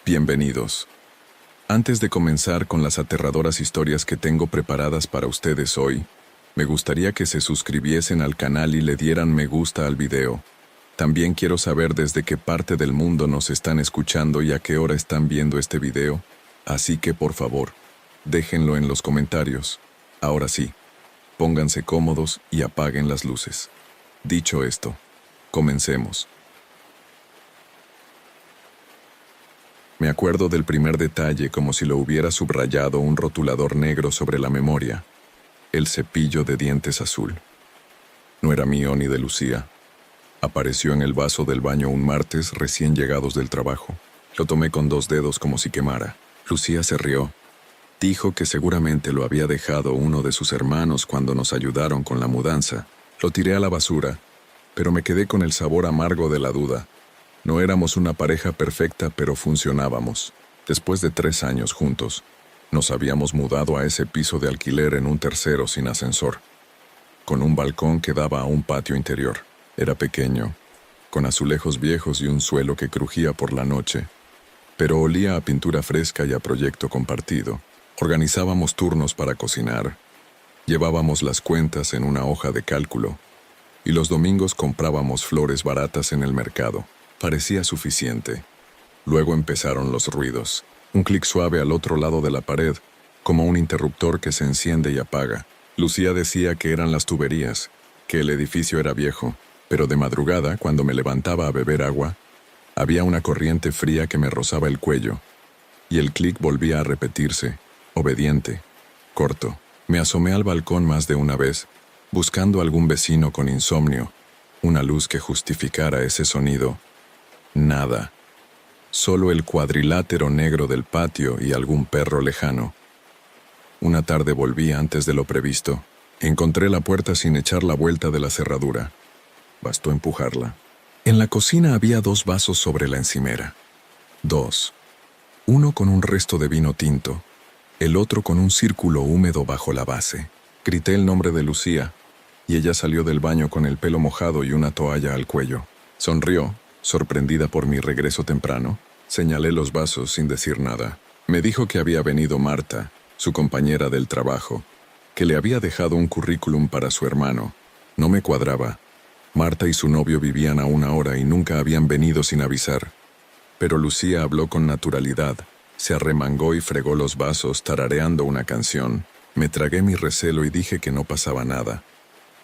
Bienvenidos. Antes de comenzar con las aterradoras historias que tengo preparadas para ustedes hoy, me gustaría que se suscribiesen al canal y le dieran me gusta al video. También quiero saber desde qué parte del mundo nos están escuchando y a qué hora están viendo este video, así que por favor, déjenlo en los comentarios. Ahora sí, pónganse cómodos y apaguen las luces. Dicho esto, comencemos. Me acuerdo del primer detalle como si lo hubiera subrayado un rotulador negro sobre la memoria. El cepillo de dientes azul. No era mío ni de Lucía. Apareció en el vaso del baño un martes recién llegados del trabajo. Lo tomé con 2 dedos como si quemara. Lucía se rió. Dijo que seguramente lo había dejado uno de sus hermanos cuando nos ayudaron con la mudanza. Lo tiré a la basura, pero me quedé con el sabor amargo de la duda. No éramos una pareja perfecta, pero funcionábamos. Después de 3 años juntos, nos habíamos mudado a ese piso de alquiler en un tercero sin ascensor, con un balcón que daba a un patio interior. Era pequeño, con azulejos viejos y un suelo que crujía por la noche, pero olía a pintura fresca y a proyecto compartido. Organizábamos turnos para cocinar, llevábamos las cuentas en una hoja de cálculo, y los domingos comprábamos flores baratas en el mercado. Parecía suficiente. Luego empezaron los ruidos. Un clic suave al otro lado de la pared, como un interruptor que se enciende y apaga. Lucía decía que eran las tuberías, que el edificio era viejo, pero de madrugada, cuando me levantaba a beber agua, había una corriente fría que me rozaba el cuello, y el clic volvía a repetirse, obediente, corto. Me asomé al balcón más de una vez, buscando algún vecino con insomnio, una luz que justificara ese sonido. Nada. Solo el cuadrilátero negro del patio y algún perro lejano. Una tarde volví antes de lo previsto. Encontré la puerta sin echar la vuelta de la cerradura. Bastó empujarla. En la cocina había 2 vasos sobre la encimera. 2. Uno con un resto de vino tinto, el otro con un círculo húmedo bajo la base. Grité el nombre de Lucía, y ella salió del baño con el pelo mojado y una toalla al cuello. Sonrió, sorprendida por mi regreso temprano. Señalé los vasos sin decir nada. Me dijo que había venido Marta, su compañera del trabajo, que le había dejado un currículum para su hermano. No me cuadraba. Marta y su novio vivían a 1 hora y nunca habían venido sin avisar. Pero Lucía habló con naturalidad. Se arremangó y fregó los vasos tarareando una canción. Me tragué mi recelo y dije que no pasaba nada.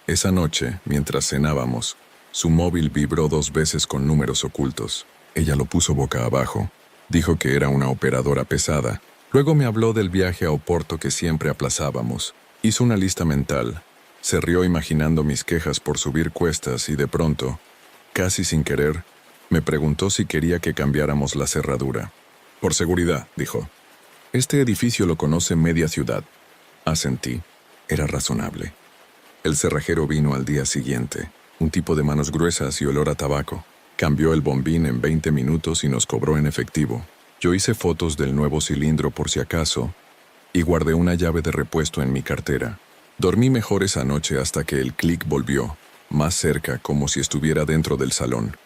Esa noche, mientras cenábamos, su móvil vibró 2 veces con números ocultos. Ella lo puso boca abajo. Dijo que era una operadora pesada. Luego me habló del viaje a Oporto que siempre aplazábamos. Hizo una lista mental. Se rió imaginando mis quejas por subir cuestas y de pronto, casi sin querer, me preguntó si quería que cambiáramos la cerradura. Por seguridad, dijo. Este edificio lo conoce media ciudad. Asentí. Era razonable. El cerrajero vino al día siguiente. Un tipo de manos gruesas y olor a tabaco. Cambió el bombín en 20 minutos y nos cobró en efectivo. Yo hice fotos del nuevo cilindro por si acaso y guardé una llave de repuesto en mi cartera. Dormí mejor esa noche hasta que el clic volvió, más cerca como si estuviera dentro del salón.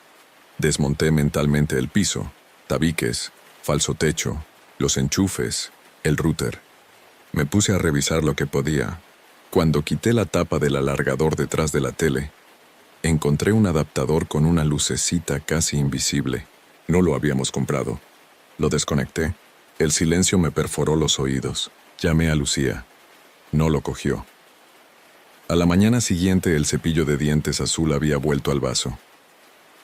Desmonté mentalmente el piso, tabiques, falso techo, los enchufes, el router. Me puse a revisar lo que podía. Cuando quité la tapa del alargador detrás de la tele, encontré un adaptador con una lucecita casi invisible. No lo habíamos comprado. Lo desconecté. El silencio me perforó los oídos. Llamé a Lucía. No lo cogió. A la mañana siguiente el cepillo de dientes azul había vuelto al vaso.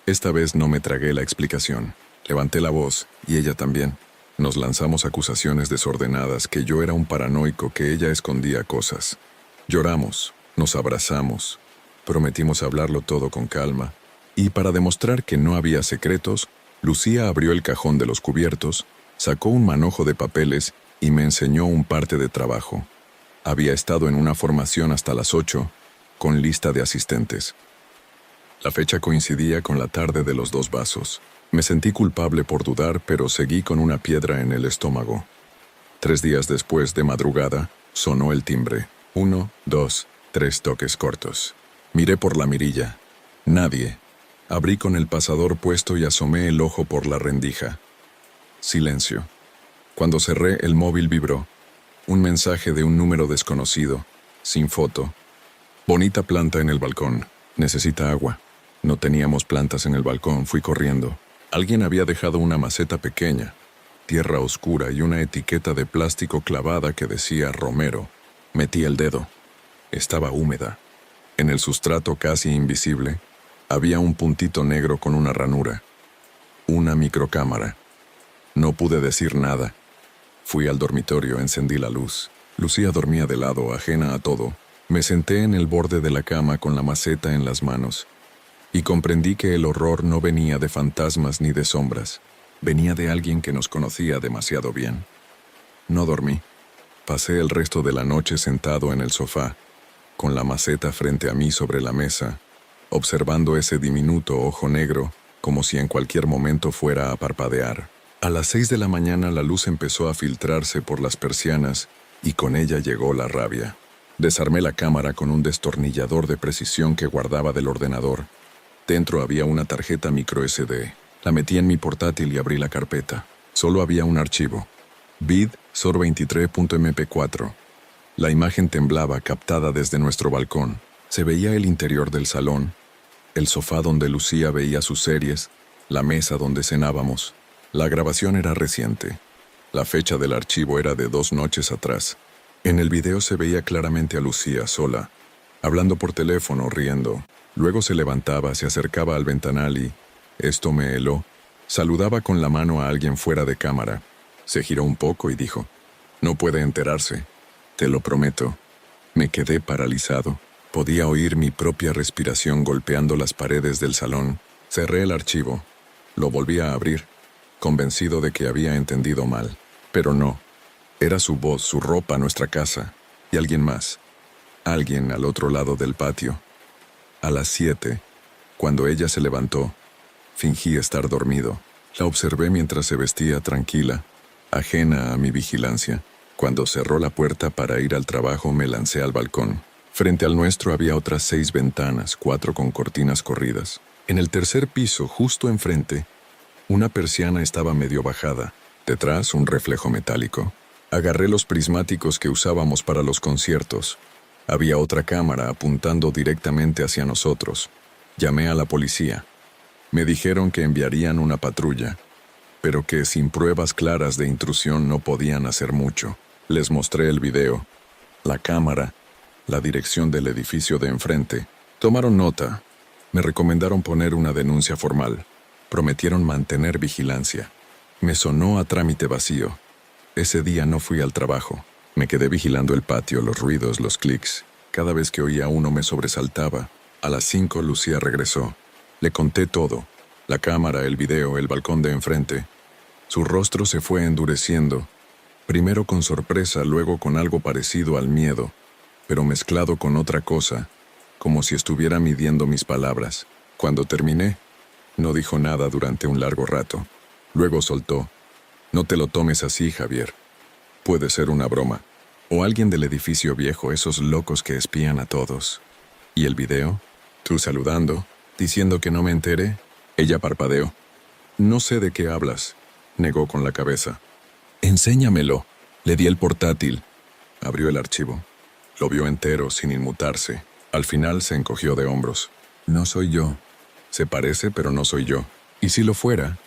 Esta vez no me tragué la explicación. Levanté la voz, y ella también. Nos lanzamos acusaciones desordenadas, que yo era un paranoico, que ella escondía cosas. Lloramos, nos abrazamos. Prometimos hablarlo todo con calma, y para demostrar que no había secretos, Lucía abrió el cajón de los cubiertos, sacó un manojo de papeles y me enseñó un parte de trabajo. Había estado en una formación hasta las 8, con lista de asistentes. La fecha coincidía con la tarde de los 2 vasos. Me sentí culpable por dudar, pero seguí con una piedra en el estómago. 3 días después, de madrugada, sonó el timbre. 1, 2, 3 toques cortos. Miré por la mirilla. Nadie. Abrí con el pasador puesto y asomé el ojo por la rendija. Silencio. Cuando cerré, el móvil vibró. Un mensaje de un número desconocido, sin foto. Bonita planta en el balcón. Necesita agua. No teníamos plantas en el balcón, fui corriendo. Alguien había dejado una maceta pequeña, tierra oscura y una etiqueta de plástico clavada que decía Romero. Metí el dedo. Estaba húmeda. En el sustrato casi invisible, había un puntito negro con una ranura. Una microcámara. No pude decir nada. Fui al dormitorio, encendí la luz. Lucía dormía de lado, ajena a todo. Me senté en el borde de la cama con la maceta en las manos y comprendí que el horror no venía de fantasmas ni de sombras. Venía de alguien que nos conocía demasiado bien. No dormí. Pasé el resto de la noche sentado en el sofá, con la maceta frente a mí sobre la mesa, observando ese diminuto ojo negro como si en cualquier momento fuera a parpadear. A las 6 de la mañana la luz empezó a filtrarse por las persianas y con ella llegó la rabia. Desarmé la cámara con un destornillador de precisión que guardaba del ordenador. Dentro había una tarjeta micro SD. La metí en mi portátil y abrí la carpeta. Solo había un archivo. vid sor23.mp4. La imagen temblaba, captada desde nuestro balcón. Se veía el interior del salón, el sofá donde Lucía veía sus series, la mesa donde cenábamos. La grabación era reciente. La fecha del archivo era de 2 noches atrás. En el video se veía claramente a Lucía sola, hablando por teléfono, riendo. Luego se levantaba, se acercaba al ventanal y, esto me heló, saludaba con la mano a alguien fuera de cámara. Se giró un poco y dijo, «No puede enterarse, te lo prometo». Me quedé paralizado. Podía oír mi propia respiración golpeando las paredes del salón. Cerré el archivo. Lo volví a abrir, convencido de que había entendido mal. Pero no. Era su voz, su ropa, nuestra casa. Y alguien más. Alguien al otro lado del patio. A las 7, cuando ella se levantó, fingí estar dormido. La observé mientras se vestía tranquila, ajena a mi vigilancia. Cuando cerró la puerta para ir al trabajo, me lancé al balcón. Frente al nuestro había otras 6 ventanas, 4 con cortinas corridas. En el tercer piso, justo enfrente, una persiana estaba medio bajada. Detrás, un reflejo metálico. Agarré los prismáticos que usábamos para los conciertos. Había otra cámara apuntando directamente hacia nosotros. Llamé a la policía. Me dijeron que enviarían una patrulla, pero que sin pruebas claras de intrusión no podían hacer mucho. Les mostré el video, la cámara, la dirección del edificio de enfrente. Tomaron nota. Me recomendaron poner una denuncia formal. Prometieron mantener vigilancia. Me sonó a trámite vacío. Ese día no fui al trabajo. Me quedé vigilando el patio, los ruidos, los clics. Cada vez que oía uno me sobresaltaba. A las 5 Lucía regresó. Le conté todo. La cámara, el video, el balcón de enfrente. Su rostro se fue endureciendo. Primero con sorpresa, luego con algo parecido al miedo, pero mezclado con otra cosa, como si estuviera midiendo mis palabras. Cuando terminé, no dijo nada durante un largo rato. Luego soltó. «No te lo tomes así, Javier. Puede ser una broma. O alguien del edificio viejo, esos locos que espían a todos». «¿Y el video? Tú saludando, diciendo que no me entere». Ella parpadeó. «No sé de qué hablas», negó con la cabeza. «Enséñamelo». Le di el portátil. Abrió el archivo. Lo vio entero, sin inmutarse. Al final se encogió de hombros. «No soy yo. Se parece, pero no soy yo. Y si lo fuera,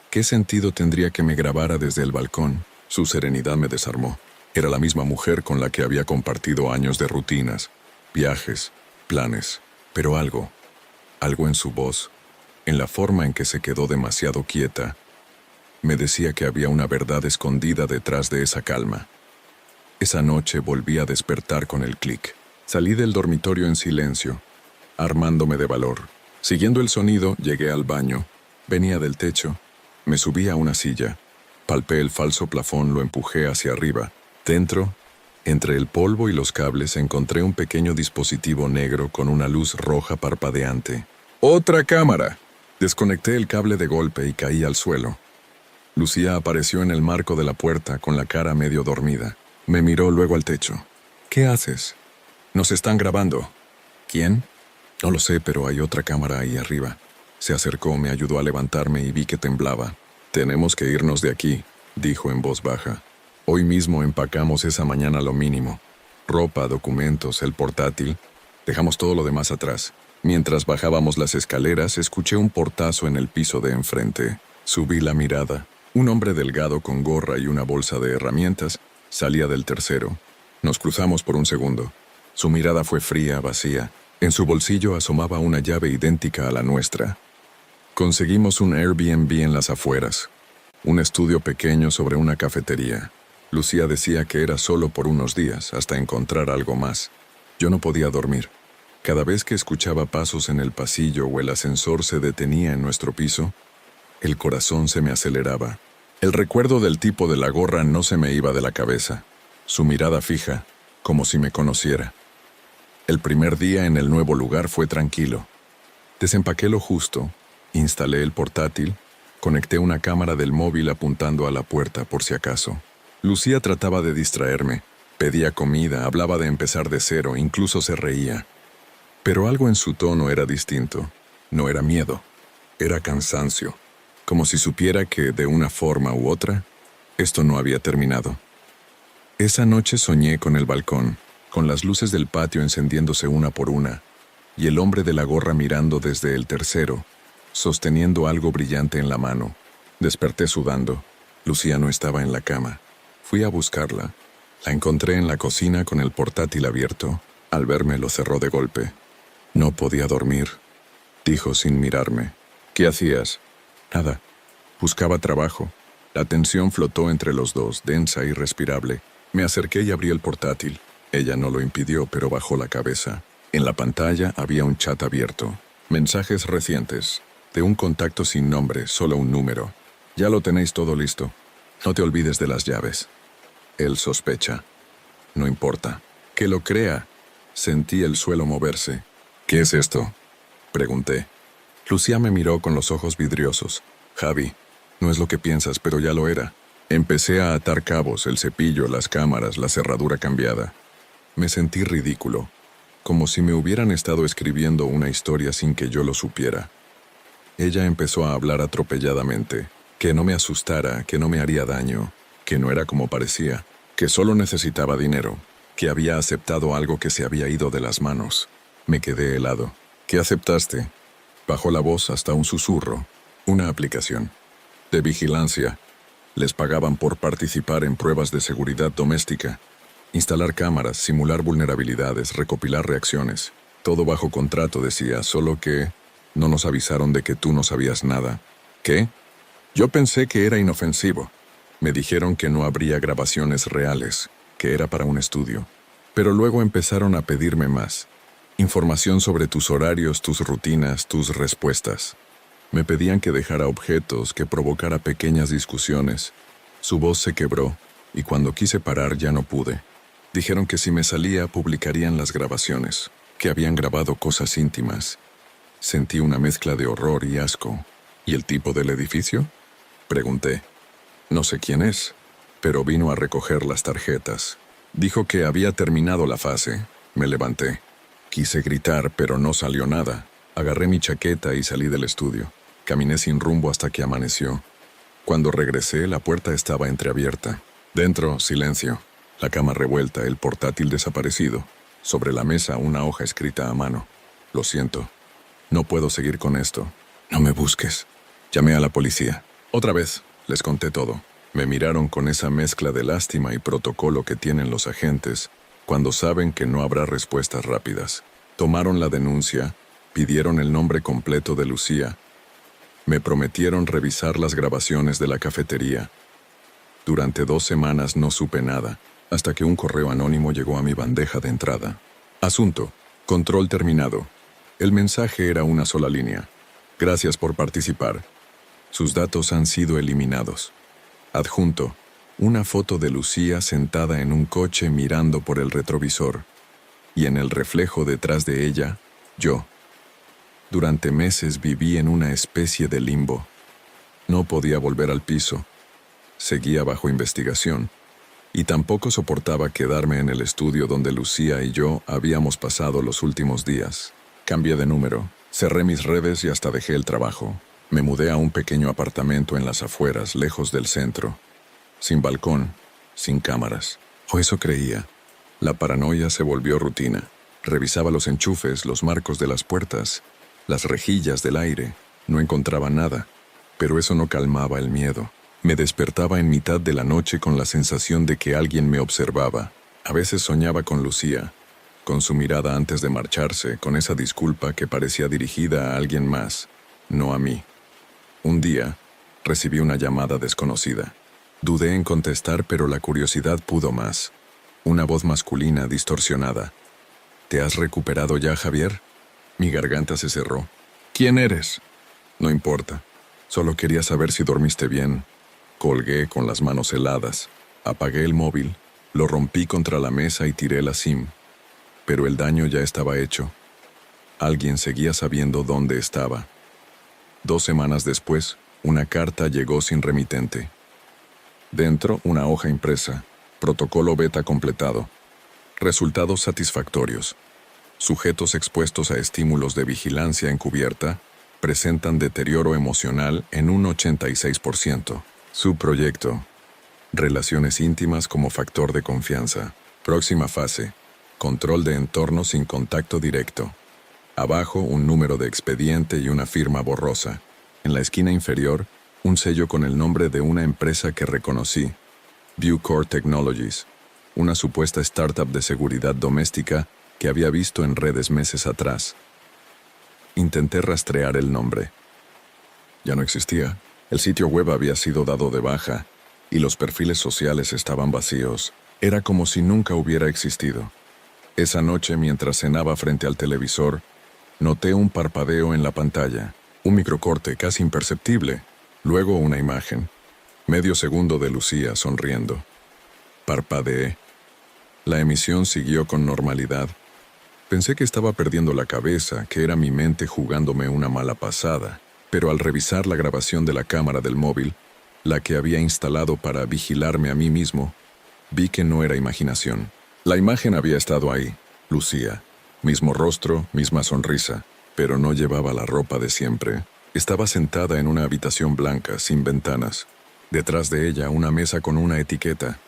¿qué sentido tendría que me grabara desde el balcón?» Su serenidad me desarmó. Era la misma mujer con la que había compartido años de rutinas, viajes, planes. Pero algo en su voz, en la forma en que se quedó demasiado quieta, me decía que había una verdad escondida detrás de esa calma. Esa noche volví a despertar con el clic. Salí del dormitorio en silencio, armándome de valor. Siguiendo el sonido, llegué al baño. Venía del techo. Me subí a una silla. Palpé el falso plafón, lo empujé hacia arriba. Dentro, entre el polvo y los cables, encontré un pequeño dispositivo negro con una luz roja parpadeante. ¡Otra cámara! Desconecté el cable de golpe y caí al suelo. Lucía apareció en el marco de la puerta con la cara medio dormida. Me miró luego al techo. «¿Qué haces?» «Nos están grabando». «¿Quién?» «No lo sé, pero hay otra cámara ahí arriba». Se acercó, me ayudó a levantarme y vi que temblaba. Tenemos que irnos de aquí, dijo en voz baja. Hoy mismo empacamos esa mañana lo mínimo. Ropa, documentos, el portátil. Dejamos todo lo demás atrás. Mientras bajábamos las escaleras, escuché un portazo en el piso de enfrente. Subí la mirada. Un hombre delgado con gorra y una bolsa de herramientas salía del tercero. Nos cruzamos por un segundo. Su mirada fue fría, vacía. En su bolsillo asomaba una llave idéntica a la nuestra. Conseguimos un Airbnb en las afueras. Un estudio pequeño sobre una cafetería. Lucía decía que era solo por unos días, hasta encontrar algo más. Yo no podía dormir. Cada vez que escuchaba pasos en el pasillo o el ascensor se detenía en nuestro piso, el corazón se me aceleraba. El recuerdo del tipo de la gorra no se me iba de la cabeza. Su mirada fija, como si me conociera. El primer día en el nuevo lugar fue tranquilo. Desempaqué lo justo, instalé el portátil, conecté una cámara del móvil apuntando a la puerta por si acaso. Lucía trataba de distraerme, pedía comida, hablaba de empezar de cero, incluso se reía. Pero algo en su tono era distinto. No era miedo, era cansancio, como si supiera que, de una forma u otra, esto no había terminado. Esa noche soñé con el balcón, con las luces del patio encendiéndose una por una, y el hombre de la gorra mirando desde el tercero, sosteniendo algo brillante en la mano. Desperté sudando. Lucía no estaba en la cama. Fui a buscarla. La encontré en la cocina con el portátil abierto. Al verme lo cerró de golpe. No podía dormir, dijo sin mirarme. ¿Qué hacías? Nada. Buscaba trabajo. La tensión flotó entre los dos, densa y respirable. Me acerqué y abrí el portátil. Ella no lo impidió, pero bajó la cabeza. En la pantalla había un chat abierto. Mensajes recientes. De un contacto sin nombre, solo un número. Ya lo tenéis todo listo. No te olvides de las llaves. Él sospecha. No importa. Que lo crea. Sentí el suelo moverse. ¿Qué es esto? Pregunté. Lucía me miró con los ojos vidriosos. Javi, no es lo que piensas, pero ya lo era. Empecé a atar cabos, el cepillo, las cámaras, la cerradura cambiada. Me sentí ridículo, como si me hubieran estado escribiendo una historia sin que yo lo supiera. Ella empezó a hablar atropelladamente, que no me asustara, que no me haría daño, que no era como parecía, que solo necesitaba dinero, que había aceptado algo que se había ido de las manos. Me quedé helado. ¿Qué aceptaste? Bajó la voz hasta un susurro. Una aplicación. De vigilancia. Les pagaban por participar en pruebas de seguridad doméstica. Instalar cámaras, simular vulnerabilidades, recopilar reacciones. Todo bajo contrato, decía, solo que no nos avisaron de que tú no sabías nada. ¿Qué? Yo pensé que era inofensivo. Me dijeron que no habría grabaciones reales, que era para un estudio. Pero luego empezaron a pedirme más. Información sobre tus horarios, tus rutinas, tus respuestas. Me pedían que dejara objetos, que provocara pequeñas discusiones. Su voz se quebró, y cuando quise parar ya no pude. Dijeron que si me salía publicarían las grabaciones, que habían grabado cosas íntimas. Sentí una mezcla de horror y asco. ¿Y el tipo del edificio? Pregunté. No sé quién es, pero vino a recoger las tarjetas. Dijo que había terminado la fase. Me levanté. Quise gritar, pero no salió nada. Agarré mi chaqueta y salí del estudio. Caminé sin rumbo hasta que amaneció. Cuando regresé, la puerta estaba entreabierta. Dentro, silencio. La cama revuelta, el portátil desaparecido. Sobre la mesa, una hoja escrita a mano. Lo siento. No puedo seguir con esto. No me busques. Llamé a la policía. Otra vez, les conté todo. Me miraron con esa mezcla de lástima y protocolo que tienen los agentes cuando saben que no habrá respuestas rápidas. Tomaron la denuncia, pidieron el nombre completo de Lucía. Me prometieron revisar las grabaciones de la cafetería. Durante 2 semanas no supe nada, hasta que un correo anónimo llegó a mi bandeja de entrada. Asunto: control terminado. El mensaje era una sola línea. Gracias por participar. Sus datos han sido eliminados. Adjunto: una foto de Lucía sentada en un coche mirando por el retrovisor. Y en el reflejo detrás de ella, yo. Durante meses viví en una especie de limbo. No podía volver al piso. Seguía bajo investigación. Y tampoco soportaba quedarme en el estudio donde Lucía y yo habíamos pasado los últimos días. Cambié de número, cerré mis redes y hasta dejé el trabajo. Me mudé a un pequeño apartamento en las afueras, lejos del centro, sin balcón, sin cámaras. O eso creía. La paranoia se volvió rutina. Revisaba los enchufes, los marcos de las puertas, las rejillas del aire. No encontraba nada, pero eso no calmaba el miedo. Me despertaba en mitad de la noche con la sensación de que alguien me observaba. A veces soñaba con Lucía, con su mirada antes de marcharse, con esa disculpa que parecía dirigida a alguien más, no a mí. Un día, recibí una llamada desconocida. Dudé en contestar, pero la curiosidad pudo más. Una voz masculina distorsionada. ¿Te has recuperado ya, Javier? Mi garganta se cerró. ¿Quién eres? No importa. Solo quería saber si dormiste bien. Colgué con las manos heladas. Apagué el móvil, lo rompí contra la mesa y tiré la SIM. Pero el daño ya estaba hecho. Alguien seguía sabiendo dónde estaba. 2 semanas después, una carta llegó sin remitente. Dentro, una hoja impresa. Protocolo beta completado. Resultados satisfactorios. Sujetos expuestos a estímulos de vigilancia encubierta presentan deterioro emocional en un 86%. Subproyecto. Relaciones íntimas como factor de confianza. Próxima fase. Control de entorno sin contacto directo. Abajo, un número de expediente y una firma borrosa. En la esquina inferior, un sello con el nombre de una empresa que reconocí. Viewcore Technologies, una supuesta startup de seguridad doméstica que había visto en redes meses atrás. Intenté rastrear el nombre. Ya no existía. El sitio web había sido dado de baja y los perfiles sociales estaban vacíos. Era como si nunca hubiera existido. Esa noche, mientras cenaba frente al televisor, noté un parpadeo en la pantalla, un microcorte casi imperceptible, luego una imagen. Medio segundo de Lucía sonriendo. Parpadeé. La emisión siguió con normalidad. Pensé que estaba perdiendo la cabeza, que era mi mente jugándome una mala pasada, pero al revisar la grabación de la cámara del móvil, la que había instalado para vigilarme a mí mismo, vi que no era imaginación. La imagen había estado ahí, Lucía. Mismo rostro, misma sonrisa, pero no llevaba la ropa de siempre. Estaba sentada en una habitación blanca, sin ventanas. Detrás de ella, una mesa con una etiqueta.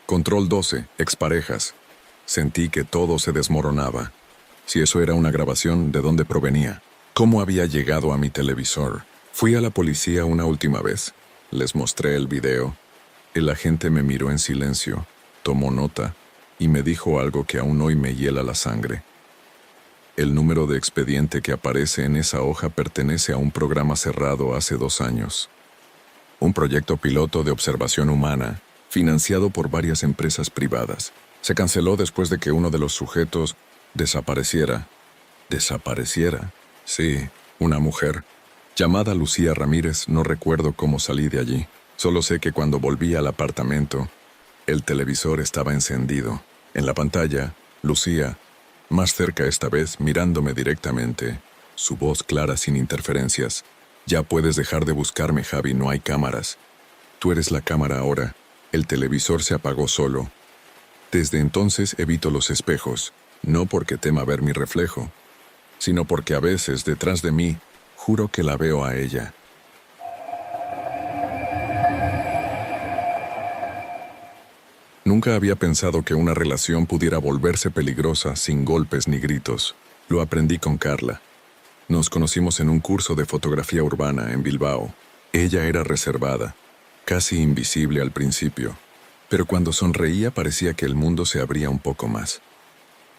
Control 12, exparejas. Sentí que todo se desmoronaba. Si eso era una grabación, ¿de dónde provenía? ¿Cómo había llegado a mi televisor? Fui a la policía una última vez. Les mostré el video. El agente me miró en silencio, tomó nota y me dijo algo que aún hoy me hiela la sangre. El número de expediente que aparece en esa hoja pertenece a un programa cerrado hace 2 años. Un proyecto piloto de observación humana, financiado por varias empresas privadas. Se canceló después de que uno de los sujetos desapareciera. ¿Desapareciera? Sí, una mujer. Llamada Lucía Ramírez, no recuerdo cómo salí de allí. Solo sé que cuando volví al apartamento, el televisor estaba encendido. En la pantalla, Lucía, más cerca esta vez, mirándome directamente, su voz clara sin interferencias. Ya puedes dejar de buscarme, Javi, no hay cámaras. Tú eres la cámara ahora. El televisor se apagó solo. Desde entonces evito los espejos, no porque tema ver mi reflejo, sino porque a veces, detrás de mí, juro que la veo a ella. Nunca había pensado que una relación pudiera volverse peligrosa sin golpes ni gritos. Lo aprendí con Carla. Nos conocimos en un curso de fotografía urbana en Bilbao. Ella era reservada, casi invisible al principio, pero cuando sonreía parecía que el mundo se abría un poco más.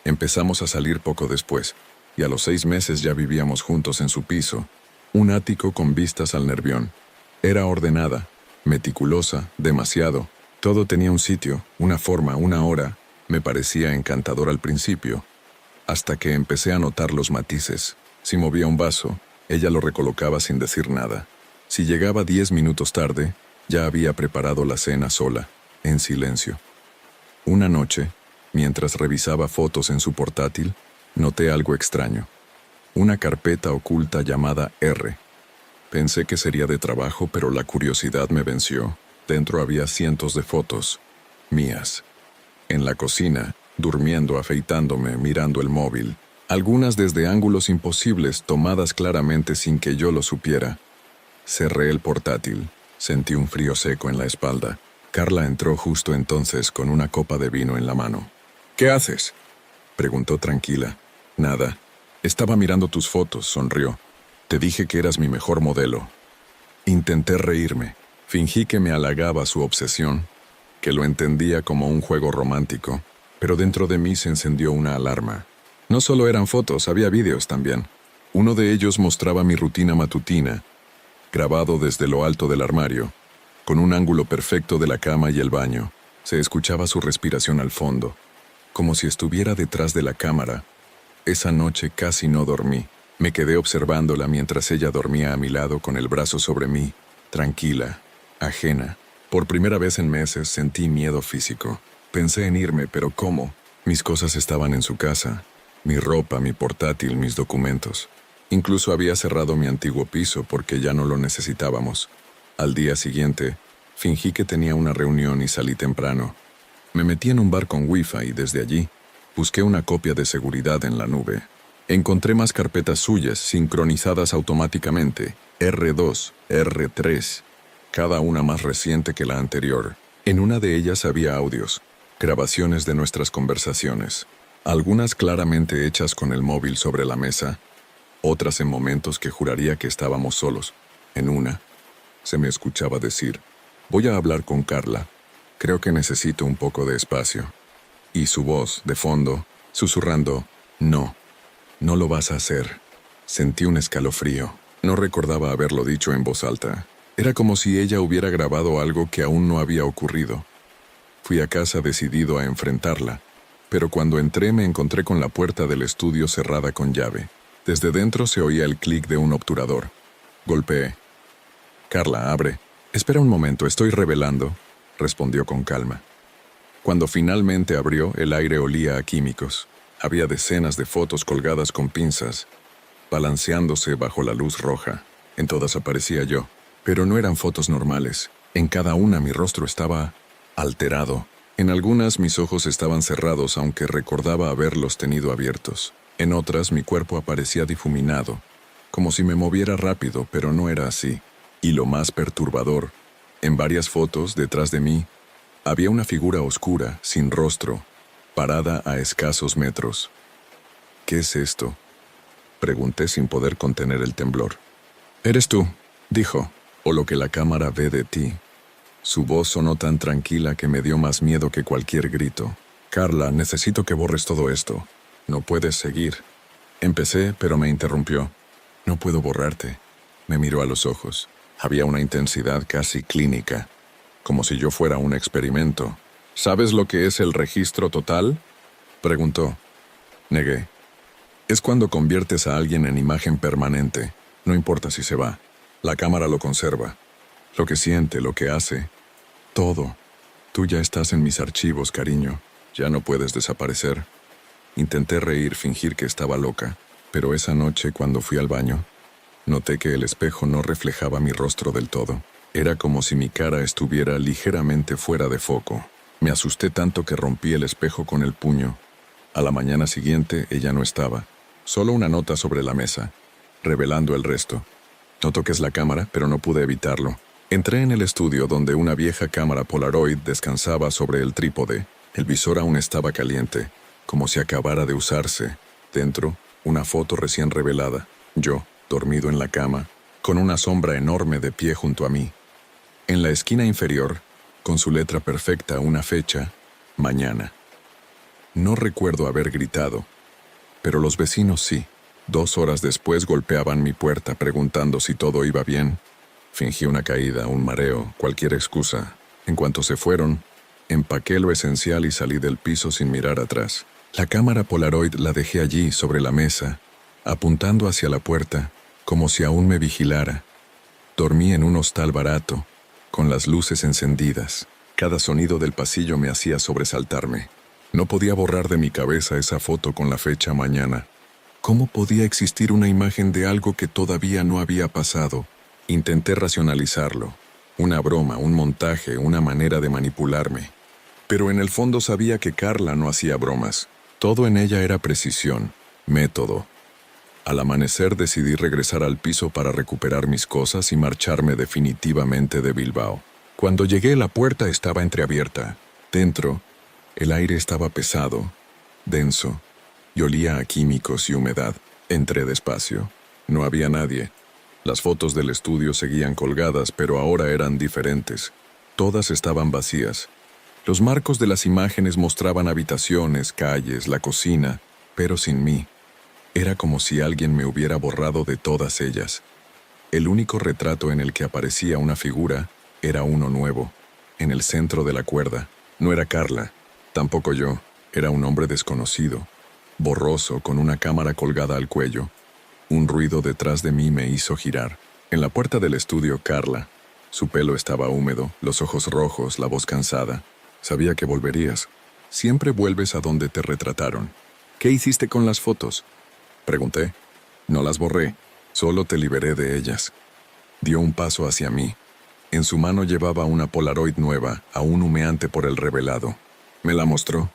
Empezamos a salir poco después, y a los 6 meses ya vivíamos juntos en su piso, un ático con vistas al Nervión. Era ordenada, meticulosa, demasiado. Todo tenía un sitio, una forma, una hora. Me parecía encantador al principio, hasta que empecé a notar los matices. Si movía un vaso, ella lo recolocaba sin decir nada. Si llegaba 10 minutos tarde, ya había preparado la cena sola, en silencio. Una noche, mientras revisaba fotos en su portátil, noté algo extraño. Una carpeta oculta llamada R. Pensé que sería de trabajo, pero la curiosidad me venció. Dentro había cientos de fotos, mías. En la cocina, durmiendo, afeitándome, mirando el móvil. Algunas desde ángulos imposibles, tomadas claramente sin que yo lo supiera. Cerré el portátil. Sentí un frío seco en la espalda. Carla entró justo entonces con una copa de vino en la mano. «¿Qué haces?», preguntó tranquila. «Nada. Estaba mirando tus fotos», sonrió. «Te dije que eras mi mejor modelo». Intenté reírme. Fingí que me halagaba su obsesión, que lo entendía como un juego romántico, pero dentro de mí se encendió una alarma. No solo eran fotos, había vídeos también. Uno de ellos mostraba mi rutina matutina, grabado desde lo alto del armario, con un ángulo perfecto de la cama y el baño. Se escuchaba su respiración al fondo, como si estuviera detrás de la cámara. Esa noche casi no dormí. Me quedé observándola mientras ella dormía a mi lado con el brazo sobre mí, tranquila, ajena. Por primera vez en meses sentí miedo físico. Pensé en irme, pero ¿cómo? Mis cosas estaban en su casa. Mi ropa, mi portátil, mis documentos. Incluso había cerrado mi antiguo piso porque ya no lo necesitábamos. Al día siguiente, fingí que tenía una reunión y salí temprano. Me metí en un bar con Wi-Fi y desde allí busqué una copia de seguridad en la nube. Encontré más carpetas suyas sincronizadas automáticamente, R2, R3, cada una más reciente que la anterior. En una de ellas había audios, grabaciones de nuestras conversaciones, algunas claramente hechas con el móvil sobre la mesa, otras en momentos que juraría que estábamos solos. En una, se me escuchaba decir: «Voy a hablar con Carla. Creo que necesito un poco de espacio». Y su voz, de fondo, susurrando: «No, no lo vas a hacer». Sentí un escalofrío. No recordaba haberlo dicho en voz alta. Era como si ella hubiera grabado algo que aún no había ocurrido. Fui a casa decidido a enfrentarla, pero cuando entré me encontré con la puerta del estudio cerrada con llave. Desde dentro se oía el clic de un obturador. Golpeé. «Carla, abre». «Espera un momento, estoy revelando», respondió con calma. Cuando finalmente abrió, el aire olía a químicos. Había decenas de fotos colgadas con pinzas, balanceándose bajo la luz roja. En todas aparecía yo, pero no eran fotos normales. En cada una mi rostro estaba alterado. En algunas mis ojos estaban cerrados, aunque recordaba haberlos tenido abiertos. En otras mi cuerpo aparecía difuminado, como si me moviera rápido, pero no era así. Y lo más perturbador, en varias fotos detrás de mí, había una figura oscura, sin rostro, parada a escasos metros. «¿Qué es esto?», pregunté sin poder contener el temblor. «Eres tú», dijo, «o lo que la cámara ve de ti». Su voz sonó tan tranquila que me dio más miedo que cualquier grito. «Carla, necesito que borres todo esto. No puedes seguir». Empecé, pero me interrumpió. «No puedo borrarte». Me miró a los ojos. Había una intensidad casi clínica, como si yo fuera un experimento. «¿Sabes lo que es el registro total?», preguntó. Negué. «Es cuando conviertes a alguien en imagen permanente. No importa si se va. La cámara lo conserva. Lo que siente, lo que hace. Todo. Tú ya estás en mis archivos, cariño. Ya no puedes desaparecer». Intenté reír, fingir que estaba loca, pero esa noche, cuando fui al baño, noté que el espejo no reflejaba mi rostro del todo. Era como si mi cara estuviera ligeramente fuera de foco. Me asusté tanto que rompí el espejo con el puño. A la mañana siguiente, ella no estaba. Solo una nota sobre la mesa, revelando el resto. No toques la cámara, pero no pude evitarlo. Entré en el estudio donde una vieja cámara Polaroid descansaba sobre el trípode. El visor aún estaba caliente, como si acabara de usarse. Dentro, una foto recién revelada. Yo, dormido en la cama, con una sombra enorme de pie junto a mí. En la esquina inferior, con su letra perfecta, una fecha: mañana. No recuerdo haber gritado, pero los vecinos sí. 2 horas después golpeaban mi puerta preguntando si todo iba bien. Fingí una caída, un mareo, cualquier excusa. En cuanto se fueron, empaqué lo esencial y salí del piso sin mirar atrás. La cámara Polaroid la dejé allí, sobre la mesa, apuntando hacia la puerta, como si aún me vigilara. Dormí en un hostal barato, con las luces encendidas. Cada sonido del pasillo me hacía sobresaltarme. No podía borrar de mi cabeza esa foto con la fecha mañana. ¿Cómo podía existir una imagen de algo que todavía no había pasado? Intenté racionalizarlo. Una broma, un montaje, una manera de manipularme. Pero en el fondo sabía que Carla no hacía bromas. Todo en ella era precisión, método. Al amanecer decidí regresar al piso para recuperar mis cosas y marcharme definitivamente de Bilbao. Cuando llegué, la puerta estaba entreabierta. Dentro, el aire estaba pesado, denso, y olía a químicos y humedad. Entré despacio. No había nadie. Las fotos del estudio seguían colgadas, pero ahora eran diferentes. Todas estaban vacías. Los marcos de las imágenes mostraban habitaciones, calles, la cocina, pero sin mí. Era como si alguien me hubiera borrado de todas ellas. El único retrato en el que aparecía una figura era uno nuevo, en el centro de la cuerda. No era Carla, tampoco yo. Era un hombre desconocido, borroso, con una cámara colgada al cuello. Un ruido detrás de mí me hizo girar. En la puerta del estudio, Carla. Su pelo estaba húmedo, los ojos rojos, la voz cansada. Sabía que volverías. Siempre vuelves a donde te retrataron. ¿Qué hiciste con las fotos? Pregunté. No las borré, solo te liberé de ellas. Dio un paso hacia mí. En su mano llevaba una Polaroid nueva, aún humeante por el revelado. Me la mostró.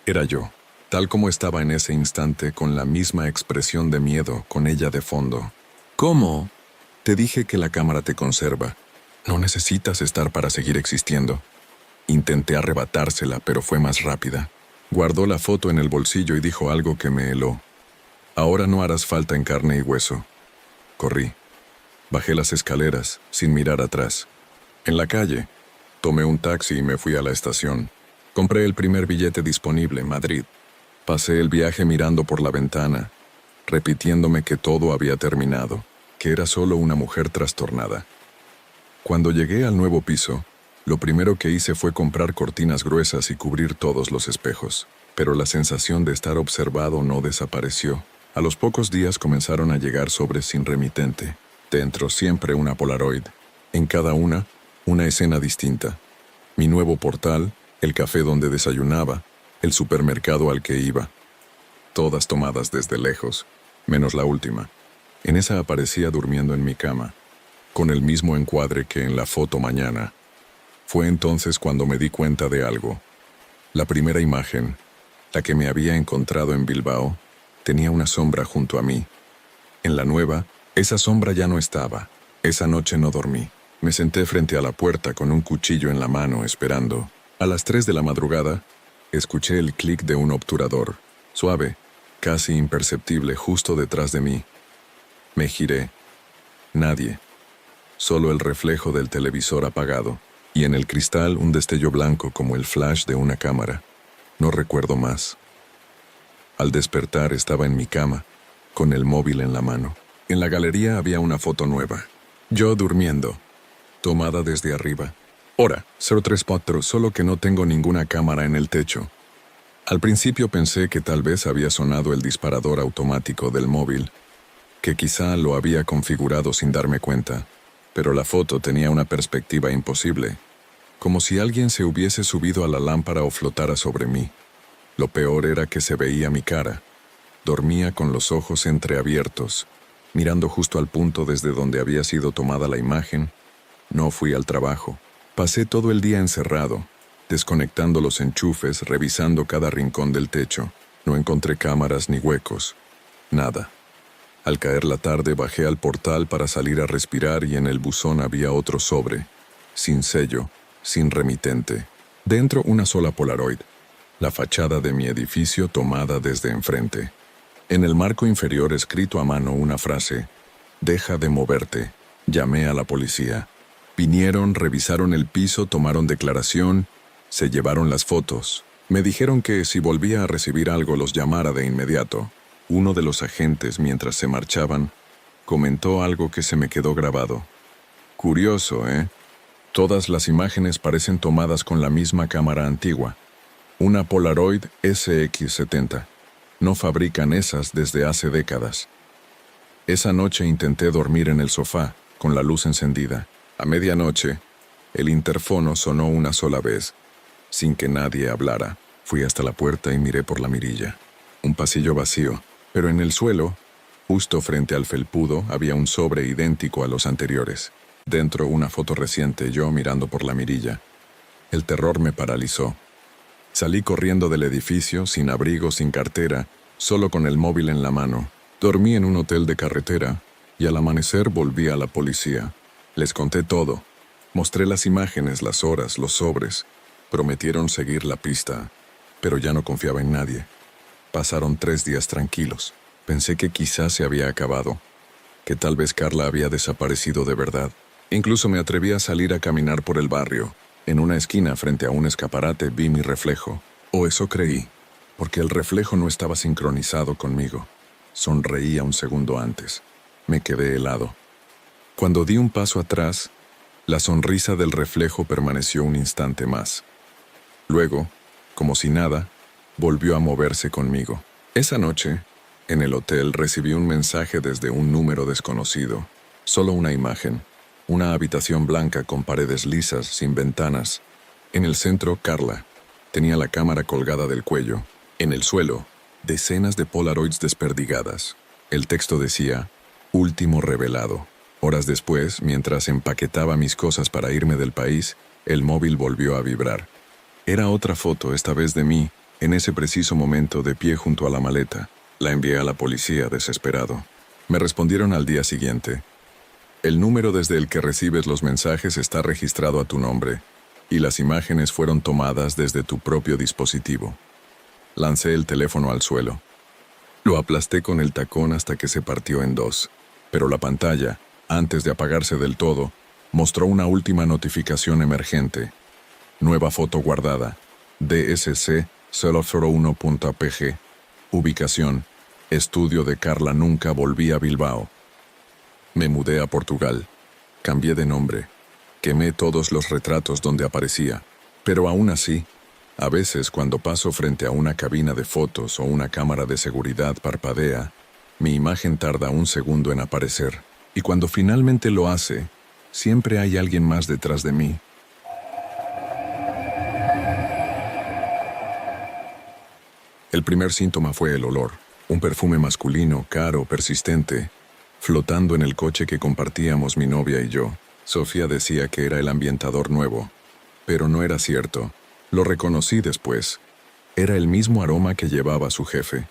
Era yo, tal como estaba en ese instante, con la misma expresión de miedo, con ella de fondo. ¿Cómo? Te dije que la cámara te conserva. No necesitas estar para seguir existiendo. Intenté arrebatársela, pero fue más rápida. Guardó la foto en el bolsillo y dijo algo que me heló. Ahora no harás falta en carne y hueso. Corrí. Bajé las escaleras, sin mirar atrás. En la calle, tomé un taxi y me fui a la estación. Compré el primer billete disponible, Madrid. Pasé el viaje mirando por la ventana, repitiéndome que todo había terminado, que era solo una mujer trastornada. Cuando llegué al nuevo piso, lo primero que hice fue comprar cortinas gruesas y cubrir todos los espejos. Pero la sensación de estar observado no desapareció. A los pocos días comenzaron a llegar sobres sin remitente. Dentro siempre una Polaroid. En cada una escena distinta. Mi nuevo portal, el café donde desayunaba, el supermercado al que iba. Todas tomadas desde lejos, menos la última. En esa aparecía durmiendo en mi cama, con el mismo encuadre que en la foto mañana. Fue entonces cuando me di cuenta de algo. La primera imagen, la que me había encontrado en Bilbao, tenía una sombra junto a mí. En la nueva, esa sombra ya no estaba. Esa noche no dormí. Me senté frente a la puerta con un cuchillo en la mano, esperando. A las 3 de la madrugada, escuché el clic de un obturador, suave, casi imperceptible, justo detrás de mí. Me giré. Nadie. Solo el reflejo del televisor apagado, y en el cristal un destello blanco como el flash de una cámara. No recuerdo más. Al despertar estaba en mi cama, con el móvil en la mano. En la galería había una foto nueva. Yo durmiendo, tomada desde arriba. Hora, 034, solo que no tengo ninguna cámara en el techo. Al principio pensé que tal vez había sonado el disparador automático del móvil, que quizá lo había configurado sin darme cuenta, pero la foto tenía una perspectiva imposible, como si alguien se hubiese subido a la lámpara o flotara sobre mí. Lo peor era que se veía mi cara. Dormía con los ojos entreabiertos, mirando justo al punto desde donde había sido tomada la imagen. No fui al trabajo. Pasé todo el día encerrado, desconectando los enchufes, revisando cada rincón del techo. No encontré cámaras ni huecos. Nada. Al caer la tarde bajé al portal para salir a respirar y en el buzón había otro sobre, sin sello, sin remitente. Dentro una sola Polaroid, la fachada de mi edificio tomada desde enfrente. En el marco inferior escrito a mano una frase: «Deja de moverte». Llamé a la policía. Vinieron, revisaron el piso, tomaron declaración, se llevaron las fotos. Me dijeron que si volvía a recibir algo los llamara de inmediato. Uno de los agentes, mientras se marchaban, comentó algo que se me quedó grabado. Curioso, ¿eh? Todas las imágenes parecen tomadas con la misma cámara antigua. Una Polaroid SX70. No fabrican esas desde hace décadas. Esa noche intenté dormir en el sofá, con la luz encendida. A medianoche, el interfono sonó una sola vez, sin que nadie hablara. Fui hasta la puerta y miré por la mirilla. Un pasillo vacío, pero en el suelo, justo frente al felpudo, había un sobre idéntico a los anteriores. Dentro una foto reciente, yo mirando por la mirilla. El terror me paralizó. Salí corriendo del edificio, sin abrigo, sin cartera, solo con el móvil en la mano. Dormí en un hotel de carretera y al amanecer volví a la policía. Les conté todo. Mostré las imágenes, las horas, los sobres. Prometieron seguir la pista, pero ya no confiaba en nadie. Pasaron 3 días tranquilos. Pensé que quizás se había acabado, que tal vez Carla había desaparecido de verdad. Incluso me atreví a salir a caminar por el barrio. En una esquina frente a un escaparate vi mi reflejo. O eso creí, porque el reflejo no estaba sincronizado conmigo. Sonreía un segundo antes. Me quedé helado. Cuando di un paso atrás, la sonrisa del reflejo permaneció un instante más. Luego, como si nada, volvió a moverse conmigo. Esa noche, en el hotel recibí un mensaje desde un número desconocido. Solo una imagen. Una habitación blanca con paredes lisas, sin ventanas. En el centro, Carla. Tenía la cámara colgada del cuello. En el suelo, decenas de Polaroids desperdigadas. El texto decía, último revelado. Horas después, mientras empaquetaba mis cosas para irme del país, el móvil volvió a vibrar. Era otra foto, esta vez de mí, en ese preciso momento de pie junto a la maleta. La envié a la policía, desesperado. Me respondieron al día siguiente. El número desde el que recibes los mensajes está registrado a tu nombre, y las imágenes fueron tomadas desde tu propio dispositivo. Lancé el teléfono al suelo. Lo aplasté con el tacón hasta que se partió en dos, pero la pantalla, antes de apagarse del todo, mostró una última notificación emergente. Nueva foto guardada. DSC 001.pg. Ubicación. Estudio de Carla. Nunca volví a Bilbao. Me mudé a Portugal. Cambié de nombre. Quemé todos los retratos donde aparecía. Pero aún así, a veces cuando paso frente a una cabina de fotos o una cámara de seguridad parpadea, mi imagen tarda un segundo en aparecer. Y cuando finalmente lo hace, siempre hay alguien más detrás de mí. El primer síntoma fue el olor. Un perfume masculino, caro, persistente, flotando en el coche que compartíamos mi novia y yo. Sofía decía que era el ambientador nuevo, pero no era cierto. Lo reconocí después. Era el mismo aroma que llevaba su jefe.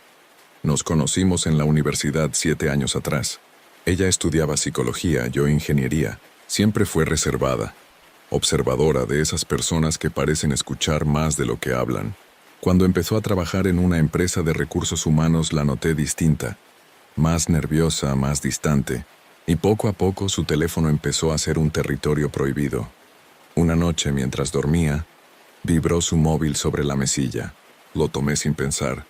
Nos conocimos en la universidad 7 años atrás. Ella estudiaba psicología, yo ingeniería. Siempre fue reservada, observadora de esas personas que parecen escuchar más de lo que hablan. Cuando empezó a trabajar en una empresa de recursos humanos la noté distinta, más nerviosa, más distante, y poco a poco su teléfono empezó a ser un territorio prohibido. Una noche, mientras dormía, vibró su móvil sobre la mesilla. Lo tomé sin pensar.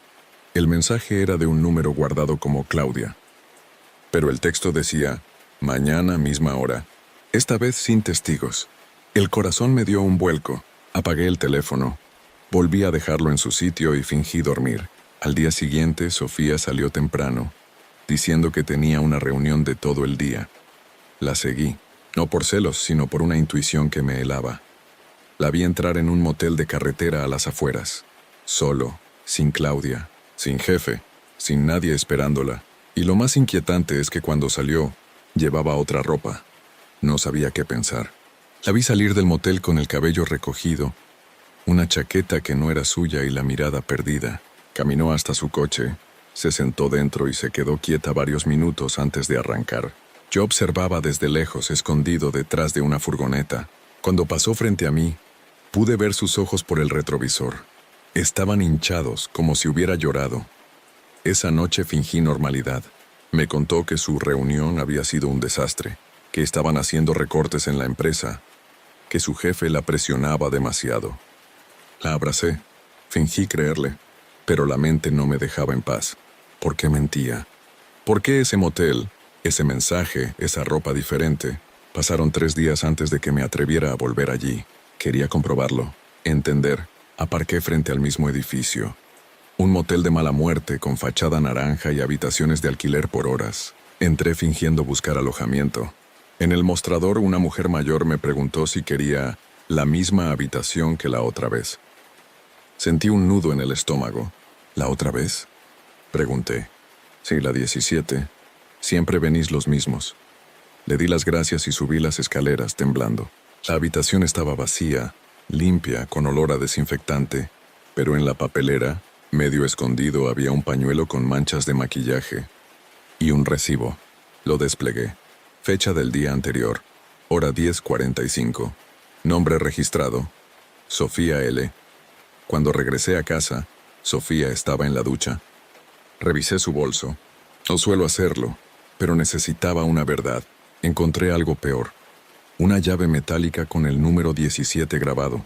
El mensaje era de un número guardado como Claudia. Pero el texto decía, mañana misma hora. Esta vez sin testigos. El corazón me dio un vuelco. Apagué el teléfono. Volví a dejarlo en su sitio y fingí dormir. Al día siguiente, Sofía salió temprano, diciendo que tenía una reunión de todo el día. La seguí, no por celos, sino por una intuición que me helaba. La vi entrar en un motel de carretera a las afueras, solo, sin Claudia, sin jefe, sin nadie esperándola. Y lo más inquietante es que cuando salió, llevaba otra ropa. No sabía qué pensar. La vi salir del motel con el cabello recogido, una chaqueta que no era suya y la mirada perdida. Caminó hasta su coche, se sentó dentro y se quedó quieta varios minutos antes de arrancar. Yo observaba desde lejos, escondido detrás de una furgoneta. Cuando pasó frente a mí, pude ver sus ojos por el retrovisor. Estaban hinchados, como si hubiera llorado. Esa noche fingí normalidad. Me contó que su reunión había sido un desastre, que estaban haciendo recortes en la empresa, que su jefe la presionaba demasiado. La abracé. Fingí creerle, pero la mente no me dejaba en paz. ¿Por qué mentía? ¿Por qué ese motel, ese mensaje, esa ropa diferente? Pasaron 3 días antes de que me atreviera a volver allí. Quería comprobarlo, entender. Aparqué frente al mismo edificio. Un motel de mala muerte con fachada naranja y habitaciones de alquiler por horas. Entré fingiendo buscar alojamiento. En el mostrador una mujer mayor me preguntó si quería la misma habitación que la otra vez. Sentí un nudo en el estómago. ¿La otra vez?, pregunté. Sí, la 17. Siempre venís los mismos. Le di las gracias y subí las escaleras temblando. La habitación estaba vacía, limpia, con olor a desinfectante, pero en la papelera, medio escondido, había un pañuelo con manchas de maquillaje. y un recibo. Lo desplegué. Fecha del día anterior, hora 10:45. Nombre registrado, Sofía L. Cuando regresé a casa, Sofía estaba en la ducha. Revisé su bolso. No suelo hacerlo, pero necesitaba una verdad. Encontré algo peor. Una llave metálica con el número 17 grabado.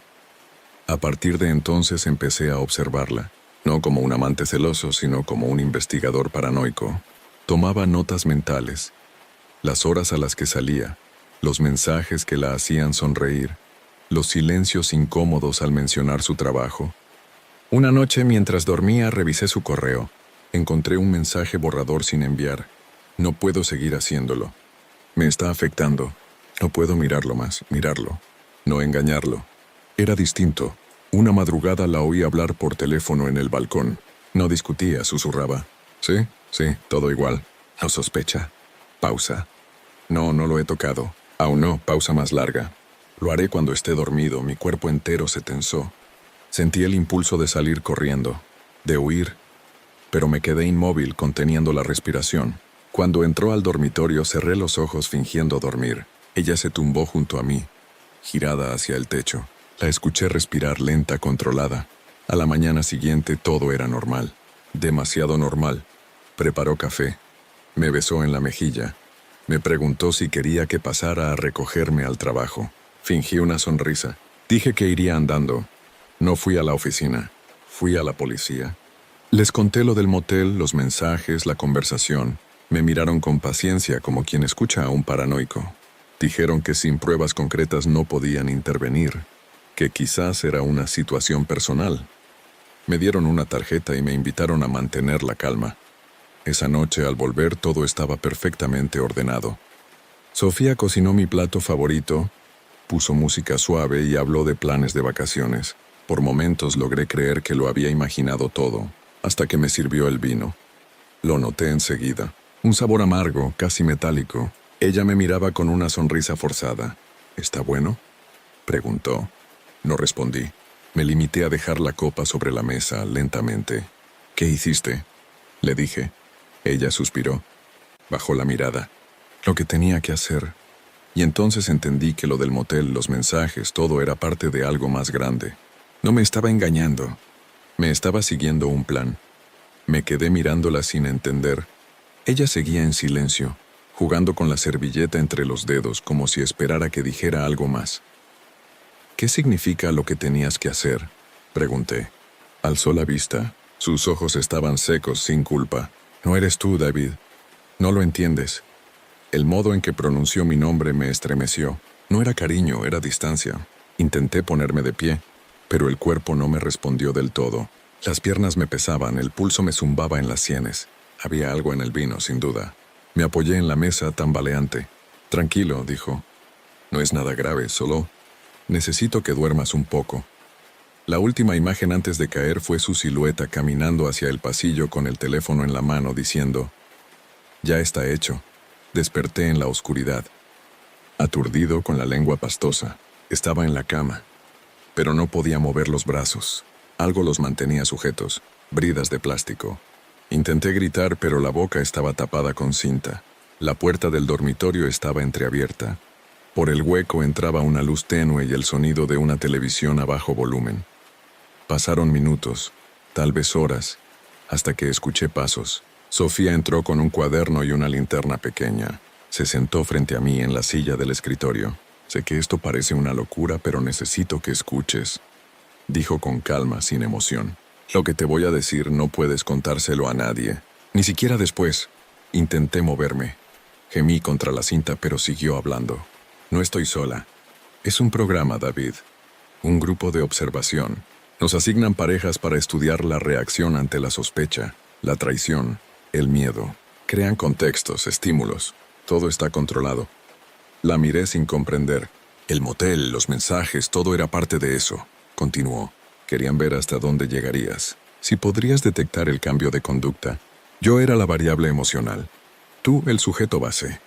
A partir de entonces empecé a observarla, no como un amante celoso, sino como un investigador paranoico. Tomaba notas mentales, las horas a las que salía, los mensajes que la hacían sonreír, los silencios incómodos al mencionar su trabajo. Una noche, mientras dormía, revisé su correo. Encontré un mensaje borrador sin enviar. No puedo seguir haciéndolo. Me está afectando. No puedo mirarlo más, mirarlo. No engañarlo. Era distinto. Una madrugada la oí hablar por teléfono en el balcón. No discutía, susurraba. Sí, todo igual. No sospecha. Pausa. No lo he tocado. Aún no, pausa más larga. Lo haré cuando esté dormido. Mi cuerpo entero se tensó. Sentí el impulso de salir corriendo, de huir, pero me quedé inmóvil conteniendo la respiración. Cuando entró al dormitorio cerré los ojos fingiendo dormir. Ella se tumbó junto a mí, girada hacia el techo. La escuché respirar lenta, controlada. A la mañana siguiente todo era normal, demasiado normal. Preparó café, me besó en la mejilla, me preguntó si quería que pasara a recogerme al trabajo. Fingí una sonrisa. Dije que iría andando. No fui a la oficina, fui a la policía. Les conté lo del motel, los mensajes, la conversación. Me miraron con paciencia como quien escucha a un paranoico. Dijeron que sin pruebas concretas no podían intervenir, que quizás era una situación personal. Me dieron una tarjeta y me invitaron a mantener la calma. Esa noche, al volver, todo estaba perfectamente ordenado. Sofía cocinó mi plato favorito, puso música suave y habló de planes de vacaciones. Por momentos logré creer que lo había imaginado todo, hasta que me sirvió el vino. Lo noté enseguida. Un sabor amargo, casi metálico. Ella me miraba con una sonrisa forzada. ¿Está bueno?, preguntó. No respondí. Me limité a dejar la copa sobre la mesa, lentamente. ¿Qué hiciste?, le dije. Ella suspiró. Bajó la mirada. Lo que tenía que hacer. Y entonces entendí que lo del motel, los mensajes, todo era parte de algo más grande. No me estaba engañando. Me estaba siguiendo un plan. Me quedé mirándola sin entender. Ella seguía en silencio, jugando con la servilleta entre los dedos como si esperara que dijera algo más. ¿Qué significa lo que tenías que hacer?, pregunté. Alzó la vista. Sus ojos estaban secos, sin culpa. No eres tú, David. No lo entiendes. El modo en que pronunció mi nombre me estremeció. No era cariño, era distancia. Intenté ponerme de pie, pero el cuerpo no me respondió del todo. Las piernas me pesaban, el pulso me zumbaba en las sienes. Había algo en el vino, sin duda. Me apoyé en la mesa, tambaleante. Tranquilo, dijo. No es nada grave, solo necesito que duermas un poco. La última imagen antes de caer fue su silueta caminando hacia el pasillo con el teléfono en la mano, diciendo: «Ya está hecho». Desperté en la oscuridad. Aturdido, con la lengua pastosa. Estaba en la cama, pero no podía mover los brazos. Algo los mantenía sujetos, bridas de plástico. Intenté gritar, pero la boca estaba tapada con cinta. La puerta del dormitorio estaba entreabierta. Por el hueco entraba una luz tenue y el sonido de una televisión a bajo volumen. Pasaron minutos, tal vez horas, hasta que escuché pasos. Sofía entró con un cuaderno y una linterna pequeña. Se sentó frente a mí en la silla del escritorio. Sé que esto parece una locura, pero necesito que escuches, dijo con calma, sin emoción. Lo que te voy a decir no puedes contárselo a nadie, ni siquiera después. Intenté moverme. Gemí contra la cinta, pero siguió hablando. No estoy sola. Es un programa, David. Un grupo de observación. Nos asignan parejas para estudiar la reacción ante la sospecha, la traición, el miedo. Crean contextos, estímulos. Todo está controlado. La miré sin comprender. El motel, los mensajes, todo era parte de eso. Continuó. Querían ver hasta dónde llegarías. Si podrías detectar el cambio de conducta. Yo era la variable emocional. Tú, el sujeto base.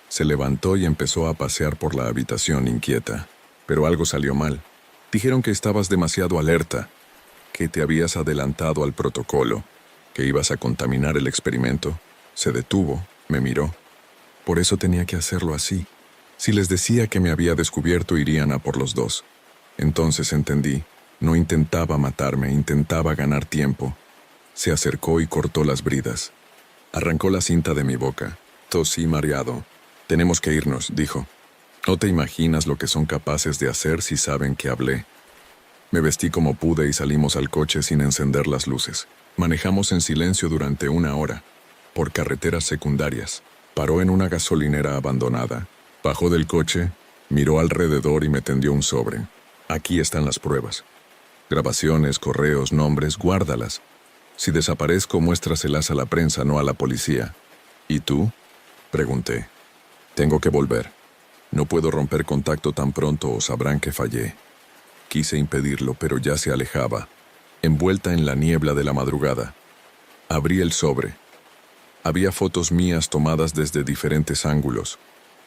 Se levantó y empezó a pasear por la habitación inquieta. Pero algo salió mal. Dijeron que estabas demasiado alerta, que te habías adelantado al protocolo, que ibas a contaminar el experimento. Se detuvo, me miró. Por eso tenía que hacerlo así. Si les decía que me había descubierto, irían a por los dos. Entonces entendí. No intentaba matarme, intentaba ganar tiempo. Se acercó y cortó las bridas. Arrancó la cinta de mi boca. Tosí mareado. Tenemos que irnos, dijo. No te imaginas lo que son capaces de hacer si saben que hablé. Me vestí como pude y salimos al coche sin encender las luces. Manejamos en silencio durante 1 hora, por carreteras secundarias. Paró en una gasolinera abandonada. Bajó del coche, miró alrededor y me tendió un sobre. Aquí están las pruebas. Grabaciones, correos, nombres, guárdalas. Si desaparezco, muéstraselas a la prensa, no a la policía. ¿Y tú? Pregunté. Tengo que volver. No puedo romper contacto tan pronto o sabrán que fallé. Quise impedirlo, pero ya se alejaba, envuelta en la niebla de la madrugada. Abrí el sobre. Había fotos mías tomadas desde diferentes ángulos,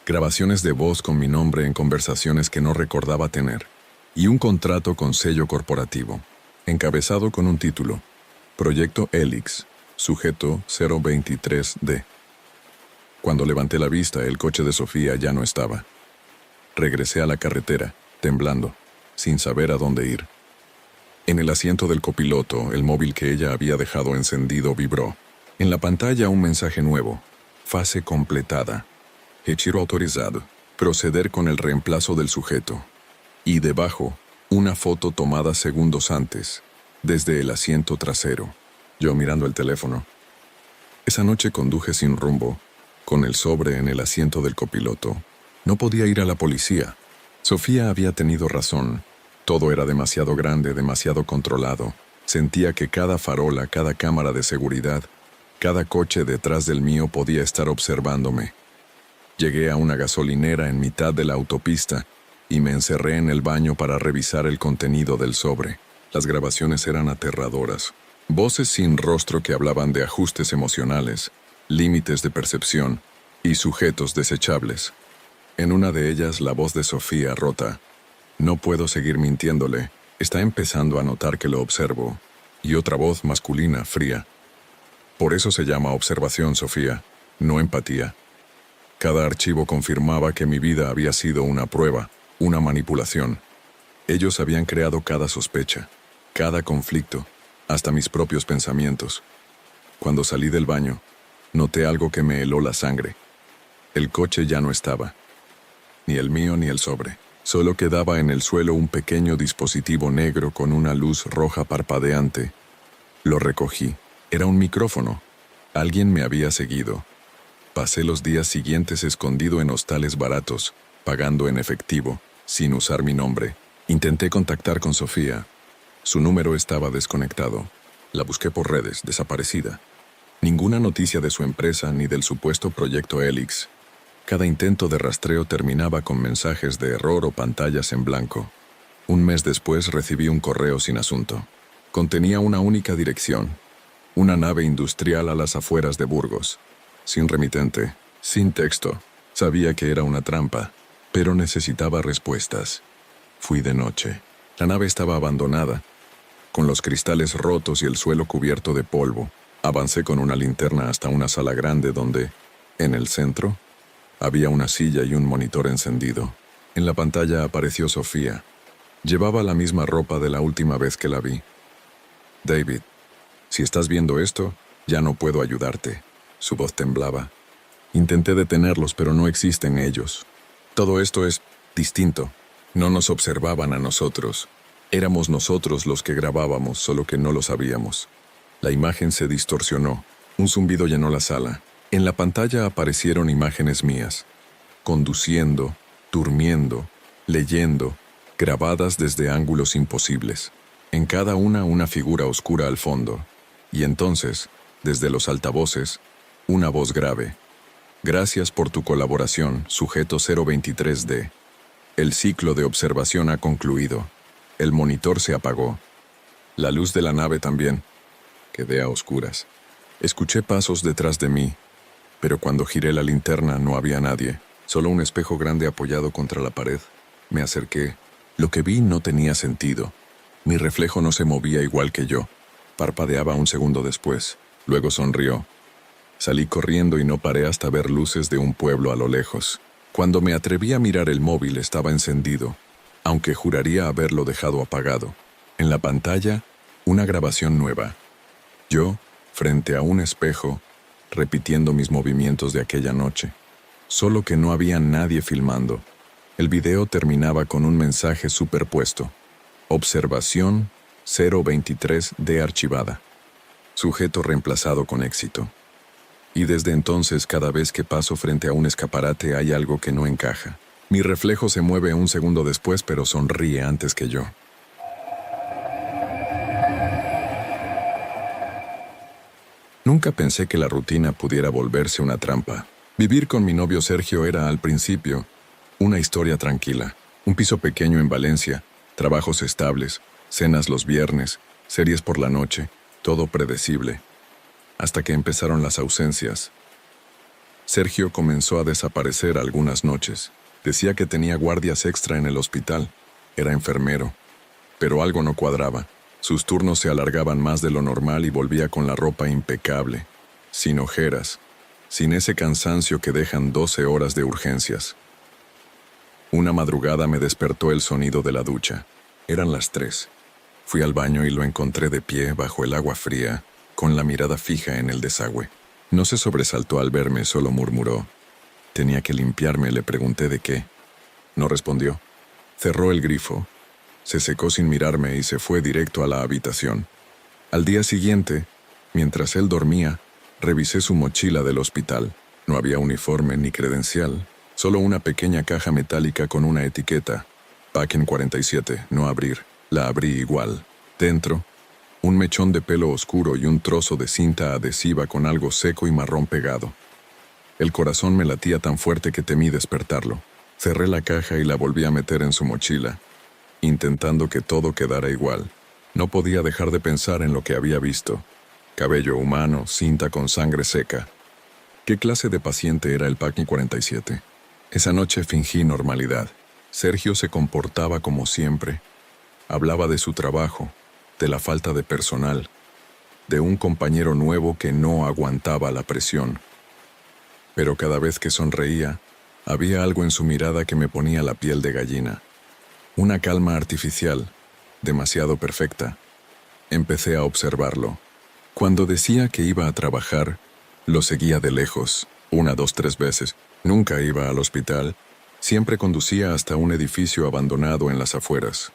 grabaciones de voz con mi nombre en conversaciones que no recordaba tener, y un contrato con sello corporativo, encabezado con un título: Proyecto Helix, sujeto 023D. Cuando levanté la vista, el coche de Sofía ya no estaba. Regresé a la carretera, temblando, sin saber a dónde ir. En el asiento del copiloto, el móvil que ella había dejado encendido vibró. En la pantalla un mensaje nuevo. Fase completada. Retiro autorizado. Proceder con el reemplazo del sujeto. Y debajo, una foto tomada segundos antes, desde el asiento trasero. Yo mirando el teléfono. Esa noche conduje sin rumbo, con el sobre en el asiento del copiloto. No podía ir a la policía. Sofía había tenido razón. Todo era demasiado grande, demasiado controlado. Sentía que cada farola, cada cámara de seguridad, cada coche detrás del mío podía estar observándome. Llegué a una gasolinera en mitad de la autopista y me encerré en el baño para revisar el contenido del sobre. Las grabaciones eran aterradoras. Voces sin rostro que hablaban de ajustes emocionales, límites de percepción y sujetos desechables. En una de ellas, la voz de Sofía rota. No puedo seguir mintiéndole. Está empezando a notar que lo observo. Y otra voz masculina, fría. Por eso se llama observación, Sofía, no empatía. Cada archivo confirmaba que mi vida había sido una prueba, una manipulación. Ellos habían creado cada sospecha, cada conflicto, hasta mis propios pensamientos. Cuando salí del baño, noté algo que me heló la sangre. El coche ya no estaba. Ni el mío ni el sobre. Solo quedaba en el suelo un pequeño dispositivo negro con una luz roja parpadeante. Lo recogí. Era un micrófono. Alguien me había seguido. Pasé los días siguientes escondido en hostales baratos, pagando en efectivo, sin usar mi nombre. Intenté contactar con Sofía. Su número estaba desconectado. La busqué por redes, desaparecida. Ninguna noticia de su empresa ni del supuesto proyecto Helix. Cada intento de rastreo terminaba con mensajes de error o pantallas en blanco. Un mes después recibí un correo sin asunto. Contenía una única dirección. Una nave industrial a las afueras de Burgos. Sin remitente, sin texto. Sabía que era una trampa, pero necesitaba respuestas. Fui de noche. La nave estaba abandonada, con los cristales rotos y el suelo cubierto de polvo. Avancé con una linterna hasta una sala grande donde, en el centro, había una silla y un monitor encendido. En la pantalla apareció Sofía. Llevaba la misma ropa de la última vez que la vi. David, si estás viendo esto, ya no puedo ayudarte. Su voz temblaba. Intenté detenerlos, pero no existen ellos. Todo esto es distinto. No nos observaban a nosotros. Éramos nosotros los que grabábamos, solo que no lo sabíamos. La imagen se distorsionó. Un zumbido llenó la sala. En la pantalla aparecieron imágenes mías, conduciendo, durmiendo, leyendo, grabadas desde ángulos imposibles. En cada una figura oscura al fondo. Y entonces, desde los altavoces, una voz grave. Gracias por tu colaboración, sujeto 023D. El ciclo de observación ha concluido. El monitor se apagó. La luz de la nave también. Quedé a oscuras. Escuché pasos detrás de mí. Pero cuando giré la linterna no había nadie, solo un espejo grande apoyado contra la pared. Me acerqué. Lo que vi no tenía sentido. Mi reflejo no se movía igual que yo. Parpadeaba un segundo después. Luego sonrió. Salí corriendo y no paré hasta ver luces de un pueblo a lo lejos. Cuando me atreví a mirar el móvil estaba encendido, aunque juraría haberlo dejado apagado. En la pantalla, una grabación nueva. Yo, frente a un espejo, repitiendo mis movimientos de aquella noche. Solo que no había nadie filmando. El video terminaba con un mensaje superpuesto. Observación 023 de archivada. Sujeto reemplazado con éxito. Y desde entonces, cada vez que paso frente a un escaparate hay algo que no encaja. Mi reflejo se mueve un segundo después, pero sonríe antes que yo. Nunca pensé que la rutina pudiera volverse una trampa. Vivir con mi novio Sergio era, al principio, una historia tranquila. Un piso pequeño en Valencia, trabajos estables, cenas los viernes, series por la noche, todo predecible. Hasta que empezaron las ausencias. Sergio comenzó a desaparecer algunas noches. Decía que tenía guardias extra en el hospital. Era enfermero. Pero algo no cuadraba. Sus turnos se alargaban más de lo normal y volvía con la ropa impecable, sin ojeras, sin ese cansancio que dejan 12 horas de urgencias. Una madrugada me despertó el sonido de la ducha. Eran las 3. Fui al baño y lo encontré de pie bajo el agua fría, con la mirada fija en el desagüe. No se sobresaltó al verme, solo murmuró. Tenía que limpiarme, le pregunté de qué. No respondió. Cerró el grifo, se secó sin mirarme y se fue directo a la habitación. Al día siguiente, mientras él dormía, revisé su mochila del hospital. No había uniforme ni credencial, solo una pequeña caja metálica con una etiqueta. Packing 47, no abrir. La abrí igual. Dentro, un mechón de pelo oscuro y un trozo de cinta adhesiva con algo seco y marrón pegado. El corazón me latía tan fuerte que temí despertarlo. Cerré la caja y la volví a meter en su mochila, intentando que todo quedara igual. No podía dejar de pensar en lo que había visto. Cabello humano, cinta con sangre seca. ¿Qué clase de paciente era el Packing 47? Esa noche fingí normalidad. Sergio se comportaba como siempre. Hablaba de su trabajo, de la falta de personal, de un compañero nuevo que no aguantaba la presión. Pero cada vez que sonreía, había algo en su mirada que me ponía la piel de gallina. Una calma artificial, demasiado perfecta. Empecé a observarlo. Cuando decía que iba a trabajar, lo seguía de lejos, 1, 2, 3 veces. Nunca iba al hospital. Siempre conducía hasta un edificio abandonado en las afueras.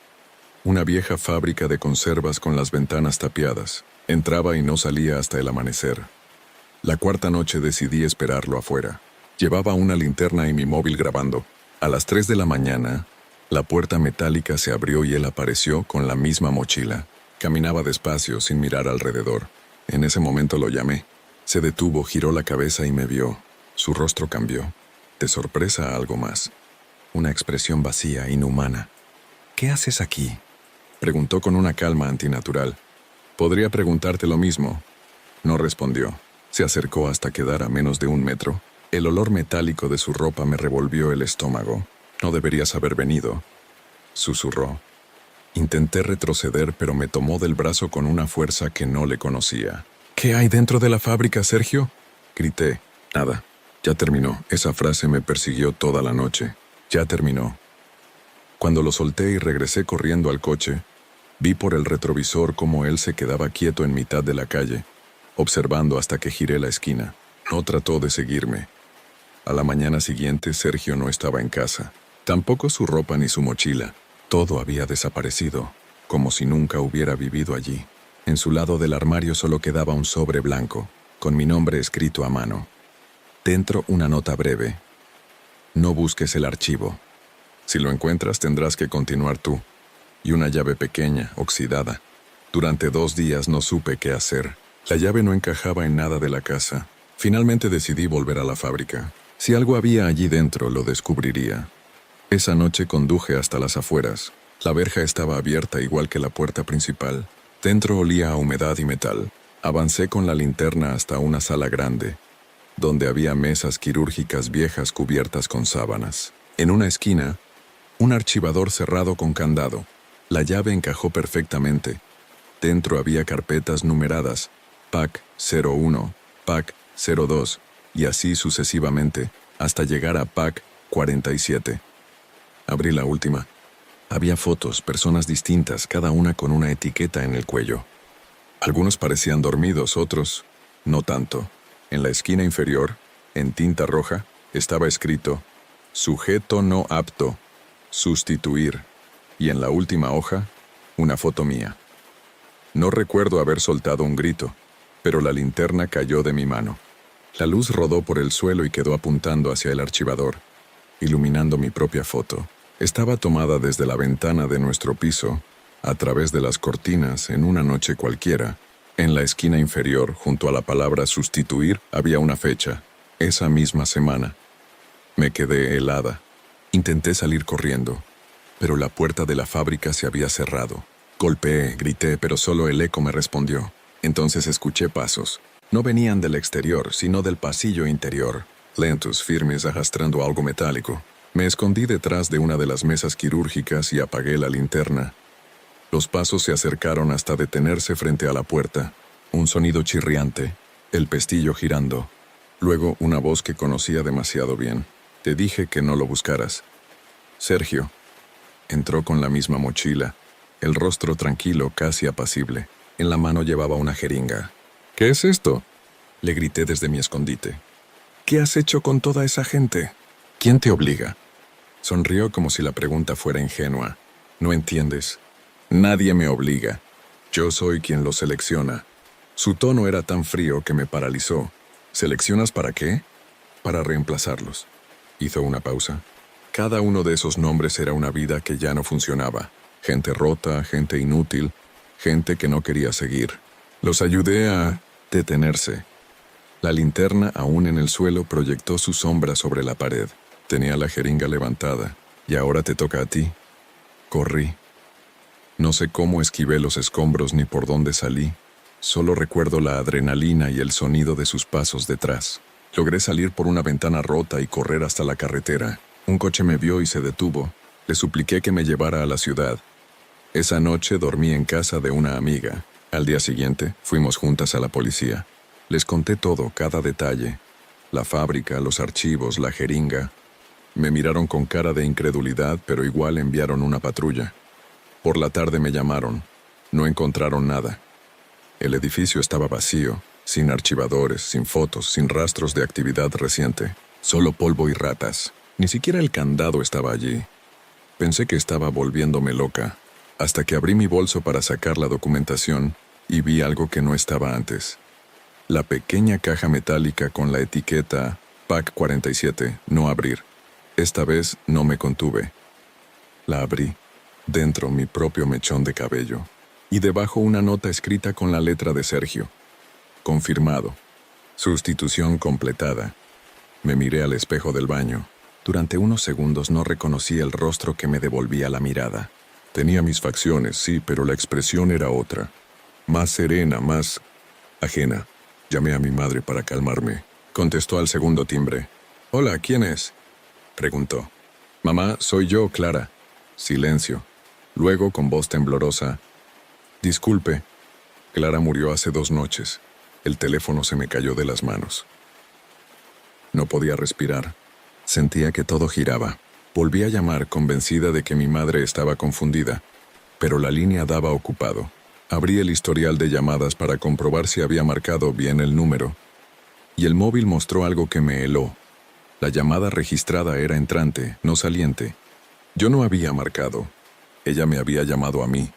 Una vieja fábrica de conservas con las ventanas tapiadas. Entraba y no salía hasta el amanecer. La cuarta noche decidí esperarlo afuera. Llevaba una linterna y mi móvil grabando. A las 3 de la mañana, la puerta metálica se abrió y él apareció con la misma mochila. Caminaba despacio, sin mirar alrededor. En ese momento lo llamé. Se detuvo, giró la cabeza y me vio. Su rostro cambió. De sorpresa a algo más. Una expresión vacía, inhumana. ¿Qué haces aquí?, preguntó con una calma antinatural. Podría preguntarte lo mismo. No respondió. Se acercó hasta quedar a menos de 1 metro. El olor metálico de su ropa me revolvió el estómago. No deberías haber venido, susurró. Intenté retroceder, pero me tomó del brazo con una fuerza que no le conocía. ¿Qué hay dentro de la fábrica, Sergio?, grité. Nada. Ya terminó. Esa frase me persiguió toda la noche. Ya terminó. Cuando lo solté y regresé corriendo al coche, vi por el retrovisor cómo él se quedaba quieto en mitad de la calle, observando hasta que giré la esquina. No trató de seguirme. A la mañana siguiente, Sergio no estaba en casa. Tampoco su ropa ni su mochila. Todo había desaparecido, como si nunca hubiera vivido allí. En su lado del armario solo quedaba un sobre blanco, con mi nombre escrito a mano. Dentro una nota breve. No busques el archivo. Si lo encuentras tendrás que continuar tú. Y una llave pequeña, oxidada. Durante 2 días no supe qué hacer. La llave no encajaba en nada de la casa. Finalmente decidí volver a la fábrica. Si algo había allí dentro, lo descubriría. Esa noche conduje hasta las afueras. La verja estaba abierta igual que la puerta principal. Dentro olía a humedad y metal. Avancé con la linterna hasta una sala grande, donde había mesas quirúrgicas viejas cubiertas con sábanas. En una esquina, un archivador cerrado con candado. La llave encajó perfectamente. Dentro había carpetas numeradas. PAC 01, PAC 02, y así sucesivamente, hasta llegar a PAC 47. Abrí la última. Había fotos, personas distintas, cada una con una etiqueta en el cuello. Algunos parecían dormidos, otros no tanto. En la esquina inferior, en tinta roja, estaba escrito «Sujeto no apto, sustituir», y en la última hoja, una foto mía. No recuerdo haber soltado un grito, pero la linterna cayó de mi mano. La luz rodó por el suelo y quedó apuntando hacia el archivador, iluminando mi propia foto. Estaba tomada desde la ventana de nuestro piso, a través de las cortinas, en una noche cualquiera. En la esquina inferior, junto a la palabra sustituir, había una fecha, esa misma semana. Me quedé helada. Intenté salir corriendo, pero la puerta de la fábrica se había cerrado. Golpeé, grité, pero solo el eco me respondió. Entonces escuché pasos. No venían del exterior, sino del pasillo interior, lentos, firmes, arrastrando algo metálico. Me escondí detrás de una de las mesas quirúrgicas y apagué la linterna. Los pasos se acercaron hasta detenerse frente a la puerta. Un sonido chirriante, el pestillo girando. Luego una voz que conocía demasiado bien. Te dije que no lo buscaras. Sergio. Entró con la misma mochila, el rostro tranquilo, casi apacible. En la mano llevaba una jeringa. ¿Qué es esto?, le grité desde mi escondite. ¿Qué has hecho con toda esa gente? ¿Quién te obliga? Sonrió como si la pregunta fuera ingenua. ¿No entiendes? Nadie me obliga. Yo soy quien los selecciona. Su tono era tan frío que me paralizó. ¿Seleccionas para qué? Para reemplazarlos. Hizo una pausa. Cada uno de esos nombres era una vida que ya no funcionaba. Gente rota, gente inútil, gente que no quería seguir. Los ayudé a detenerse. La linterna, aún en el suelo, proyectó su sombra sobre la pared. Tenía la jeringa levantada. Y ahora te toca a ti. Corrí. No sé cómo esquivé los escombros ni por dónde salí. Solo recuerdo la adrenalina y el sonido de sus pasos detrás. Logré salir por una ventana rota y correr hasta la carretera. Un coche me vio y se detuvo. Le supliqué que me llevara a la ciudad. Esa noche dormí en casa de una amiga. Al día siguiente, fuimos juntas a la policía. Les conté todo, cada detalle. La fábrica, los archivos, la jeringa. Me miraron con cara de incredulidad, pero igual enviaron una patrulla. Por la tarde me llamaron. No encontraron nada. El edificio estaba vacío, sin archivadores, sin fotos, sin rastros de actividad reciente. Solo polvo y ratas. Ni siquiera el candado estaba allí. Pensé que estaba volviéndome loca, hasta que abrí mi bolso para sacar la documentación y vi algo que no estaba antes. La pequeña caja metálica con la etiqueta PAC 47, no abrir. Esta vez no me contuve. La abrí. Dentro mi propio mechón de cabello. Y debajo una nota escrita con la letra de Sergio. Confirmado. Sustitución completada. Me miré al espejo del baño. Durante unos segundos no reconocí el rostro que me devolvía la mirada. Tenía mis facciones, sí, pero la expresión era otra. Más serena, más ajena. Llamé a mi madre para calmarme. Contestó al segundo timbre. «Hola, ¿quién es?», preguntó. «Mamá, soy yo, Clara». Silencio. Luego, con voz temblorosa. «Disculpe. Clara murió hace 2 noches». El teléfono se me cayó de las manos. No podía respirar. Sentía que todo giraba. Volví a llamar, convencida de que mi madre estaba confundida, pero la línea daba ocupado. Abrí el historial de llamadas para comprobar si había marcado bien el número, y el móvil mostró algo que me heló. La llamada registrada era entrante, no saliente. Yo no había marcado. Ella me había llamado a mí.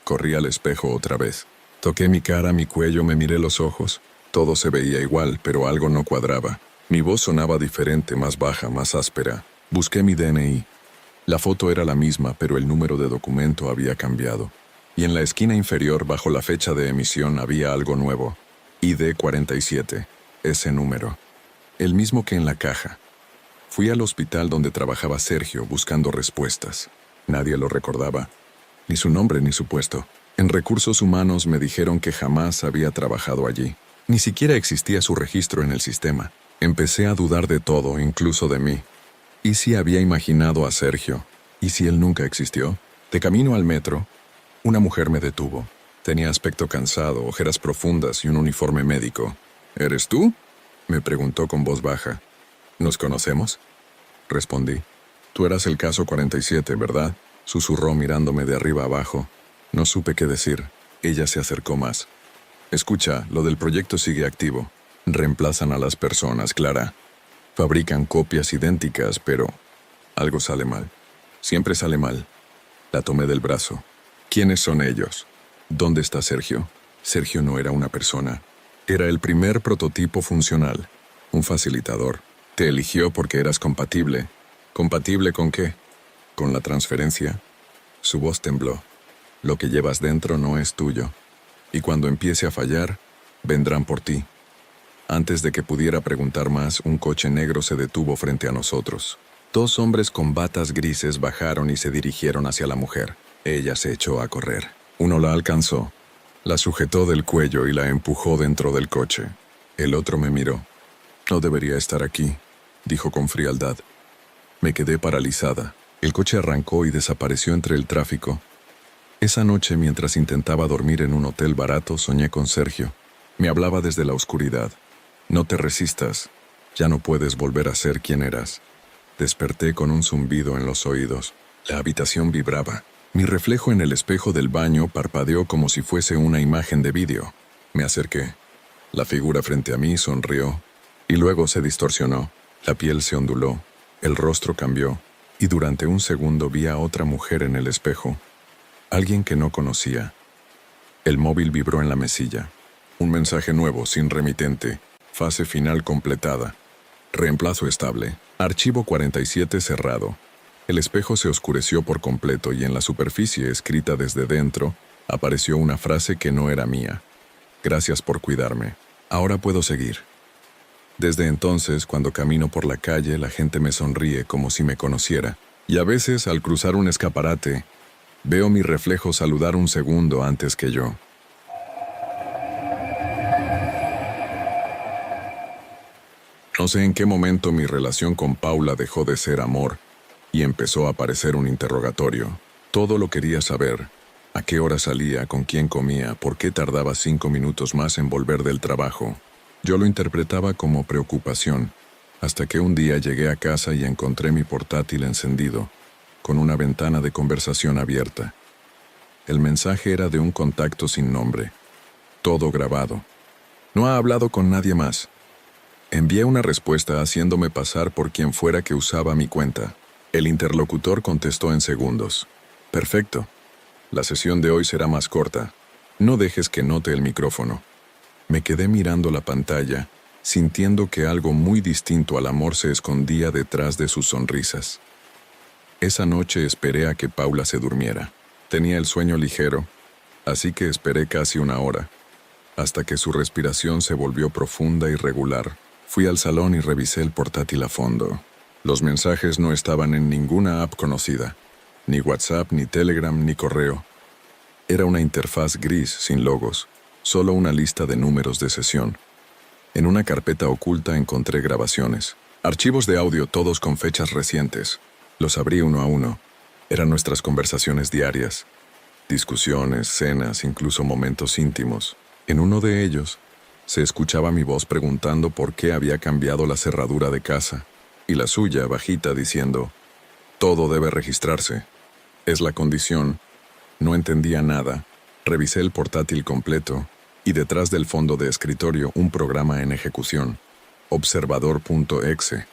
Corrí al espejo otra vez. Toqué mi cara, mi cuello, me miré los ojos. Todo se veía igual, pero algo no cuadraba. Mi voz sonaba diferente, más baja, más áspera. Busqué mi DNI. La foto era la misma, pero el número de documento había cambiado. Y en la esquina inferior, bajo la fecha de emisión, había algo nuevo. ID 47. Ese número. El mismo que en la caja. Fui al hospital donde trabajaba Sergio, buscando respuestas. Nadie lo recordaba. Ni su nombre ni su puesto. En recursos humanos me dijeron que jamás había trabajado allí. Ni siquiera existía su registro en el sistema. Empecé a dudar de todo, incluso de mí. ¿Y si había imaginado a Sergio? ¿Y si él nunca existió? De camino al metro, una mujer me detuvo. Tenía aspecto cansado, ojeras profundas y un uniforme médico. ¿Eres tú?, Me preguntó con voz baja. ¿Nos conocemos? Respondí. Tú eras el caso 47, ¿verdad? Susurró mirándome de arriba abajo. No supe qué decir. Ella se acercó más. Escucha, lo del proyecto sigue activo. Reemplazan a las personas, Clara. Fabrican copias idénticas, pero algo sale mal. Siempre sale mal. La tomé del brazo. ¿Quiénes son ellos? ¿Dónde está Sergio? Sergio no era una persona. Era el primer prototipo funcional. Un facilitador. Te eligió porque eras compatible. ¿Compatible con qué? Con la transferencia. Su voz tembló. Lo que llevas dentro no es tuyo. Y cuando empiece a fallar, vendrán por ti. Antes de que pudiera preguntar más, un coche negro se detuvo frente a nosotros. 2 hombres con batas grises bajaron y se dirigieron hacia la mujer. Ella se echó a correr. Uno la alcanzó. La sujetó del cuello y la empujó dentro del coche. El otro me miró. No debería estar aquí, dijo con frialdad. Me quedé paralizada. El coche arrancó y desapareció entre el tráfico. Esa noche, mientras intentaba dormir en un hotel barato, soñé con Sergio. Me hablaba desde la oscuridad. No te resistas. Ya no puedes volver a ser quien eras. Desperté con un zumbido en los oídos. La habitación vibraba. Mi reflejo en el espejo del baño parpadeó como si fuese una imagen de vídeo. Me acerqué. La figura frente a mí sonrió y luego se distorsionó. La piel se onduló, el rostro cambió y durante un segundo vi a otra mujer en el espejo. Alguien que no conocía. El móvil vibró en la mesilla. Un mensaje nuevo, sin remitente. Fase final completada. Reemplazo estable. Archivo 47 cerrado. El espejo se oscureció por completo y en la superficie, escrita desde dentro, apareció una frase que no era mía. Gracias por cuidarme. Ahora puedo seguir. Desde entonces, cuando camino por la calle, la gente me sonríe como si me conociera. Y a veces, al cruzar un escaparate, veo mi reflejo saludar un segundo antes que yo. No sé en qué momento mi relación con Paula dejó de ser amor y empezó a parecer un interrogatorio. Todo lo quería saber. ¿A qué hora salía? ¿Con quién comía? ¿Por qué tardaba 5 minutos más en volver del trabajo? Yo lo interpretaba como preocupación, hasta que un día llegué a casa y encontré mi portátil encendido, con una ventana de conversación abierta. El mensaje era de un contacto sin nombre. Todo grabado. No ha hablado con nadie más. Envié una respuesta haciéndome pasar por quien fuera que usaba mi cuenta. El interlocutor contestó en segundos. Perfecto. La sesión de hoy será más corta. No dejes que note el micrófono. Me quedé mirando la pantalla, sintiendo que algo muy distinto al amor se escondía detrás de sus sonrisas. Esa noche esperé a que Paula se durmiera. Tenía el sueño ligero, así que esperé casi 1 hora, hasta que su respiración se volvió profunda y regular. Fui al salón y revisé el portátil a fondo. Los mensajes no estaban en ninguna app conocida, ni WhatsApp, ni Telegram, ni correo. Era una interfaz gris sin logos, solo una lista de números de sesión. En una carpeta oculta encontré grabaciones, archivos de audio todos con fechas recientes. Los abrí uno a uno. Eran nuestras conversaciones diarias, discusiones, cenas, incluso momentos íntimos. En uno de ellos, se escuchaba mi voz preguntando por qué había cambiado la cerradura de casa, y la suya, bajita, diciendo, «Todo debe registrarse. Es la condición». No entendía nada. Revisé el portátil completo, y detrás del fondo de escritorio un programa en ejecución, observador.exe.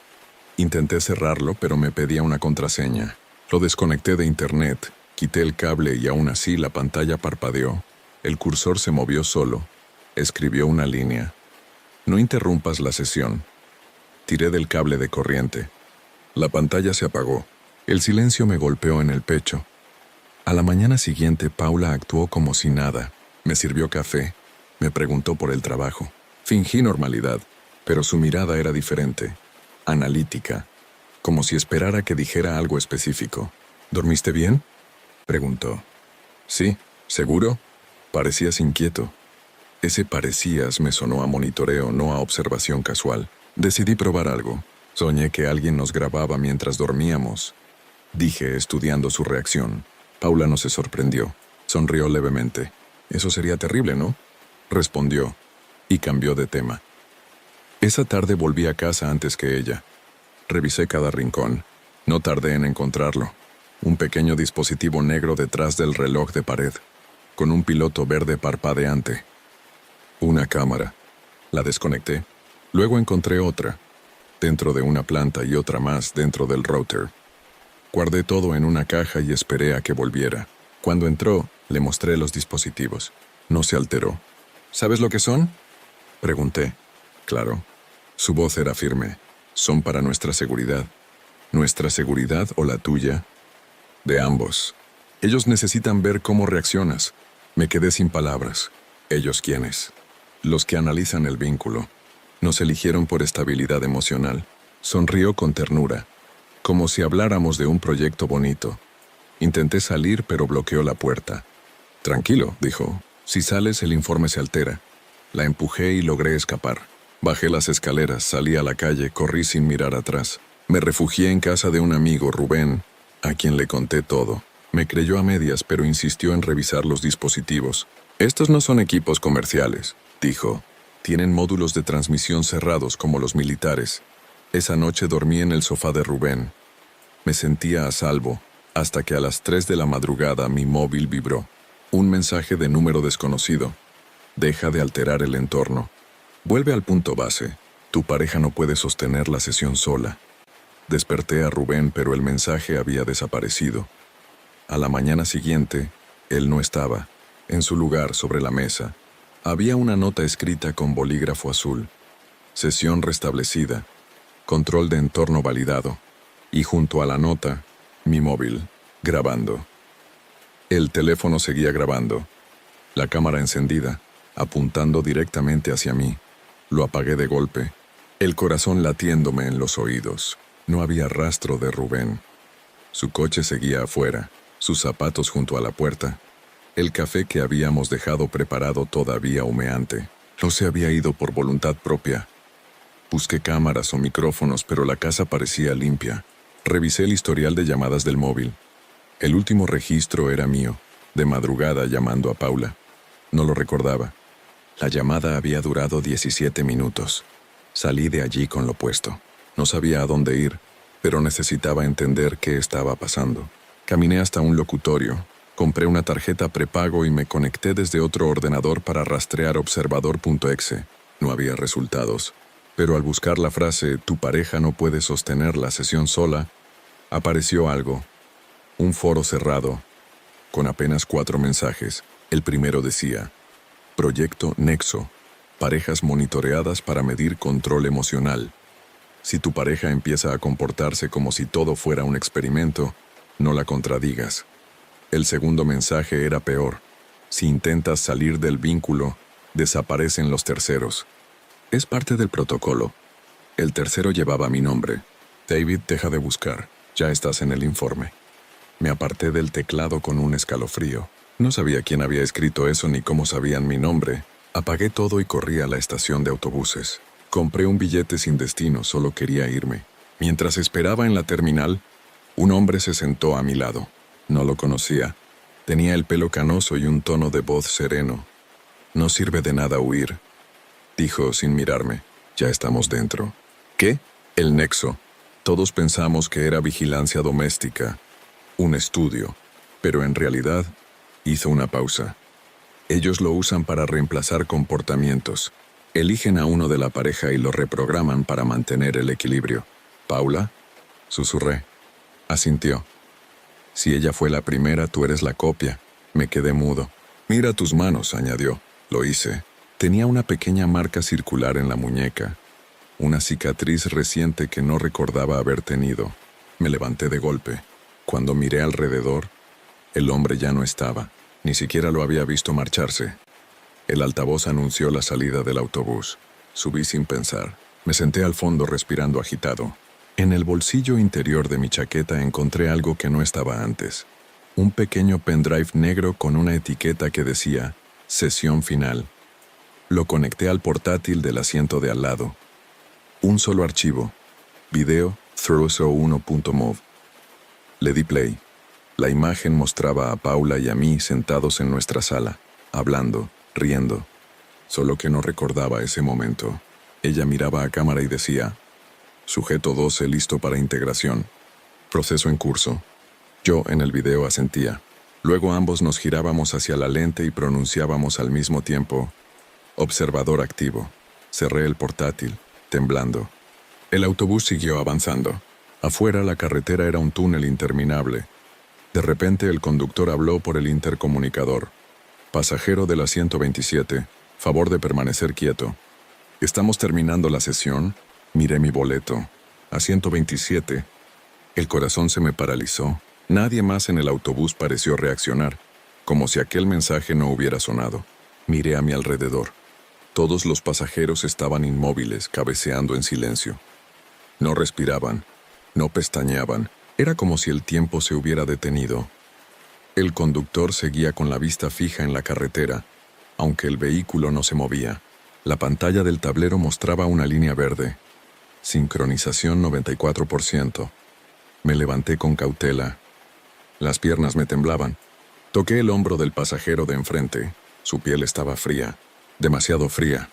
Intenté cerrarlo, pero me pedía una contraseña. Lo desconecté de internet, quité el cable y aún así la pantalla parpadeó. El cursor se movió solo. Escribió una línea. «No interrumpas la sesión». Tiré del cable de corriente. La pantalla se apagó. El silencio me golpeó en el pecho. A la mañana siguiente, Paula actuó como si nada. Me sirvió café. Me preguntó por el trabajo. Fingí normalidad, pero su mirada era diferente. Analítica. Como si esperara que dijera algo específico. «¿Dormiste bien?», preguntó. «Sí, ¿seguro?». Parecías inquieto. Ese parecías me sonó a monitoreo, no a observación casual. Decidí probar algo. Soñé que alguien nos grababa mientras dormíamos. Dije, estudiando su reacción. Paula no se sorprendió. Sonrió levemente. «Eso sería terrible, ¿no?», respondió, y cambió de tema. Esa tarde volví a casa antes que ella. Revisé cada rincón. No tardé en encontrarlo. Un pequeño dispositivo negro detrás del reloj de pared, con un piloto verde parpadeante. Una cámara. La desconecté. Luego encontré otra, dentro de una planta, y otra más dentro del router. Guardé todo en una caja y esperé a que volviera. Cuando entró, le mostré los dispositivos. No se alteró. ¿Sabes lo que son?, pregunté. Claro. Su voz era firme. Son para nuestra seguridad. ¿Nuestra seguridad o la tuya? De ambos. Ellos necesitan ver cómo reaccionas. Me quedé sin palabras. ¿Ellos quiénes? Los que analizan el vínculo. Nos eligieron por estabilidad emocional. Sonrió con ternura, como si habláramos de un proyecto bonito. Intenté salir, pero bloqueó la puerta. Tranquilo, dijo. Si sales, el informe se altera. La empujé y logré escapar. Bajé las escaleras, salí a la calle, corrí sin mirar atrás. Me refugié en casa de un amigo, Rubén, a quien le conté todo. Me creyó a medias, pero insistió en revisar los dispositivos. Estos no son equipos comerciales, dijo. Tienen módulos de transmisión cerrados como los militares. Esa noche dormí en el sofá de Rubén. Me sentía a salvo, hasta que a las 3 de la madrugada mi móvil vibró. Un mensaje de número desconocido. Deja de alterar el entorno. Vuelve al punto base. Tu pareja no puede sostener la sesión sola. Desperté a Rubén, pero el mensaje había desaparecido. A la mañana siguiente, él no estaba. En su lugar, sobre la mesa, había una nota escrita con bolígrafo azul. Sesión restablecida. Control de entorno validado. Y junto a la nota, mi móvil, grabando. El teléfono seguía grabando. La cámara encendida, apuntando directamente hacia mí. Lo apagué de golpe, el corazón latiéndome en los oídos. No había rastro de Rubén. Su coche seguía afuera, sus zapatos junto a la puerta. El café que habíamos dejado preparado todavía humeante. No se había ido por voluntad propia. Busqué cámaras o micrófonos, pero la casa parecía limpia. Revisé el historial de llamadas del móvil. El último registro era mío, de madrugada llamando a Paula. No lo recordaba. La llamada había durado 17 minutos. Salí de allí con lo puesto. No sabía a dónde ir, pero necesitaba entender qué estaba pasando. Caminé hasta un locutorio. Compré una tarjeta prepago y me conecté desde otro ordenador para rastrear observador.exe. No había resultados, pero al buscar la frase «Tu pareja no puede sostener la sesión sola», apareció algo. Un foro cerrado, con apenas 4 mensajes. El primero decía: Proyecto Nexo. Parejas monitoreadas para medir control emocional. Si tu pareja empieza a comportarse como si todo fuera un experimento, no la contradigas. El segundo mensaje era peor. Si intentas salir del vínculo, desaparecen los terceros. Es parte del protocolo. El tercero llevaba mi nombre. David, deja de buscar. Ya estás en el informe. Me aparté del teclado con un escalofrío. No sabía quién había escrito eso ni cómo sabían mi nombre. Apagué todo y corrí a la estación de autobuses. Compré un billete sin destino, solo quería irme. Mientras esperaba en la terminal, un hombre se sentó a mi lado. No lo conocía. Tenía el pelo canoso y un tono de voz sereno. No sirve de nada huir, dijo sin mirarme. Ya estamos dentro. ¿Qué? El Nexo. Todos pensamos que era vigilancia doméstica, un estudio, pero en realidad hizo una pausa. Ellos lo usan para reemplazar comportamientos. Eligen a uno de la pareja y lo reprograman para mantener el equilibrio. ¿Paula? Susurré. Asintió. Si ella fue la primera, tú eres la copia. Me quedé mudo. Mira tus manos, añadió. Lo hice. Tenía una pequeña marca circular en la muñeca. Una cicatriz reciente que no recordaba haber tenido. Me levanté de golpe. Cuando miré alrededor, el hombre ya no estaba. Ni siquiera lo había visto marcharse. El altavoz anunció la salida del autobús. Subí sin pensar. Me senté al fondo respirando agitado. En el bolsillo interior de mi chaqueta encontré algo que no estaba antes. Un pequeño pendrive negro con una etiqueta que decía «Sesión final». Lo conecté al portátil del asiento de al lado. Un solo archivo. Video thruso1.mov. Le di play. La imagen mostraba a Paula y a mí sentados en nuestra sala, hablando, riendo. Solo que no recordaba ese momento. Ella miraba a cámara y decía, sujeto 12 listo para integración. Proceso en curso. Yo en el video asentía. Luego ambos nos girábamos hacia la lente y pronunciábamos al mismo tiempo, observador activo. Cerré el portátil, temblando. El autobús siguió avanzando. Afuera la carretera era un túnel interminable. De repente el conductor habló por el intercomunicador. Pasajero de la 127, favor de permanecer quieto. Estamos terminando la sesión. Miré mi boleto. A 127. El corazón se me paralizó. Nadie más en el autobús pareció reaccionar, como si aquel mensaje no hubiera sonado. Miré a mi alrededor. Todos los pasajeros estaban inmóviles, cabeceando en silencio. No respiraban, no pestañeaban. Era como si el tiempo se hubiera detenido. El conductor seguía con la vista fija en la carretera, aunque el vehículo no se movía. La pantalla del tablero mostraba una línea verde. Sincronización 94%. Me levanté con cautela. Las piernas me temblaban. Toqué el hombro del pasajero de enfrente. Su piel estaba fría, demasiado fría.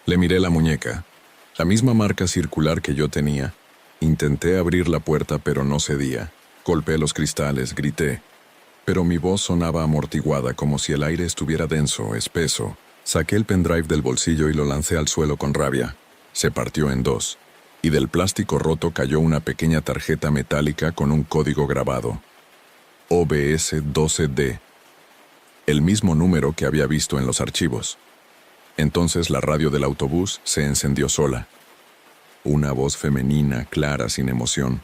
Le miré la muñeca, la misma marca circular que yo tenía. Intenté abrir la puerta, pero no cedía. Golpeé los cristales, grité. Pero mi voz sonaba amortiguada, como si el aire estuviera denso, espeso. Saqué el pendrive del bolsillo y lo lancé al suelo con rabia. Se partió en dos, y del plástico roto cayó una pequeña tarjeta metálica con un código grabado. OBS 12D. El mismo número que había visto en los archivos. Entonces la radio del autobús se encendió sola. Una voz femenina, clara, sin emoción.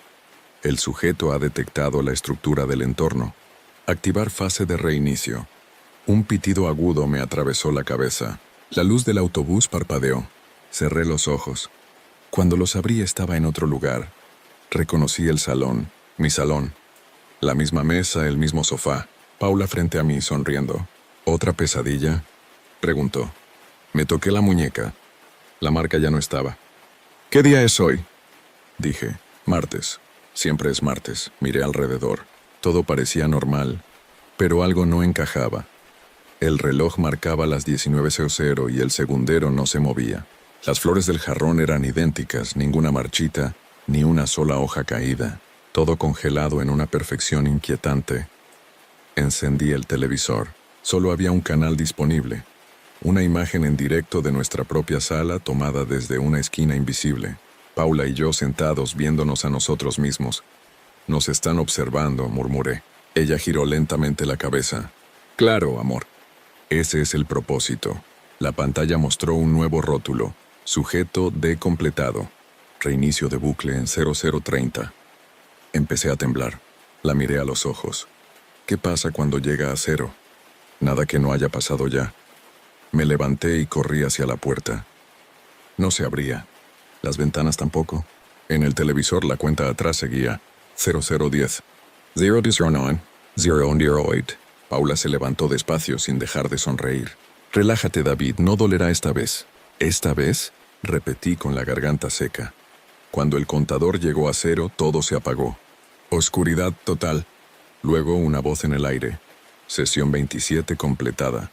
El sujeto ha detectado la estructura del entorno. Activar fase de reinicio. Un pitido agudo me atravesó la cabeza. La luz del autobús parpadeó. Cerré los ojos. Cuando los abrí estaba en otro lugar. Reconocí el salón, mi salón. La misma mesa, el mismo sofá. Paula frente a mí, sonriendo. ¿Otra pesadilla?, preguntó. Me toqué la muñeca. La marca ya no estaba. ¿Qué día es hoy?, dije. Martes. Siempre es martes. Miré alrededor. Todo parecía normal, pero algo no encajaba. El reloj marcaba las 19:00 y el segundero no se movía. Las flores del jarrón eran idénticas, ninguna marchita, ni una sola hoja caída. Todo congelado en una perfección inquietante. Encendí el televisor. Solo había un canal disponible. Una imagen en directo de nuestra propia sala tomada desde una esquina invisible. Paula y yo sentados viéndonos a nosotros mismos. Nos están observando, murmuré. Ella giró lentamente la cabeza. Claro, amor. Ese es el propósito. La pantalla mostró un nuevo rótulo. Sujeto D completado. Reinicio de bucle en 0030. Empecé a temblar. La miré a los ojos. ¿Qué pasa cuando llega a 0? Nada que no haya pasado ya. Me levanté y corrí hacia la puerta. No se abría. Las ventanas tampoco. En el televisor la cuenta atrás seguía 0010. 009. 008. Paula se levantó despacio sin dejar de sonreír. Relájate, David, no dolerá esta vez. ¿Esta vez? Repetí con la garganta seca. Cuando el contador llegó a 0, todo se apagó. Oscuridad total. Luego una voz en el aire. Sesión 27 completada.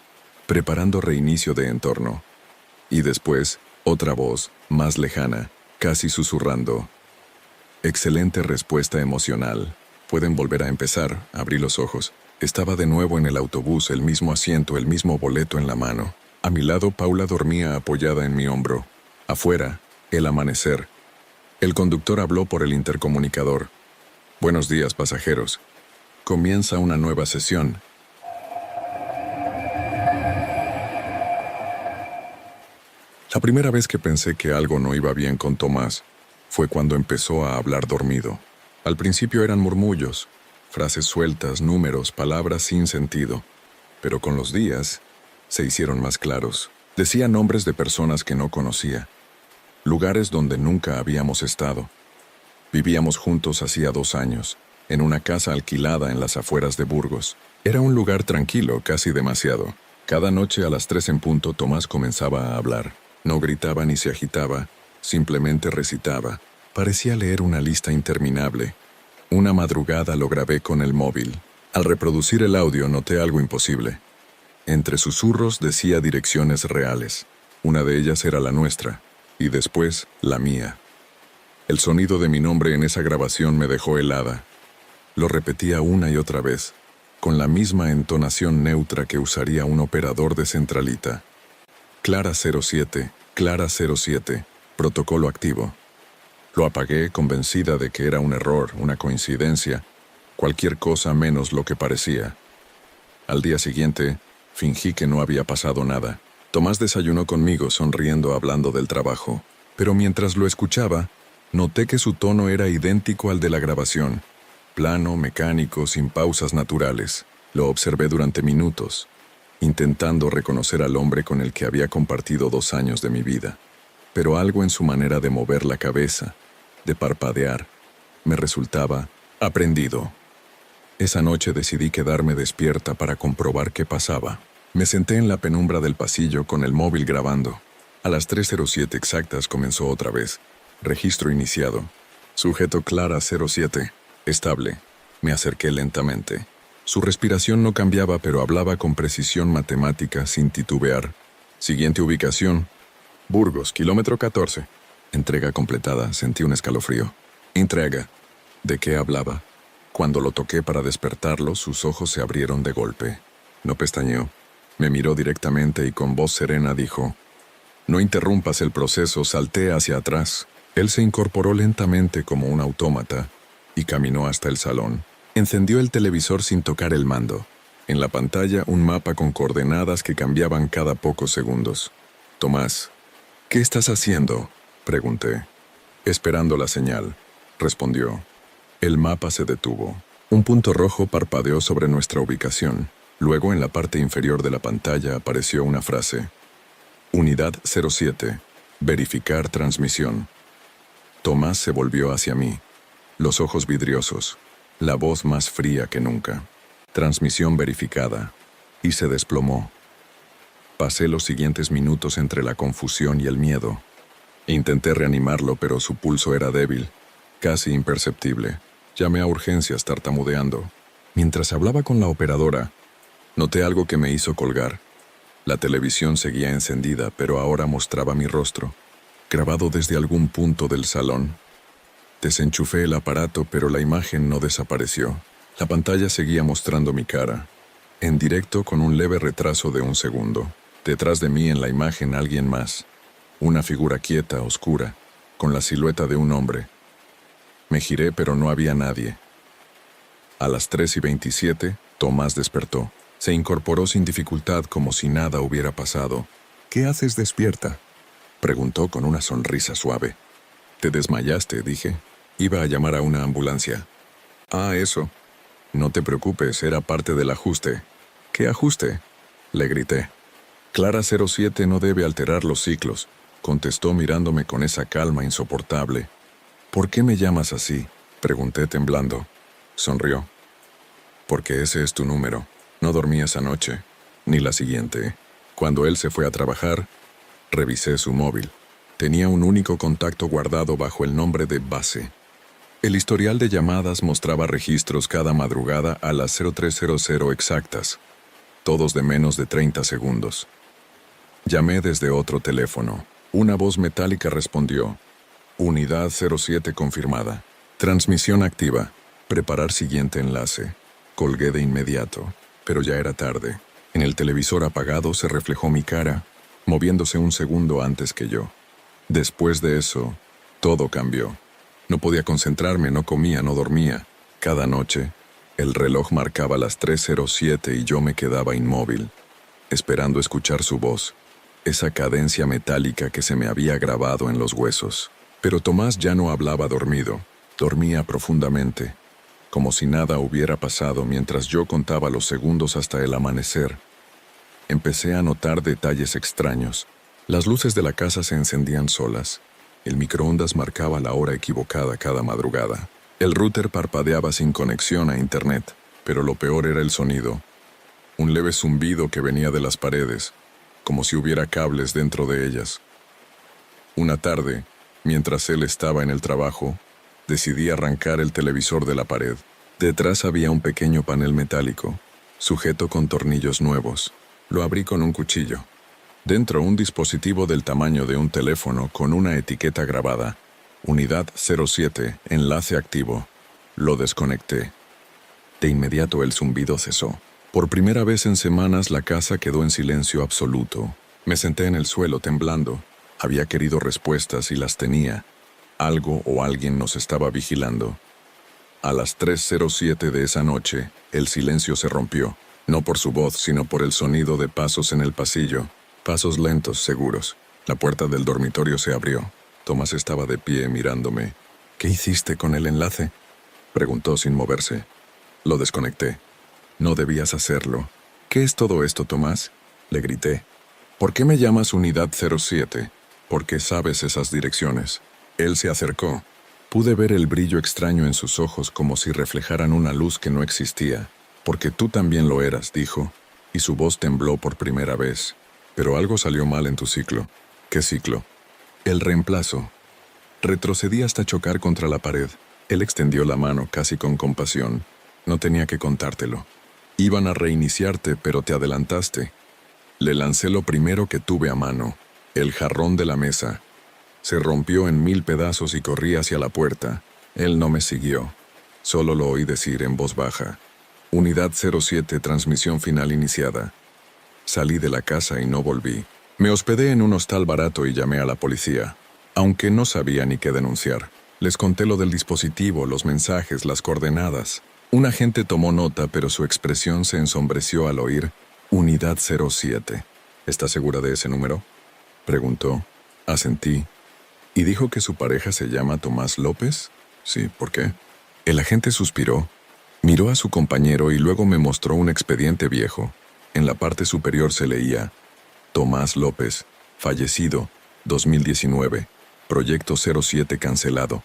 Preparando reinicio de entorno. Y después, otra voz, más lejana, casi susurrando. Excelente respuesta emocional. Pueden volver a empezar. Abrí los ojos. Estaba de nuevo en el autobús, el mismo asiento, el mismo boleto en la mano. A mi lado, Paula dormía apoyada en mi hombro. Afuera, el amanecer. El conductor habló por el intercomunicador. Buenos días, pasajeros. Comienza una nueva sesión. La primera vez que pensé que algo no iba bien con Tomás fue cuando empezó a hablar dormido. Al principio eran murmullos, frases sueltas, números, palabras sin sentido. Pero con los días se hicieron más claros. Decía nombres de personas que no conocía, lugares donde nunca habíamos estado. Vivíamos juntos hacía 2 años, en una casa alquilada en las afueras de Burgos. Era un lugar tranquilo, casi demasiado. Cada noche a las 3 en punto Tomás comenzaba a hablar. No gritaba ni se agitaba, simplemente recitaba. Parecía leer una lista interminable. Una madrugada lo grabé con el móvil. Al reproducir el audio noté algo imposible. Entre susurros decía direcciones reales. Una de ellas era la nuestra. y después la mía. El sonido de mi nombre en esa grabación me dejó helada. Lo repetía una y otra vez, con la misma entonación neutra que usaría un operador de centralita. Clara 07, Clara 07, protocolo activo. Lo apagué convencida de que era un error, una coincidencia, cualquier cosa menos lo que parecía. Al día siguiente, fingí que no había pasado nada. Tomás desayunó conmigo sonriendo hablando del trabajo, pero mientras lo escuchaba, noté que su tono era idéntico al de la grabación. Plano, mecánico, sin pausas naturales. Lo observé durante minutos, intentando reconocer al hombre con el que había compartido 2 años de mi vida. Pero algo en su manera de mover la cabeza, de parpadear, me resultaba aprendido. Esa noche decidí quedarme despierta para comprobar qué pasaba. Me senté en la penumbra del pasillo con el móvil grabando. A las 3:07 exactas comenzó otra vez. Registro iniciado. Sujeto Clara 07. Estable. Me acerqué lentamente. Su respiración no cambiaba, pero hablaba con precisión matemática sin titubear. Siguiente ubicación. Burgos, kilómetro 14. Entrega completada. Sentí un escalofrío. Entrega. ¿De qué hablaba? Cuando lo toqué para despertarlo, sus ojos se abrieron de golpe. No pestañeó. Me miró directamente y con voz serena dijo: «No interrumpas el proceso», salté hacia atrás. Él se incorporó lentamente como un autómata y caminó hasta el salón. Encendió el televisor sin tocar el mando. En la pantalla un mapa con coordenadas que cambiaban cada pocos segundos. «Tomás, ¿qué estás haciendo?», pregunté. «Esperando la señal», respondió. El mapa se detuvo. Un punto rojo parpadeó sobre nuestra ubicación. Luego, en la parte inferior de la pantalla apareció una frase. Unidad 07. Verificar transmisión. Tomás se volvió hacia mí. Los ojos vidriosos. La voz más fría que nunca. Transmisión verificada. Y se desplomó. Pasé los siguientes minutos entre la confusión y el miedo. Intenté reanimarlo, pero su pulso era débil, casi imperceptible. Llamé a urgencias tartamudeando. Mientras hablaba con la operadora, noté algo que me hizo colgar. La televisión seguía encendida, pero ahora mostraba mi rostro, grabado desde algún punto del salón. Desenchufé el aparato, pero la imagen no desapareció. La pantalla seguía mostrando mi cara, en directo con un leve retraso de 1 segundo. Detrás de mí en la imagen alguien más, una figura quieta, oscura, con la silueta de un hombre. Me giré, pero no había nadie. A las 3:27, Tomás despertó. Se incorporó sin dificultad, como si nada hubiera pasado. «¿Qué haces despierta?», preguntó con una sonrisa suave. «¿Te desmayaste?», dije. «Iba a llamar a una ambulancia». «Ah, eso. No te preocupes, era parte del ajuste». «¿Qué ajuste?», le grité. «Clara 07 no debe alterar los ciclos», contestó mirándome con esa calma insoportable. «¿Por qué me llamas así?», pregunté temblando. Sonrió. «Porque ese es tu número. No dormí esa noche, ni la siguiente. Cuando él se fue a trabajar, revisé su móvil. Tenía un único contacto guardado bajo el nombre de Base. El historial de llamadas mostraba registros cada madrugada a las 03:00 exactas, todos de menos de 30 segundos. Llamé desde otro teléfono. Una voz metálica respondió. «Unidad 07 confirmada. Transmisión activa. Preparar siguiente enlace». Colgué de inmediato, pero ya era tarde. En el televisor apagado se reflejó mi cara, moviéndose 1 segundo antes que yo. Después de eso, todo cambió. No podía concentrarme, no comía, no dormía. Cada noche, el reloj marcaba las 3:07 y yo me quedaba inmóvil, esperando escuchar su voz, esa cadencia metálica que se me había grabado en los huesos. Pero Tomás ya no hablaba dormido, dormía profundamente, como si nada hubiera pasado mientras yo contaba los segundos hasta el amanecer. Empecé a notar detalles extraños. Las luces de la casa se encendían solas. El microondas marcaba la hora equivocada cada madrugada. El router parpadeaba sin conexión a internet, pero lo peor era el sonido. Un leve zumbido que venía de las paredes, como si hubiera cables dentro de ellas. Una tarde, mientras él estaba en el trabajo, decidí arrancar el televisor de la pared. Detrás había un pequeño panel metálico, sujeto con tornillos nuevos. Lo abrí con un cuchillo. Dentro un dispositivo del tamaño de un teléfono con una etiqueta grabada. Unidad 07, enlace activo. Lo desconecté. De inmediato el zumbido cesó. Por primera vez en semanas la casa quedó en silencio absoluto. Me senté en el suelo temblando. Había querido respuestas y las tenía. Algo o alguien nos estaba vigilando. A las 3:07 de esa noche, el silencio se rompió. No por su voz, sino por el sonido de pasos en el pasillo. Pasos lentos, seguros. La puerta del dormitorio se abrió. Tomás estaba de pie mirándome. «¿Qué hiciste con el enlace?», preguntó sin moverse. «Lo desconecté». «No debías hacerlo». «¿Qué es todo esto, Tomás?», le grité. «¿Por qué me llamas Unidad 07? ¿Por qué sabes esas direcciones?». Él se acercó. Pude ver el brillo extraño en sus ojos como si reflejaran una luz que no existía. «Porque tú también lo eras», dijo, y su voz tembló por primera vez. «Pero algo salió mal en tu ciclo». «¿Qué ciclo?». «El reemplazo». Retrocedí hasta chocar contra la pared. Él extendió la mano casi con compasión. «No tenía que contártelo. Iban a reiniciarte, pero te adelantaste». Le lancé lo primero que tuve a mano, el jarrón de la mesa. Se rompió en 1000 pedazos y corrí hacia la puerta. Él no me siguió. Solo lo oí decir en voz baja. «Unidad 07, transmisión final iniciada». Salí de la casa y no volví. Me hospedé en un hostal barato y llamé a la policía, aunque no sabía ni qué denunciar. Les conté lo del dispositivo, los mensajes, las coordenadas. Un agente tomó nota, pero su expresión se ensombreció al oír «Unidad 07». «¿Estás segura de ese número?», preguntó. Asentí. «¿Y dijo que su pareja se llama Tomás López?». «Sí, ¿por qué?». El agente suspiró, miró a su compañero y luego me mostró un expediente viejo. En la parte superior se leía: «Tomás López, fallecido, 2019, proyecto 07 cancelado».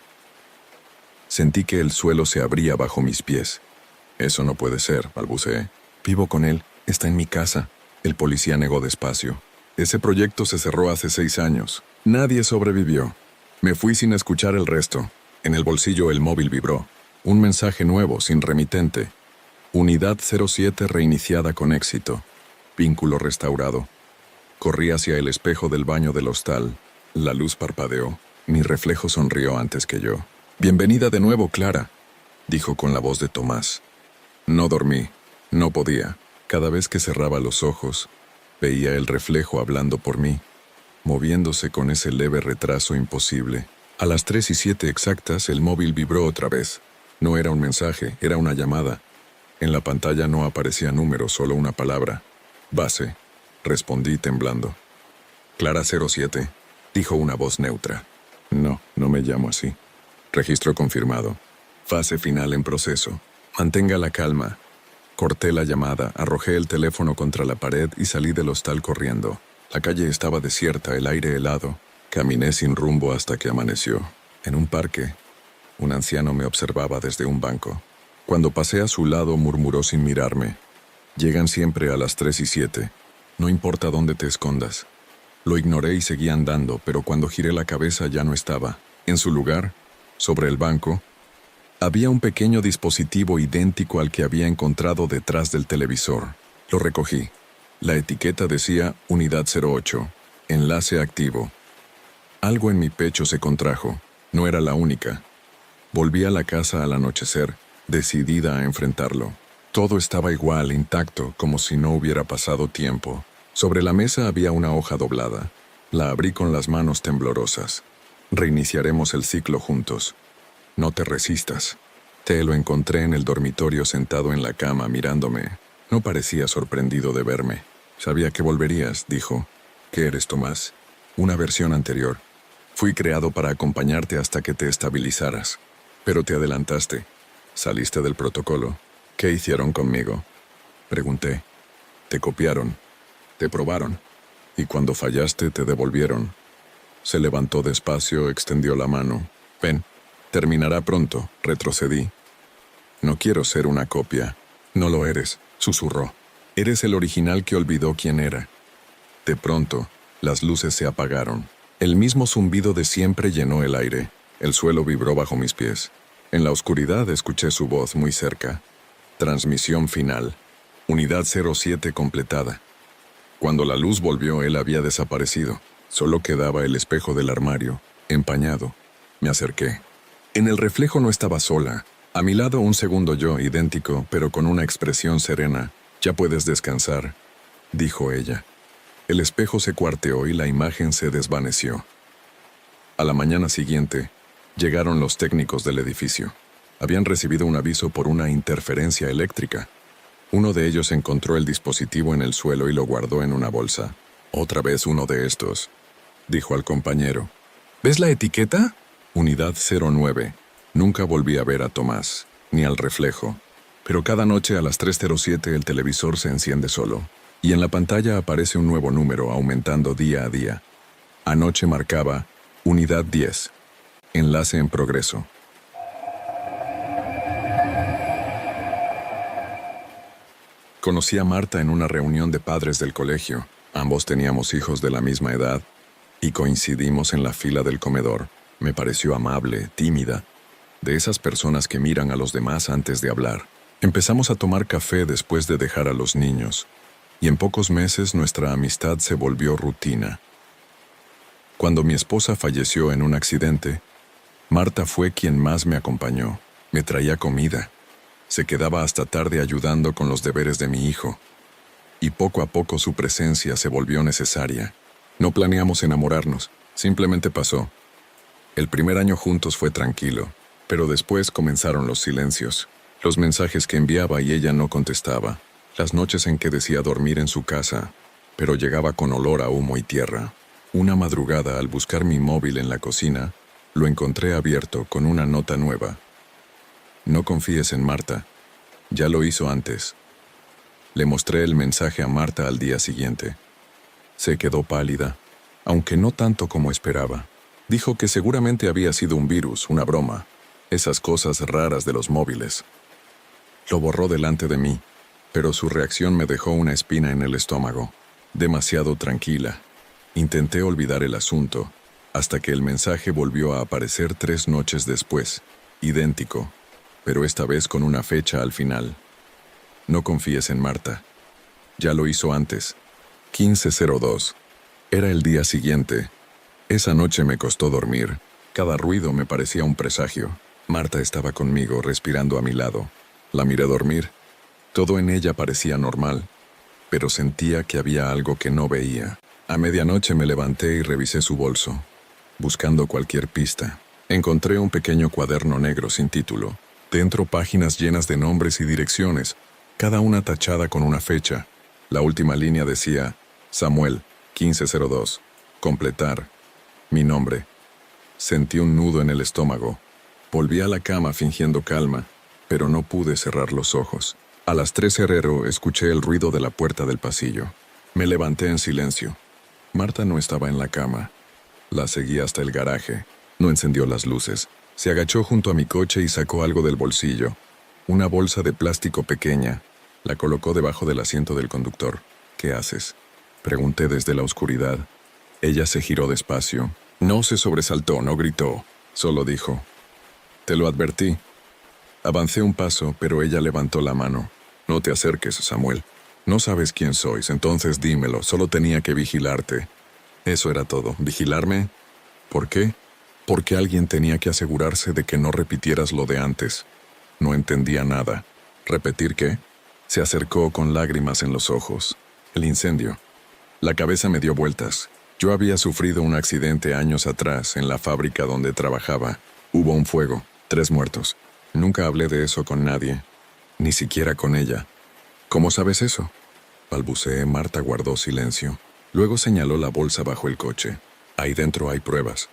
Sentí que el suelo se abría bajo mis pies. «Eso no puede ser», balbuceé. «Vivo con él, está en mi casa». El policía negó despacio. «Ese proyecto se cerró hace 6 años. Nadie sobrevivió». Me fui sin escuchar el resto. En el bolsillo el móvil vibró. Un mensaje nuevo, sin remitente. «Unidad 07 reiniciada con éxito. Vínculo restaurado». Corrí hacia el espejo del baño del hostal. La luz parpadeó. Mi reflejo sonrió antes que yo. «Bienvenida de nuevo, Clara», dijo con la voz de Tomás. No dormí. No podía. Cada vez que cerraba los ojos, veía el reflejo hablando por mí, moviéndose con ese leve retraso imposible. A las 3:07 exactas, el móvil vibró otra vez. No era un mensaje, era una llamada. En la pantalla no aparecía número, solo una palabra. «Base», respondí temblando. «Clara 07», dijo una voz neutra. «No, no me llamo así». Registro confirmado. Fase final en proceso. Mantenga la calma. Corté la llamada, arrojé el teléfono contra la pared y salí del hostal corriendo. La calle estaba desierta, el aire helado. Caminé sin rumbo hasta que amaneció. En un parque, un anciano me observaba desde un banco. Cuando pasé a su lado, murmuró sin mirarme: «Llegan siempre a las 3:07. No importa dónde te escondas». Lo ignoré y seguí andando, pero cuando giré la cabeza ya no estaba. En su lugar, sobre el banco, había un pequeño dispositivo idéntico al que había encontrado detrás del televisor. Lo recogí. La etiqueta decía Unidad 08, enlace activo. Algo en mi pecho se contrajo. No era la única. Volví a la casa al anochecer, decidida a enfrentarlo. Todo estaba igual, intacto, como si no hubiera pasado tiempo. Sobre la mesa había una hoja doblada. La abrí con las manos temblorosas. «Reiniciaremos el ciclo juntos. No te resistas». Te lo encontré en el dormitorio sentado en la cama mirándome. No parecía sorprendido de verme. «Sabía que volverías», dijo. «¿Qué eres, Tomás?». «Una versión anterior. Fui creado para acompañarte hasta que te estabilizaras. Pero te adelantaste. Saliste del protocolo. ¿Qué hicieron conmigo?». Pregunté. «Te copiaron. Te probaron. Y cuando fallaste te devolvieron». Se levantó despacio, extendió la mano. «Ven, terminará pronto», retrocedí. «No quiero ser una copia». «No lo eres», susurró. «Eres el original que olvidó quién era». De pronto, las luces se apagaron. El mismo zumbido de siempre llenó el aire. El suelo vibró bajo mis pies. En la oscuridad escuché su voz muy cerca. «Transmisión final. Unidad 07 completada». Cuando la luz volvió, él había desaparecido. Solo quedaba el espejo del armario, empañado. Me acerqué. En el reflejo no estaba sola. A mi lado un segundo yo, idéntico, pero con una expresión serena. «Ya puedes descansar», dijo ella. El espejo se cuarteó y la imagen se desvaneció. A la mañana siguiente, llegaron los técnicos del edificio. Habían recibido un aviso por una interferencia eléctrica. Uno de ellos encontró el dispositivo en el suelo y lo guardó en una bolsa. «Otra vez uno de estos», dijo al compañero. «¿Ves la etiqueta? Unidad 09. Nunca volví a ver a Tomás, ni al reflejo. Pero cada noche a las 3:07 el televisor se enciende solo, y en la pantalla aparece un nuevo número aumentando día a día. Anoche marcaba Unidad 10. Enlace en progreso». Conocí a Marta en una reunión de padres del colegio. Ambos teníamos hijos de la misma edad y coincidimos en la fila del comedor. Me pareció amable, tímida, de esas personas que miran a los demás antes de hablar. Empezamos a tomar café después de dejar a los niños, y en pocos meses nuestra amistad se volvió rutina. Cuando mi esposa falleció en un accidente, Marta fue quien más me acompañó. Me traía comida. Se quedaba hasta tarde ayudando con los deberes de mi hijo. Y poco a poco su presencia se volvió necesaria. No planeamos enamorarnos, simplemente pasó. El primer año juntos fue tranquilo, pero después comenzaron los silencios, los mensajes que enviaba y ella no contestaba, las noches en que decía dormir en su casa, pero llegaba con olor a humo y tierra. Una madrugada, al buscar mi móvil en la cocina, lo encontré abierto con una nota nueva. «No confíes en Marta. Ya lo hizo antes». Le mostré el mensaje a Marta al día siguiente. Se quedó pálida, aunque no tanto como esperaba. Dijo que seguramente había sido un virus, una broma, esas cosas raras de los móviles. Lo borró delante de mí, pero su reacción me dejó una espina en el estómago. Demasiado tranquila. Intenté olvidar el asunto, hasta que el mensaje volvió a aparecer 3 noches después, idéntico, pero esta vez con una fecha al final. «No confíes en Marta. Ya lo hizo antes. 15:02. Era el día siguiente. Esa noche me costó dormir. Cada ruido me parecía un presagio. Marta estaba conmigo, respirando a mi lado. La miré dormir. Todo en ella parecía normal, pero sentía que había algo que no veía. A medianoche me levanté y revisé su bolso, buscando cualquier pista. Encontré un pequeño cuaderno negro sin título. Dentro páginas llenas de nombres y direcciones, cada una tachada con una fecha. La última línea decía, Samuel, 15:02. Completar. Mi nombre. Sentí un nudo en el estómago. Volví a la cama fingiendo calma, pero no pude cerrar los ojos. A las 3:00 escuché el ruido de la puerta del pasillo. Me levanté en silencio. Marta no estaba en la cama. La seguí hasta el garaje. No encendió las luces. Se agachó junto a mi coche y sacó algo del bolsillo. Una bolsa de plástico pequeña. La colocó debajo del asiento del conductor. «¿Qué haces?», pregunté desde la oscuridad. Ella se giró despacio. No se sobresaltó, no gritó. Solo dijo, «Te lo advertí». Avancé un paso, pero ella levantó la mano. «No te acerques, Samuel. No sabes quién sois, entonces dímelo. Solo tenía que vigilarte». Eso era todo. ¿Vigilarme? ¿Por qué? Porque alguien tenía que asegurarse de que no repitieras lo de antes. No entendía nada. ¿Repetir qué? Se acercó con lágrimas en los ojos. El incendio. La cabeza me dio vueltas. Yo había sufrido un accidente años atrás en la fábrica donde trabajaba. Hubo un fuego, 3 muertos. Nunca hablé de eso con nadie, ni siquiera con ella. «¿Cómo sabes eso?», balbuceé. Marta guardó silencio. Luego señaló la bolsa bajo el coche. «Ahí dentro hay pruebas.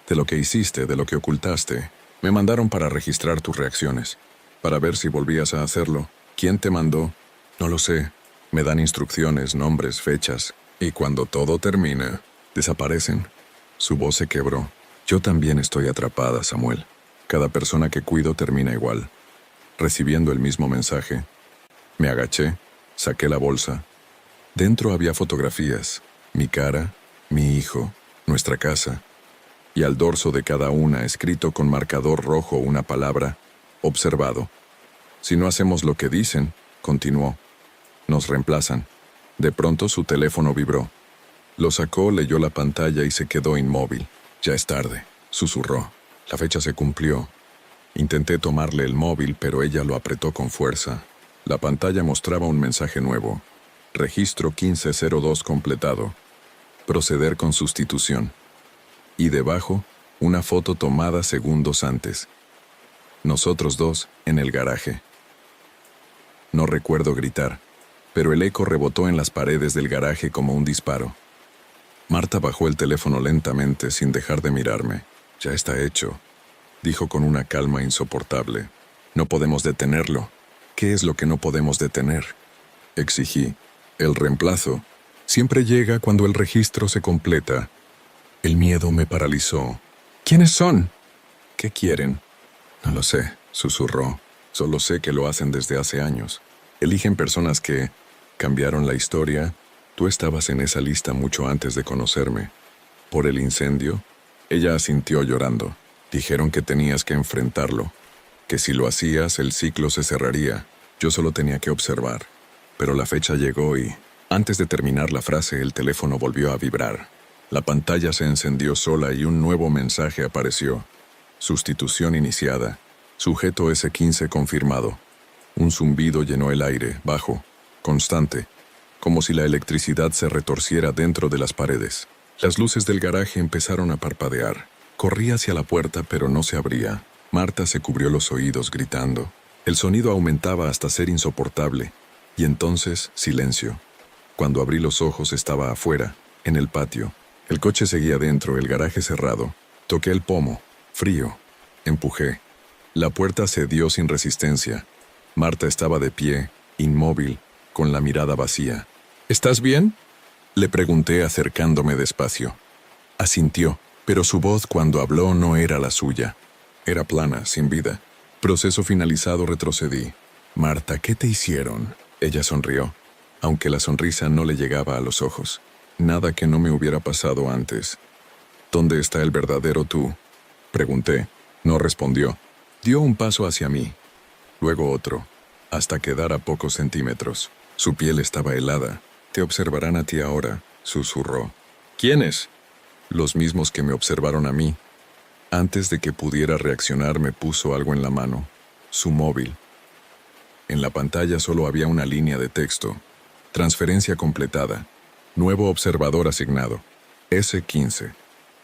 De lo que hiciste, de lo que ocultaste. Me mandaron para registrar tus reacciones, para ver si volvías a hacerlo. ¿Quién te mandó? No lo sé. Me dan instrucciones, nombres, fechas. Y cuando todo termina, desaparecen». Su voz se quebró. «Yo también estoy atrapada, Samuel. Cada persona que cuido termina igual». Recibiendo el mismo mensaje, me agaché, saqué la bolsa. Dentro había fotografías, mi cara, mi hijo, nuestra casa, y al dorso de cada una escrito con marcador rojo una palabra, observado. «Si no hacemos lo que dicen», continuó, «nos reemplazan». De pronto su teléfono vibró. Lo sacó, leyó la pantalla y se quedó inmóvil. Ya es tarde, susurró. La fecha se cumplió. Intenté tomarle el móvil, pero ella lo apretó con fuerza. La pantalla mostraba un mensaje nuevo. Registro 1502 completado. Proceder con sustitución. Y debajo, una foto tomada segundos antes. Nosotros dos, en el garaje. No recuerdo gritar, pero el eco rebotó en las paredes del garaje como un disparo. Marta bajó el teléfono lentamente sin dejar de mirarme. Ya está hecho, dijo con una calma insoportable. No podemos detenerlo. ¿Qué es lo que no podemos detener? Exigí. El reemplazo siempre llega cuando el registro se completa. El miedo me paralizó. ¿Quiénes son? ¿Qué quieren? No lo sé, susurró. Solo sé que lo hacen desde hace años. Eligen personas que cambiaron la historia. Tú estabas en esa lista mucho antes de conocerme. ¿Por el incendio? Ella asintió llorando. Dijeron que tenías que enfrentarlo, que si lo hacías el ciclo se cerraría. Yo solo tenía que observar. Pero la fecha llegó y, antes de terminar la frase, el teléfono volvió a vibrar. La pantalla se encendió sola y un nuevo mensaje apareció. Sustitución iniciada. Sujeto S15 confirmado. Un zumbido llenó el aire, bajo, constante, como si la electricidad se retorciera dentro de las paredes. Las luces del garaje empezaron a parpadear. Corrí hacia la puerta, pero no se abría. Marta se cubrió los oídos gritando. El sonido aumentaba hasta ser insoportable. Y entonces, silencio. Cuando abrí los ojos estaba afuera, en el patio. El coche seguía dentro, el garaje cerrado. Toqué el pomo, frío. Empujé. La puerta cedió sin resistencia. Marta estaba de pie, inmóvil, con la mirada vacía. ¿Estás bien?, le pregunté acercándome despacio. Asintió, pero su voz cuando habló no era la suya. Era plana, sin vida. Proceso finalizado, retrocedí. Marta, ¿qué te hicieron? Ella sonrió, aunque la sonrisa no le llegaba a los ojos. Nada que no me hubiera pasado antes. ¿Dónde está el verdadero tú?, pregunté. No respondió. Dio un paso hacia mí, luego otro, hasta quedar a pocos centímetros. Su piel estaba helada. Te observarán a ti ahora, susurró. ¿Quiénes? Los mismos que me observaron a mí. Antes de que pudiera reaccionar me puso algo en la mano. Su móvil. En la pantalla solo había una línea de texto. Transferencia completada. Nuevo observador asignado. S15.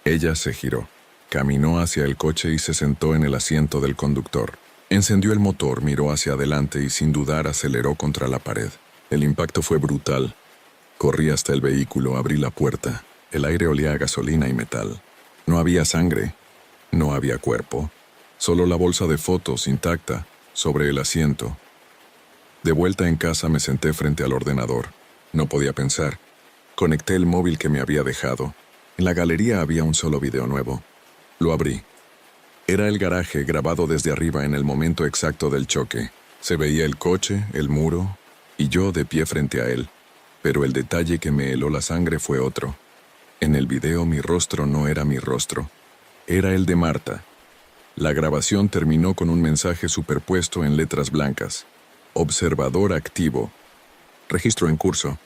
Ella se giró. Caminó hacia el coche y se sentó en el asiento del conductor. Encendió el motor, miró hacia adelante y sin dudar aceleró contra la pared. El impacto fue brutal. Corrí hasta el vehículo, abrí la puerta. El aire olía a gasolina y metal. No había sangre. No había cuerpo. Solo la bolsa de fotos intacta sobre el asiento. De vuelta en casa me senté frente al ordenador. No podía pensar. Conecté el móvil que me había dejado. En la galería había un solo video nuevo. Lo abrí. Era el garaje grabado desde arriba en el momento exacto del choque. Se veía el coche, el muro, y yo de pie frente a él. Pero el detalle que me heló la sangre fue otro. En el video mi rostro no era mi rostro. Era el de Marta. La grabación terminó con un mensaje superpuesto en letras blancas. Observador activo. Registro en curso.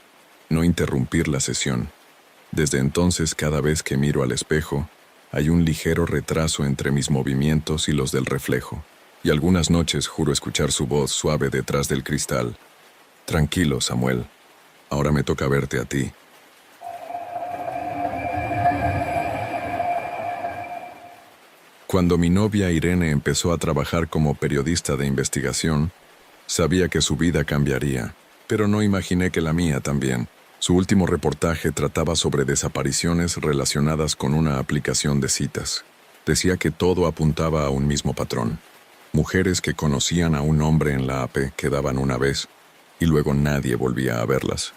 No interrumpir la sesión. Desde entonces, cada vez que miro al espejo, hay un ligero retraso entre mis movimientos y los del reflejo. Y algunas noches juro escuchar su voz suave detrás del cristal. Tranquilo, Samuel. Ahora me toca verte a ti. Cuando mi novia Irene empezó a trabajar como periodista de investigación, sabía que su vida cambiaría, pero no imaginé que la mía también. Su último reportaje trataba sobre desapariciones relacionadas con una aplicación de citas. Decía que todo apuntaba a un mismo patrón. Mujeres que conocían a un hombre en la app quedaban una vez y luego nadie volvía a verlas.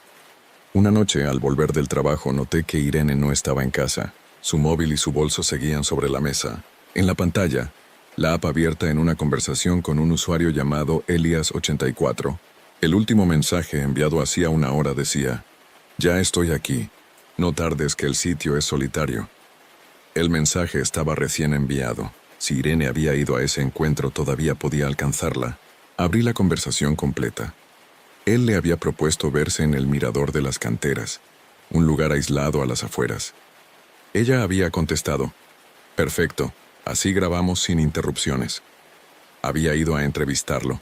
Una noche, al volver del trabajo, noté que Irene no estaba en casa. Su móvil y su bolso seguían sobre la mesa. En la pantalla, la app abierta en una conversación con un usuario llamado Elias84. El último mensaje enviado hacía una hora decía: «Ya estoy aquí. No tardes que el sitio es solitario». El mensaje estaba recién enviado. Si Irene había ido a ese encuentro, todavía podía alcanzarla. Abrí la conversación completa. Él le había propuesto verse en el mirador de las canteras, un lugar aislado a las afueras. Ella había contestado, «Perfecto, así grabamos sin interrupciones». Había ido a entrevistarlo.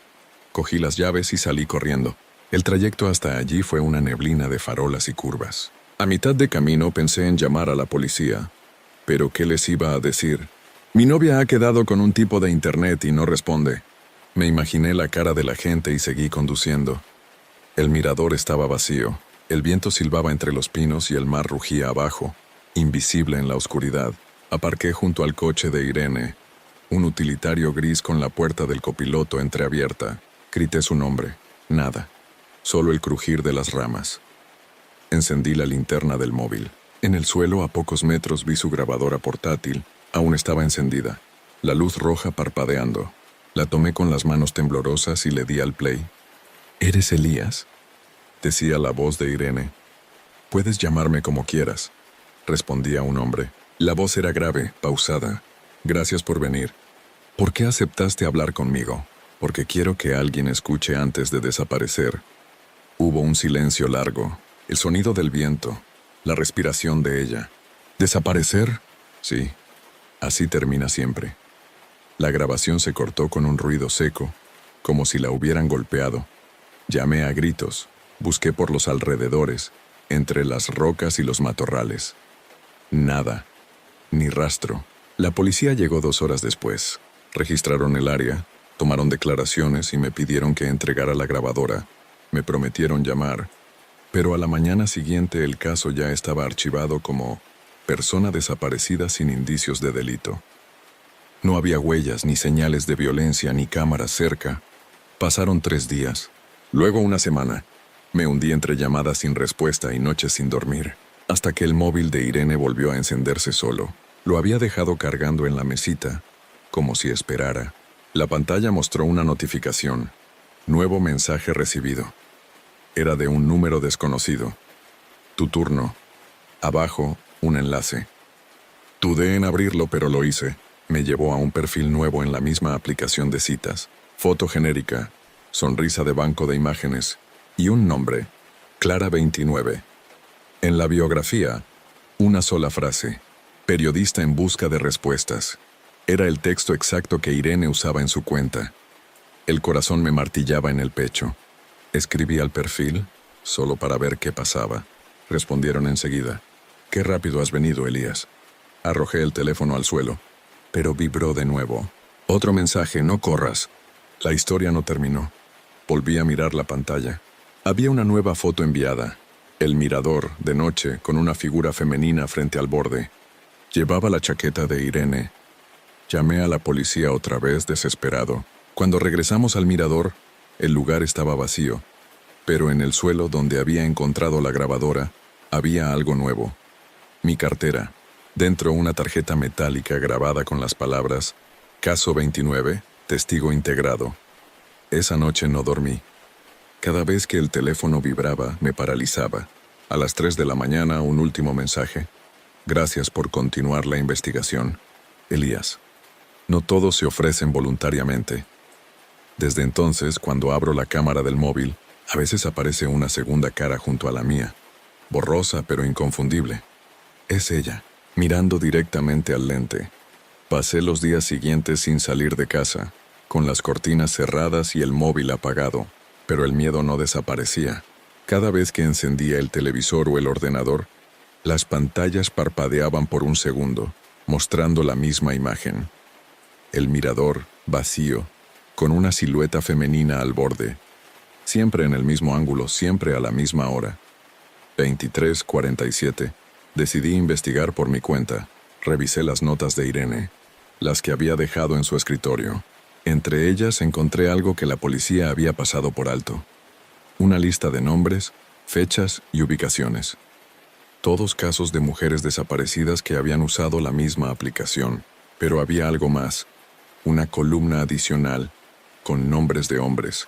Cogí las llaves y salí corriendo. El trayecto hasta allí fue una neblina de farolas y curvas. A mitad de camino pensé en llamar a la policía. ¿Pero qué les iba a decir? Mi novia ha quedado con un tipo de internet y no responde. Me imaginé la cara de la gente y seguí conduciendo. El mirador estaba vacío. El viento silbaba entre los pinos y el mar rugía abajo, invisible en la oscuridad. Aparqué junto al coche de Irene, un utilitario gris con la puerta del copiloto entreabierta. Grité su nombre. Nada. Solo el crujir de las ramas. Encendí la linterna del móvil. En el suelo, a pocos metros, vi su grabadora portátil. Aún estaba encendida. La luz roja parpadeando. La tomé con las manos temblorosas y le di al play. «¿Eres Elías?», decía la voz de Irene. «Puedes llamarme como quieras», respondía un hombre. La voz era grave, pausada. «Gracias por venir. ¿Por qué aceptaste hablar conmigo? Porque quiero que alguien escuche antes de desaparecer». Hubo un silencio largo, el sonido del viento, la respiración de ella. ¿Desaparecer? Sí, así termina siempre. La grabación se cortó con un ruido seco, como si la hubieran golpeado. Llamé a gritos, busqué por los alrededores, entre las rocas y los matorrales. Nada, ni rastro. La policía llegó 2 horas después. Registraron el área, tomaron declaraciones y me pidieron que entregara la grabadora. Me prometieron llamar, pero a la mañana siguiente el caso ya estaba archivado como persona desaparecida sin indicios de delito. No había huellas, ni señales de violencia, ni cámaras cerca. Pasaron 3 días, luego una semana. Me hundí entre llamadas sin respuesta y noches sin dormir, hasta que el móvil de Irene volvió a encenderse solo. Lo había dejado cargando en la mesita, como si esperara. La pantalla mostró una notificación. Nuevo mensaje recibido. Era de un número desconocido. Tu turno. Abajo, un enlace. Dudé en abrirlo, pero lo hice. Me llevó a un perfil nuevo en la misma aplicación de citas. Foto genérica, sonrisa de banco de imágenes y un nombre, Clara 29. En la biografía, una sola frase. Periodista en busca de respuestas. Era el texto exacto que Irene usaba en su cuenta. El corazón me martillaba en el pecho. Escribí al perfil, solo para ver qué pasaba. Respondieron enseguida. «Qué rápido has venido, Elías». Arrojé el teléfono al suelo, pero vibró de nuevo. Otro mensaje, «No corras». La historia no terminó. Volví a mirar la pantalla. Había una nueva foto enviada. El mirador, de noche, con una figura femenina frente al borde. Llevaba la chaqueta de Irene. Llamé a la policía otra vez, desesperado. Cuando regresamos al mirador, el lugar estaba vacío, pero en el suelo donde había encontrado la grabadora, había algo nuevo. Mi cartera. Dentro una tarjeta metálica grabada con las palabras «Caso 29, testigo integrado». Esa noche no dormí. Cada vez que el teléfono vibraba, me paralizaba. A las 3 de la mañana, un último mensaje. «Gracias por continuar la investigación, Elías». No todos se ofrecen voluntariamente. Desde entonces, cuando abro la cámara del móvil, a veces aparece una segunda cara junto a la mía, borrosa pero inconfundible. Es ella, mirando directamente al lente. Pasé los días siguientes sin salir de casa, con las cortinas cerradas y el móvil apagado, pero el miedo no desaparecía. Cada vez que encendía el televisor o el ordenador, las pantallas parpadeaban por un segundo, mostrando la misma imagen. El mirador, vacío, con una silueta femenina al borde. Siempre en el mismo ángulo, siempre a la misma hora. 23:47. Decidí investigar por mi cuenta. Revisé las notas de Irene, las que había dejado en su escritorio. Entre ellas encontré algo que la policía había pasado por alto. Una lista de nombres, fechas y ubicaciones. Todos casos de mujeres desaparecidas que habían usado la misma aplicación. Pero había algo más. Una columna adicional, con nombres de hombres.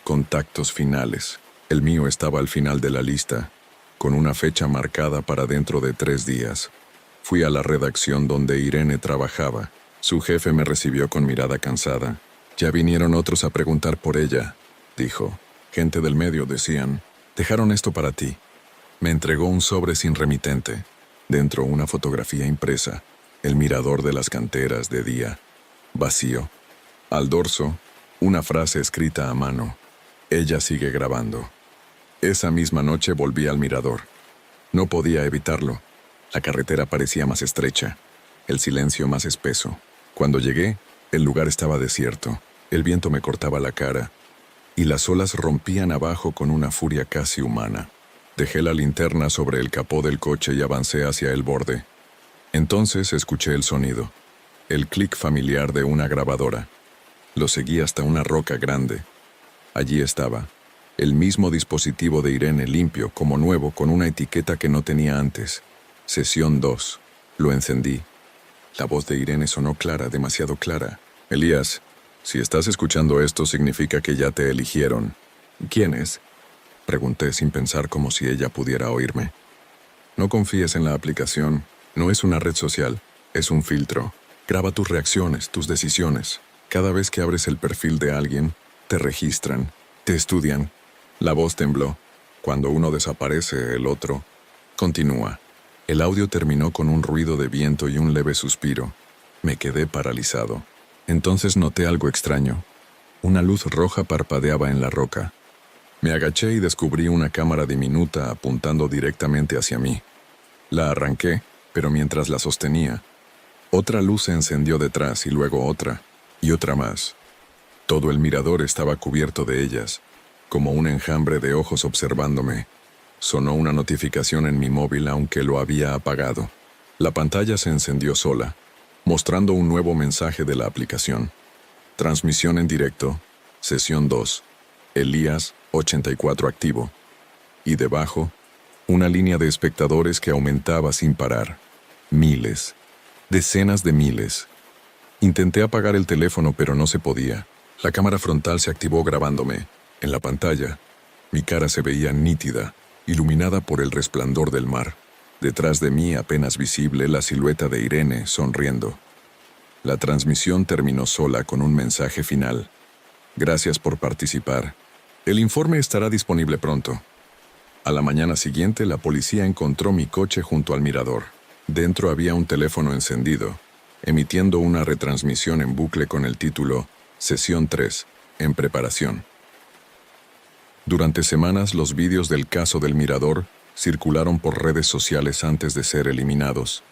Contactos finales. El mío estaba al final de la lista, con una fecha marcada para dentro de 3 días. Fui a la redacción donde Irene trabajaba. Su jefe me recibió con mirada cansada. «Ya vinieron otros a preguntar por ella», dijo. Gente del medio, decían, dejaron esto para ti. Me entregó un sobre sin remitente. Dentro una fotografía impresa, el mirador de las canteras de día, vacío. Al dorso, una frase escrita a mano. Ella sigue grabando. Esa misma noche volví al mirador. No podía evitarlo. La carretera parecía más estrecha, el silencio más espeso. Cuando llegué, el lugar estaba desierto. El viento me cortaba la cara y las olas rompían abajo con una furia casi humana. Dejé la linterna sobre el capó del coche y avancé hacia el borde. Entonces escuché el sonido, el clic familiar de una grabadora. Lo seguí hasta una roca grande. Allí estaba, el mismo dispositivo de Irene limpio como nuevo con una etiqueta que no tenía antes. Sesión 2. Lo encendí. La voz de Irene sonó clara, demasiado clara. Elías, si estás escuchando esto significa que ya te eligieron. ¿Quién es? Pregunté sin pensar como si ella pudiera oírme. No confíes en la aplicación. No es una red social, es un filtro. Graba tus reacciones, tus decisiones. Cada vez que abres el perfil de alguien, te registran, te estudian. La voz tembló. Cuando uno desaparece, el otro continúa. El audio terminó con un ruido de viento y un leve suspiro. Me quedé paralizado. Entonces noté algo extraño. Una luz roja parpadeaba en la roca. Me agaché y descubrí una cámara diminuta apuntando directamente hacia mí. La arranqué, pero mientras la sostenía, otra luz se encendió detrás y luego otra, y otra más. Todo el mirador estaba cubierto de ellas, como un enjambre de ojos observándome. Sonó una notificación en mi móvil aunque lo había apagado. La pantalla se encendió sola, mostrando un nuevo mensaje de la aplicación. Transmisión en directo, sesión 2, Elías 84 activo. Y debajo, una línea de espectadores que aumentaba sin parar. Miles, decenas de miles. Intenté apagar el teléfono pero no se podía. La cámara frontal se activó grabándome. En la pantalla, mi cara se veía nítida, iluminada por el resplandor del mar. Detrás de mí, apenas visible, la silueta de Irene, sonriendo. La transmisión terminó sola con un mensaje final. Gracias por participar. El informe estará disponible pronto. A la mañana siguiente, la policía encontró mi coche junto al mirador. Dentro había un teléfono encendido, emitiendo una retransmisión en bucle con el título Sesión 3, en preparación. Durante semanas, los vídeos del caso del mirador circularon por redes sociales antes de ser eliminados.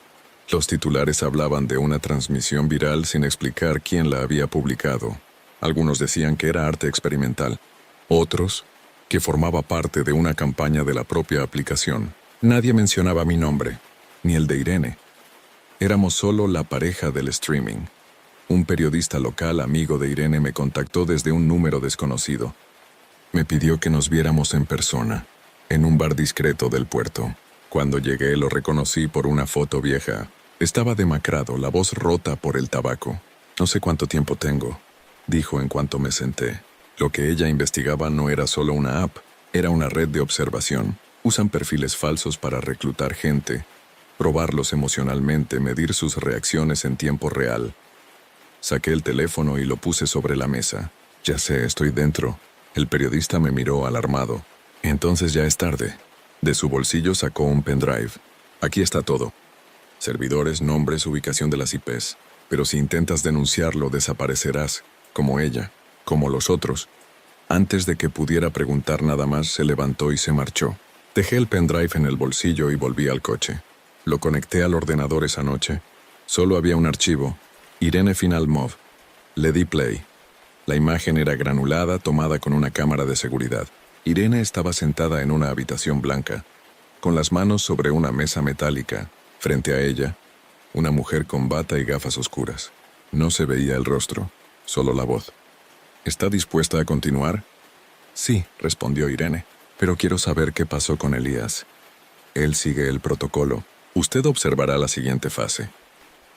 Los titulares hablaban de una transmisión viral sin explicar quién la había publicado. Algunos decían que era arte experimental. Otros, que formaba parte de una campaña de la propia aplicación. Nadie mencionaba mi nombre, ni el de Irene. Éramos solo la pareja del streaming. Un periodista local amigo de Irene me contactó desde un número desconocido. Me pidió que nos viéramos en persona, en un bar discreto del puerto. Cuando llegué lo reconocí por una foto vieja. Estaba demacrado, la voz rota por el tabaco. No sé cuánto tiempo tengo, dijo en cuanto me senté. Lo que ella investigaba no era solo una app, era una red de observación. Usan perfiles falsos para reclutar gente, probarlos emocionalmente, medir sus reacciones en tiempo real. Saqué el teléfono y lo puse sobre la mesa. Ya sé, estoy dentro. El periodista me miró alarmado. Entonces ya es tarde. De su bolsillo sacó un pendrive. Aquí está todo. Servidores, nombres, ubicación de las IPs. Pero si intentas denunciarlo, desaparecerás, como ella, como los otros. Antes de que pudiera preguntar nada más, se levantó y se marchó. Dejé el pendrive en el bolsillo y volví al coche. Lo conecté al ordenador esa noche. Solo había un archivo. Irene Final Mov. Le di play. La imagen era granulada, tomada con una cámara de seguridad. Irene estaba sentada en una habitación blanca, con las manos sobre una mesa metálica. Frente a ella, una mujer con bata y gafas oscuras. No se veía el rostro, solo la voz. ¿Está dispuesta a continuar? Sí, respondió Irene, pero quiero saber qué pasó con Elías. Él sigue el protocolo. Usted observará la siguiente fase.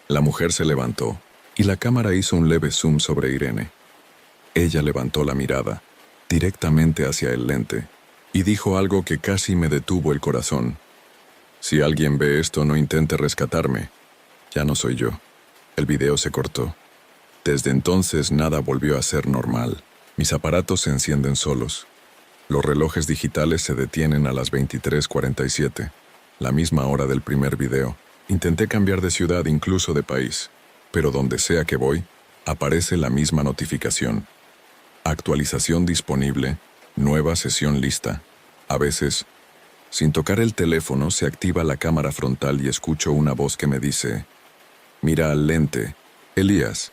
La mujer se levantó, y la cámara hizo un leve zoom sobre Irene. Ella levantó la mirada, directamente hacia el lente, y dijo algo que casi me detuvo el corazón. Si alguien ve esto, no intente rescatarme. Ya no soy yo. El video se cortó. Desde entonces nada volvió a ser normal. Mis aparatos se encienden solos. Los relojes digitales se detienen a las 23:47, la misma hora del primer video. Intenté cambiar de ciudad, incluso de país, pero donde sea que voy, aparece la misma notificación. Actualización disponible, nueva sesión lista. A veces, sin tocar el teléfono, se activa la cámara frontal y escucho una voz que me dice: «Mira al lente, Elías».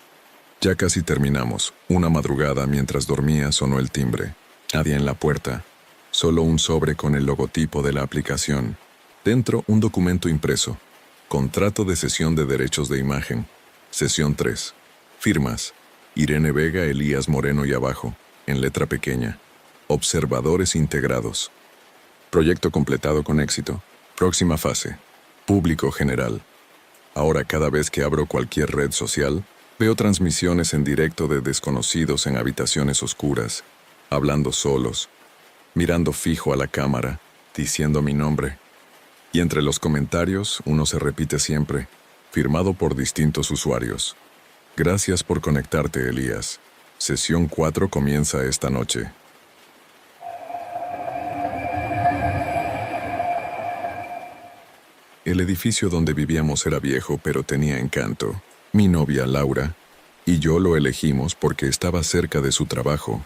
Ya casi terminamos. Una madrugada, mientras dormía, sonó el timbre. Nadie en la puerta, solo un sobre con el logotipo de la aplicación. Dentro, un documento impreso. Contrato de cesión de derechos de imagen. Sesión 3. Firmas: Irene Vega, Elías Moreno, y abajo, en letra pequeña: observadores integrados. Proyecto completado con éxito. Próxima fase: público general. Ahora, cada vez que abro cualquier red social, veo transmisiones en directo de desconocidos en habitaciones oscuras, hablando solos, mirando fijo a la cámara, diciendo mi nombre. Y entre los comentarios, uno se repite siempre, firmado por distintos usuarios: «Gracias por conectarte, Elías. Sesión 4 comienza esta noche». El edificio donde vivíamos era viejo, pero tenía encanto. Mi novia, Laura, y yo lo elegimos porque estaba cerca de su trabajo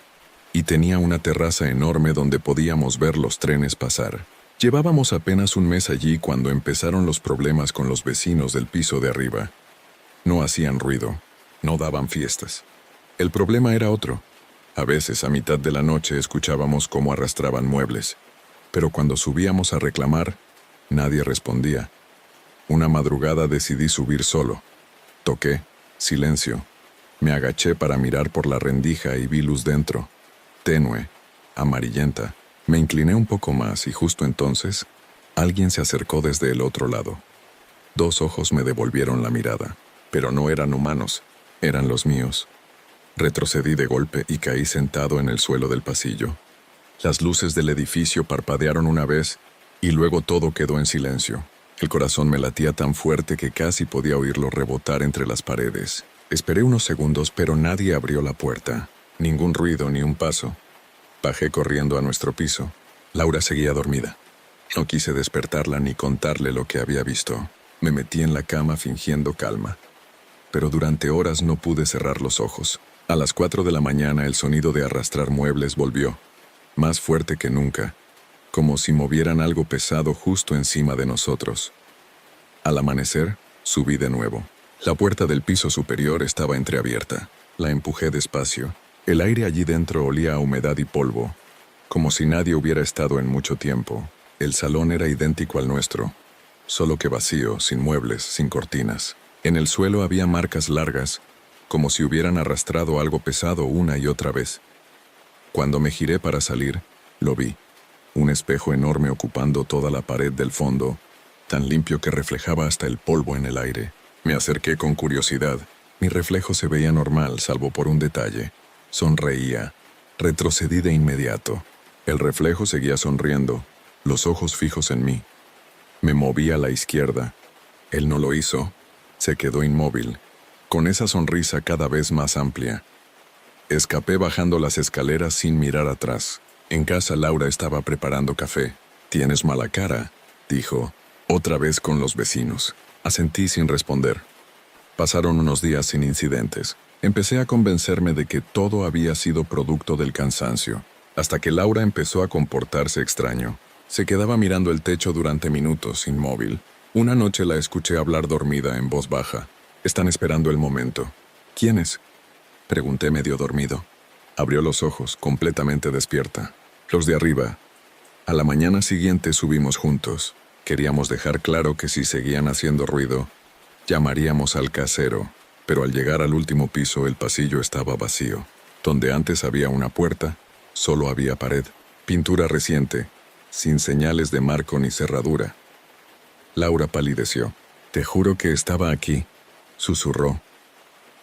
y tenía una terraza enorme donde podíamos ver los trenes pasar. Llevábamos apenas un mes allí cuando empezaron los problemas con los vecinos del piso de arriba. No hacían ruido, no daban fiestas. El problema era otro. A veces, a mitad de la noche, escuchábamos cómo arrastraban muebles, pero cuando subíamos a reclamar, nadie respondía. Una madrugada decidí subir solo. Toqué. Silencio. Me agaché para mirar por la rendija y vi luz dentro. Tenue, amarillenta. Me incliné un poco más y justo entonces, alguien se acercó desde el otro lado. 2 ojos me devolvieron la mirada, pero no eran humanos, eran los míos. Retrocedí de golpe y caí sentado en el suelo del pasillo. Las luces del edificio parpadearon una vez y luego todo quedó en silencio. El corazón me latía tan fuerte que casi podía oírlo rebotar entre las paredes. Esperé unos segundos, pero nadie abrió la puerta. Ningún ruido, ni un paso. Bajé corriendo a nuestro piso. Laura seguía dormida. No quise despertarla ni contarle lo que había visto. Me metí en la cama fingiendo calma. Pero durante horas no pude cerrar los ojos. A las 4 de la mañana el sonido de arrastrar muebles volvió, más fuerte que nunca, como si movieran algo pesado justo encima de nosotros. Al amanecer, subí de nuevo. La puerta del piso superior estaba entreabierta. La empujé despacio. El aire allí dentro olía a humedad y polvo, como si nadie hubiera estado en mucho tiempo. El salón era idéntico al nuestro, solo que vacío, sin muebles, sin cortinas. En el suelo había marcas largas, como si hubieran arrastrado algo pesado una y otra vez. Cuando me giré para salir, lo vi. Un espejo enorme ocupando toda la pared del fondo, tan limpio que reflejaba hasta el polvo en el aire. Me acerqué con curiosidad. Mi reflejo se veía normal, salvo por un detalle. Sonreía. Retrocedí de inmediato. El reflejo seguía sonriendo, los ojos fijos en mí. Me moví a la izquierda. Él no lo hizo. Se quedó inmóvil, con esa sonrisa cada vez más amplia. Escapé bajando las escaleras sin mirar atrás. En casa Laura estaba preparando café. «Tienes mala cara», dijo, otra vez con los vecinos. Asentí sin responder. Pasaron unos días sin incidentes. Empecé a convencerme de que todo había sido producto del cansancio, hasta que Laura empezó a comportarse extraño. Se quedaba mirando el techo durante minutos, inmóvil. Una noche la escuché hablar dormida en voz baja. «Están esperando el momento». «¿Quiénes?», pregunté medio dormido. Abrió los ojos, completamente despierta. «Los de arriba». A la mañana siguiente subimos juntos. Queríamos dejar claro que si seguían haciendo ruido, llamaríamos al casero, pero al llegar al último piso el pasillo estaba vacío. Donde antes había una puerta, solo había pared, pintura reciente, sin señales de marco ni cerradura. Laura palideció. «Te juro que estaba aquí», susurró.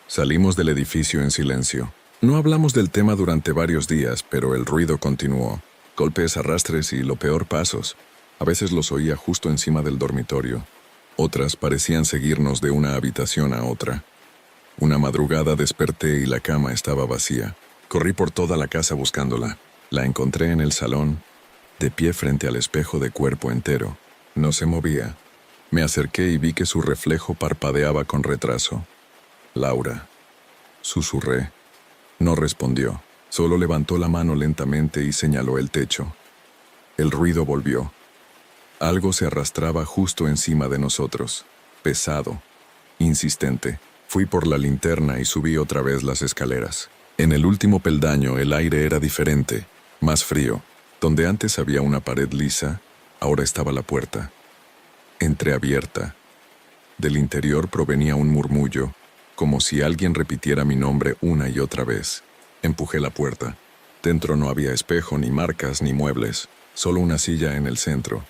Salimos del edificio en silencio. No hablamos del tema durante varios días, pero el ruido continuó. Golpes, arrastres y, lo peor, pasos. A veces los oía justo encima del dormitorio. Otras parecían seguirnos de una habitación a otra. Una madrugada desperté y la cama estaba vacía. Corrí por toda la casa buscándola. La encontré en el salón, de pie frente al espejo de cuerpo entero. No se movía. Me acerqué y vi que su reflejo parpadeaba con retraso. Laura. Susurré. No respondió. Solo levantó la mano lentamente y señaló el techo. El ruido volvió. Algo se arrastraba justo encima de nosotros. Pesado. Insistente. Fui por la linterna y subí otra vez las escaleras. En el último peldaño el aire era diferente, más frío. Donde antes había una pared lisa, ahora estaba la puerta. Entreabierta. Del interior provenía un murmullo, como si alguien repitiera mi nombre una y otra vez. Empujé la puerta. Dentro no había espejo, ni marcas, ni muebles, solo una silla en el centro,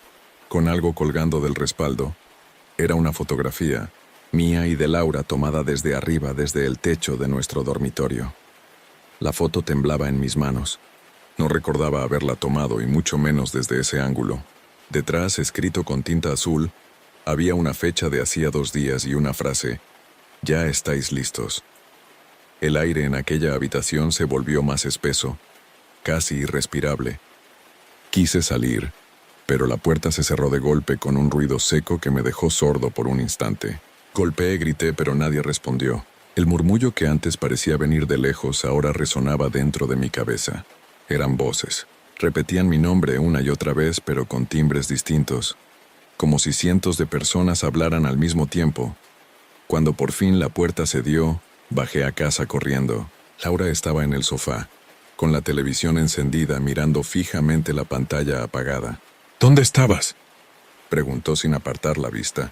con algo colgando del respaldo. Era una fotografía, mía y de Laura, tomada desde arriba, desde el techo de nuestro dormitorio. La foto temblaba en mis manos. No recordaba haberla tomado y mucho menos desde ese ángulo. Detrás, escrito con tinta azul, había una fecha de hacía 2 días y una frase: «Ya estáis listos». El aire en aquella habitación se volvió más espeso, casi irrespirable. Quise salir, pero la puerta se cerró de golpe con un ruido seco que me dejó sordo por un instante. Golpeé, grité, pero nadie respondió. El murmullo que antes parecía venir de lejos ahora resonaba dentro de mi cabeza. Eran voces. Repetían mi nombre una y otra vez, pero con timbres distintos, como si cientos de personas hablaran al mismo tiempo. Cuando por fin la puerta cedió, bajé a casa corriendo. Laura estaba en el sofá, con la televisión encendida, mirando fijamente la pantalla apagada. «¿Dónde estabas?», preguntó sin apartar la vista.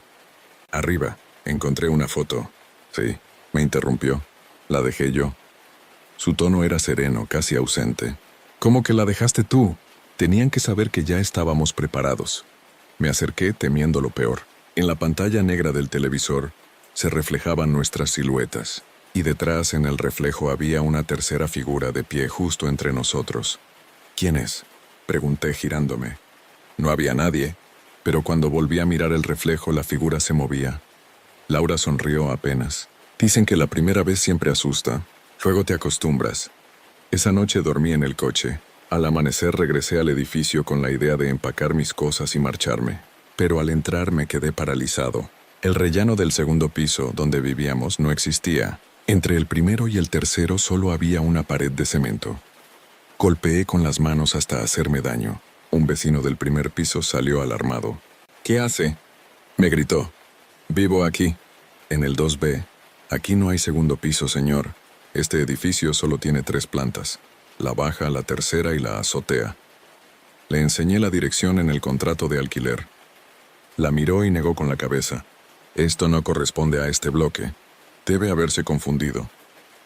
«Arriba, encontré una foto». «Sí», me interrumpió. «La dejé yo». Su tono era sereno, casi ausente. «¿Cómo que la dejaste tú? Tenían que saber que ya estábamos preparados». Me acerqué temiendo lo peor. En la pantalla negra del televisor se reflejaban nuestras siluetas, y detrás en el reflejo había una tercera figura de pie justo entre nosotros. «¿Quién es?», pregunté girándome. No había nadie, pero cuando volví a mirar el reflejo la figura se movía. Laura sonrió apenas. «Dicen que la primera vez siempre asusta, luego te acostumbras». Esa noche dormí en el coche. Al amanecer regresé al edificio con la idea de empacar mis cosas y marcharme. Pero al entrar me quedé paralizado. El rellano del segundo piso, donde vivíamos, no existía. Entre el primero y el tercero solo había una pared de cemento. Golpeé con las manos hasta hacerme daño. Un vecino del primer piso salió alarmado. «¿Qué hace?», me gritó. «Vivo aquí, en el 2B. Aquí no hay segundo piso, señor. Este edificio solo tiene 3 plantas. La baja, la tercera y la azotea». Le enseñé la dirección en el contrato de alquiler. La miró y negó con la cabeza. «Esto no corresponde a este bloque. Debe haberse confundido».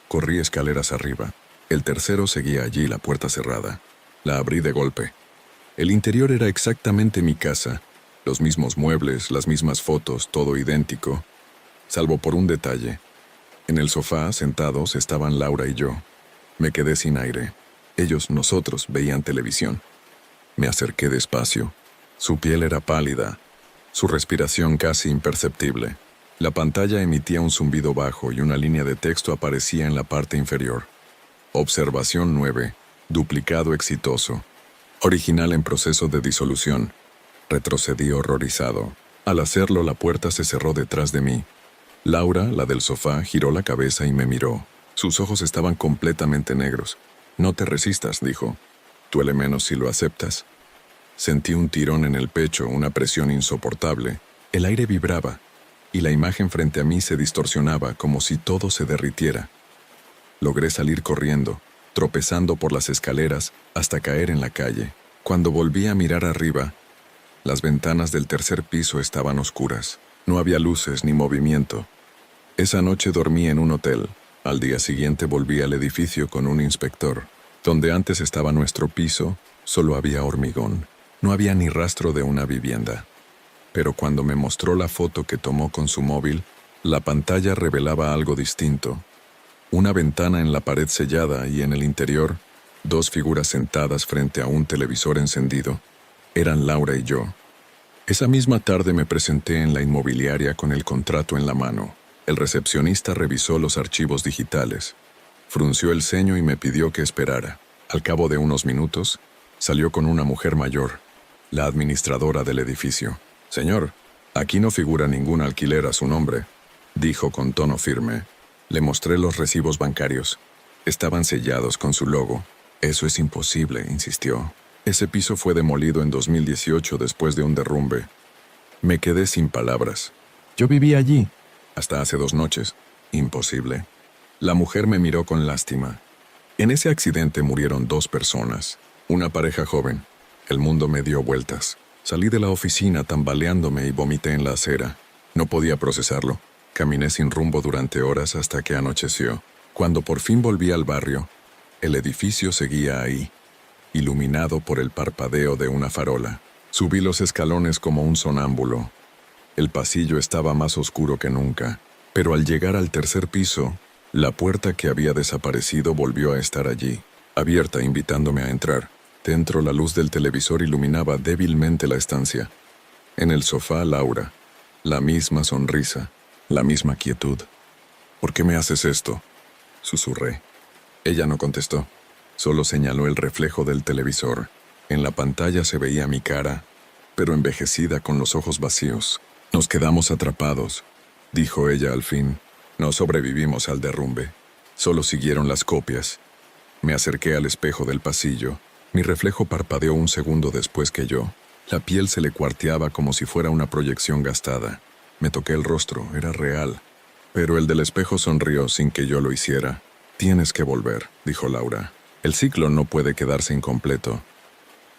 Corrí escaleras arriba. El tercero seguía allí, la puerta cerrada. La abrí de golpe. El interior era exactamente mi casa. Los mismos muebles, las mismas fotos, todo idéntico, salvo por un detalle. En el sofá, sentados, estaban Laura y yo. Me quedé sin aire. Ellos, nosotros, veían televisión. Me acerqué despacio. Su piel era pálida, su respiración casi imperceptible. La pantalla emitía un zumbido bajo y una línea de texto aparecía en la parte inferior. Observación 9. Duplicado exitoso. Original en proceso de disolución. Retrocedí horrorizado. Al hacerlo, la puerta se cerró detrás de mí. Laura, la del sofá, giró la cabeza y me miró. Sus ojos estaban completamente negros. «No te resistas», dijo. «Duele menos si lo aceptas». Sentí un tirón en el pecho, una presión insoportable. El aire vibraba, y la imagen frente a mí se distorsionaba como si todo se derritiera. Logré salir corriendo, tropezando por las escaleras hasta caer en la calle. Cuando volví a mirar arriba, las ventanas del tercer piso estaban oscuras. No había luces ni movimiento. Esa noche dormí en un hotel. Al día siguiente volví al edificio con un inspector. Donde antes estaba nuestro piso, solo había hormigón. No había ni rastro de una vivienda. Pero cuando me mostró la foto que tomó con su móvil, la pantalla revelaba algo distinto. Una ventana en la pared sellada y en el interior, 2 figuras sentadas frente a un televisor encendido. Eran Laura y yo. Esa misma tarde me presenté en la inmobiliaria con el contrato en la mano. El recepcionista revisó los archivos digitales. Frunció el ceño y me pidió que esperara. Al cabo de unos minutos, salió con una mujer mayor, la administradora del edificio. «Señor, aquí no figura ningún alquiler a su nombre», dijo con tono firme. Le mostré los recibos bancarios. Estaban sellados con su logo. «Eso es imposible», insistió. «Ese piso fue demolido en 2018 después de un derrumbe». Me quedé sin palabras. «Yo viví allí hasta hace 2 noches». «Imposible». La mujer me miró con lástima. «En ese accidente murieron 2 personas, una pareja joven. El mundo me dio vueltas. Salí de la oficina tambaleándome y vomité en la acera. No podía procesarlo. Caminé sin rumbo durante horas hasta que anocheció. Cuando por fin volví al barrio, el edificio seguía ahí, iluminado por el parpadeo de una farola. Subí los escalones como un sonámbulo. El pasillo estaba más oscuro que nunca, pero al llegar al 3er piso, la puerta que había desaparecido volvió a estar allí, abierta invitándome a entrar. Dentro la luz del televisor iluminaba débilmente la estancia. En el sofá, Laura. La misma sonrisa, la misma quietud. «¿Por qué me haces esto?», susurré. Ella no contestó, solo señaló el reflejo del televisor. En la pantalla se veía mi cara, pero envejecida con los ojos vacíos. «Nos quedamos atrapados», dijo ella al fin. «No sobrevivimos al derrumbe. Solo siguieron las copias». Me acerqué al espejo del pasillo. Mi reflejo parpadeó un segundo después que yo. La piel se le cuarteaba como si fuera una proyección gastada. Me toqué el rostro, era real. Pero el del espejo sonrió sin que yo lo hiciera. «Tienes que volver», dijo Laura. «El ciclo no puede quedarse incompleto».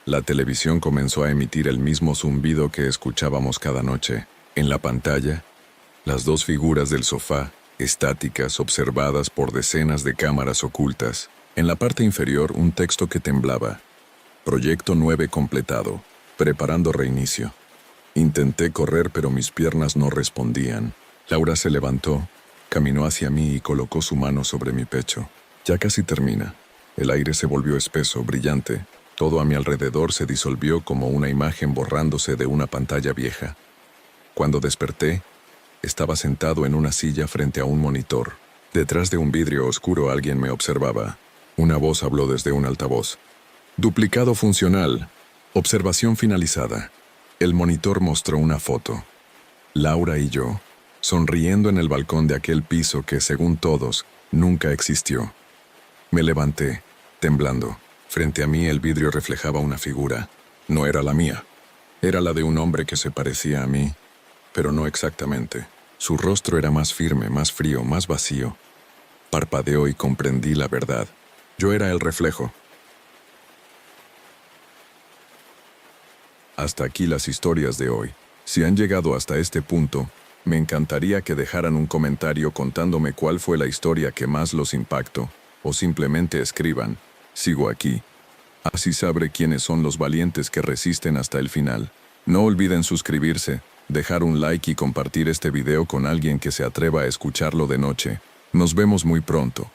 La televisión comenzó a emitir el mismo zumbido que escuchábamos cada noche. En la pantalla, las 2 figuras del sofá, estáticas, observadas por decenas de cámaras ocultas. En la parte inferior, un texto que temblaba. «Proyecto 9 completado. Preparando reinicio». Intenté correr, pero mis piernas no respondían. Laura se levantó, caminó hacia mí y colocó su mano sobre mi pecho. «Ya casi termina». El aire se volvió espeso, brillante. Todo a mi alrededor se disolvió como una imagen borrándose de una pantalla vieja. Cuando desperté, estaba sentado en una silla frente a un monitor. Detrás de un vidrio oscuro alguien me observaba. Una voz habló desde un altavoz. «Duplicado funcional. Observación finalizada». El monitor mostró una foto. Laura y yo, sonriendo en el balcón de aquel piso que, según todos, nunca existió. Me levanté, temblando. Frente a mí el vidrio reflejaba una figura. No era la mía. Era la de un hombre que se parecía a mí, pero no exactamente. Su rostro era más firme, más frío, más vacío. Parpadeó y comprendí la verdad. Yo era el reflejo. Hasta aquí las historias de hoy. Si han llegado hasta este punto, me encantaría que dejaran un comentario contándome cuál fue la historia que más los impactó, o simplemente escriban, «Sigo aquí». Así sabré quiénes son los valientes que resisten hasta el final. No olviden suscribirse, dejar un like y compartir este video con alguien que se atreva a escucharlo de noche. Nos vemos muy pronto.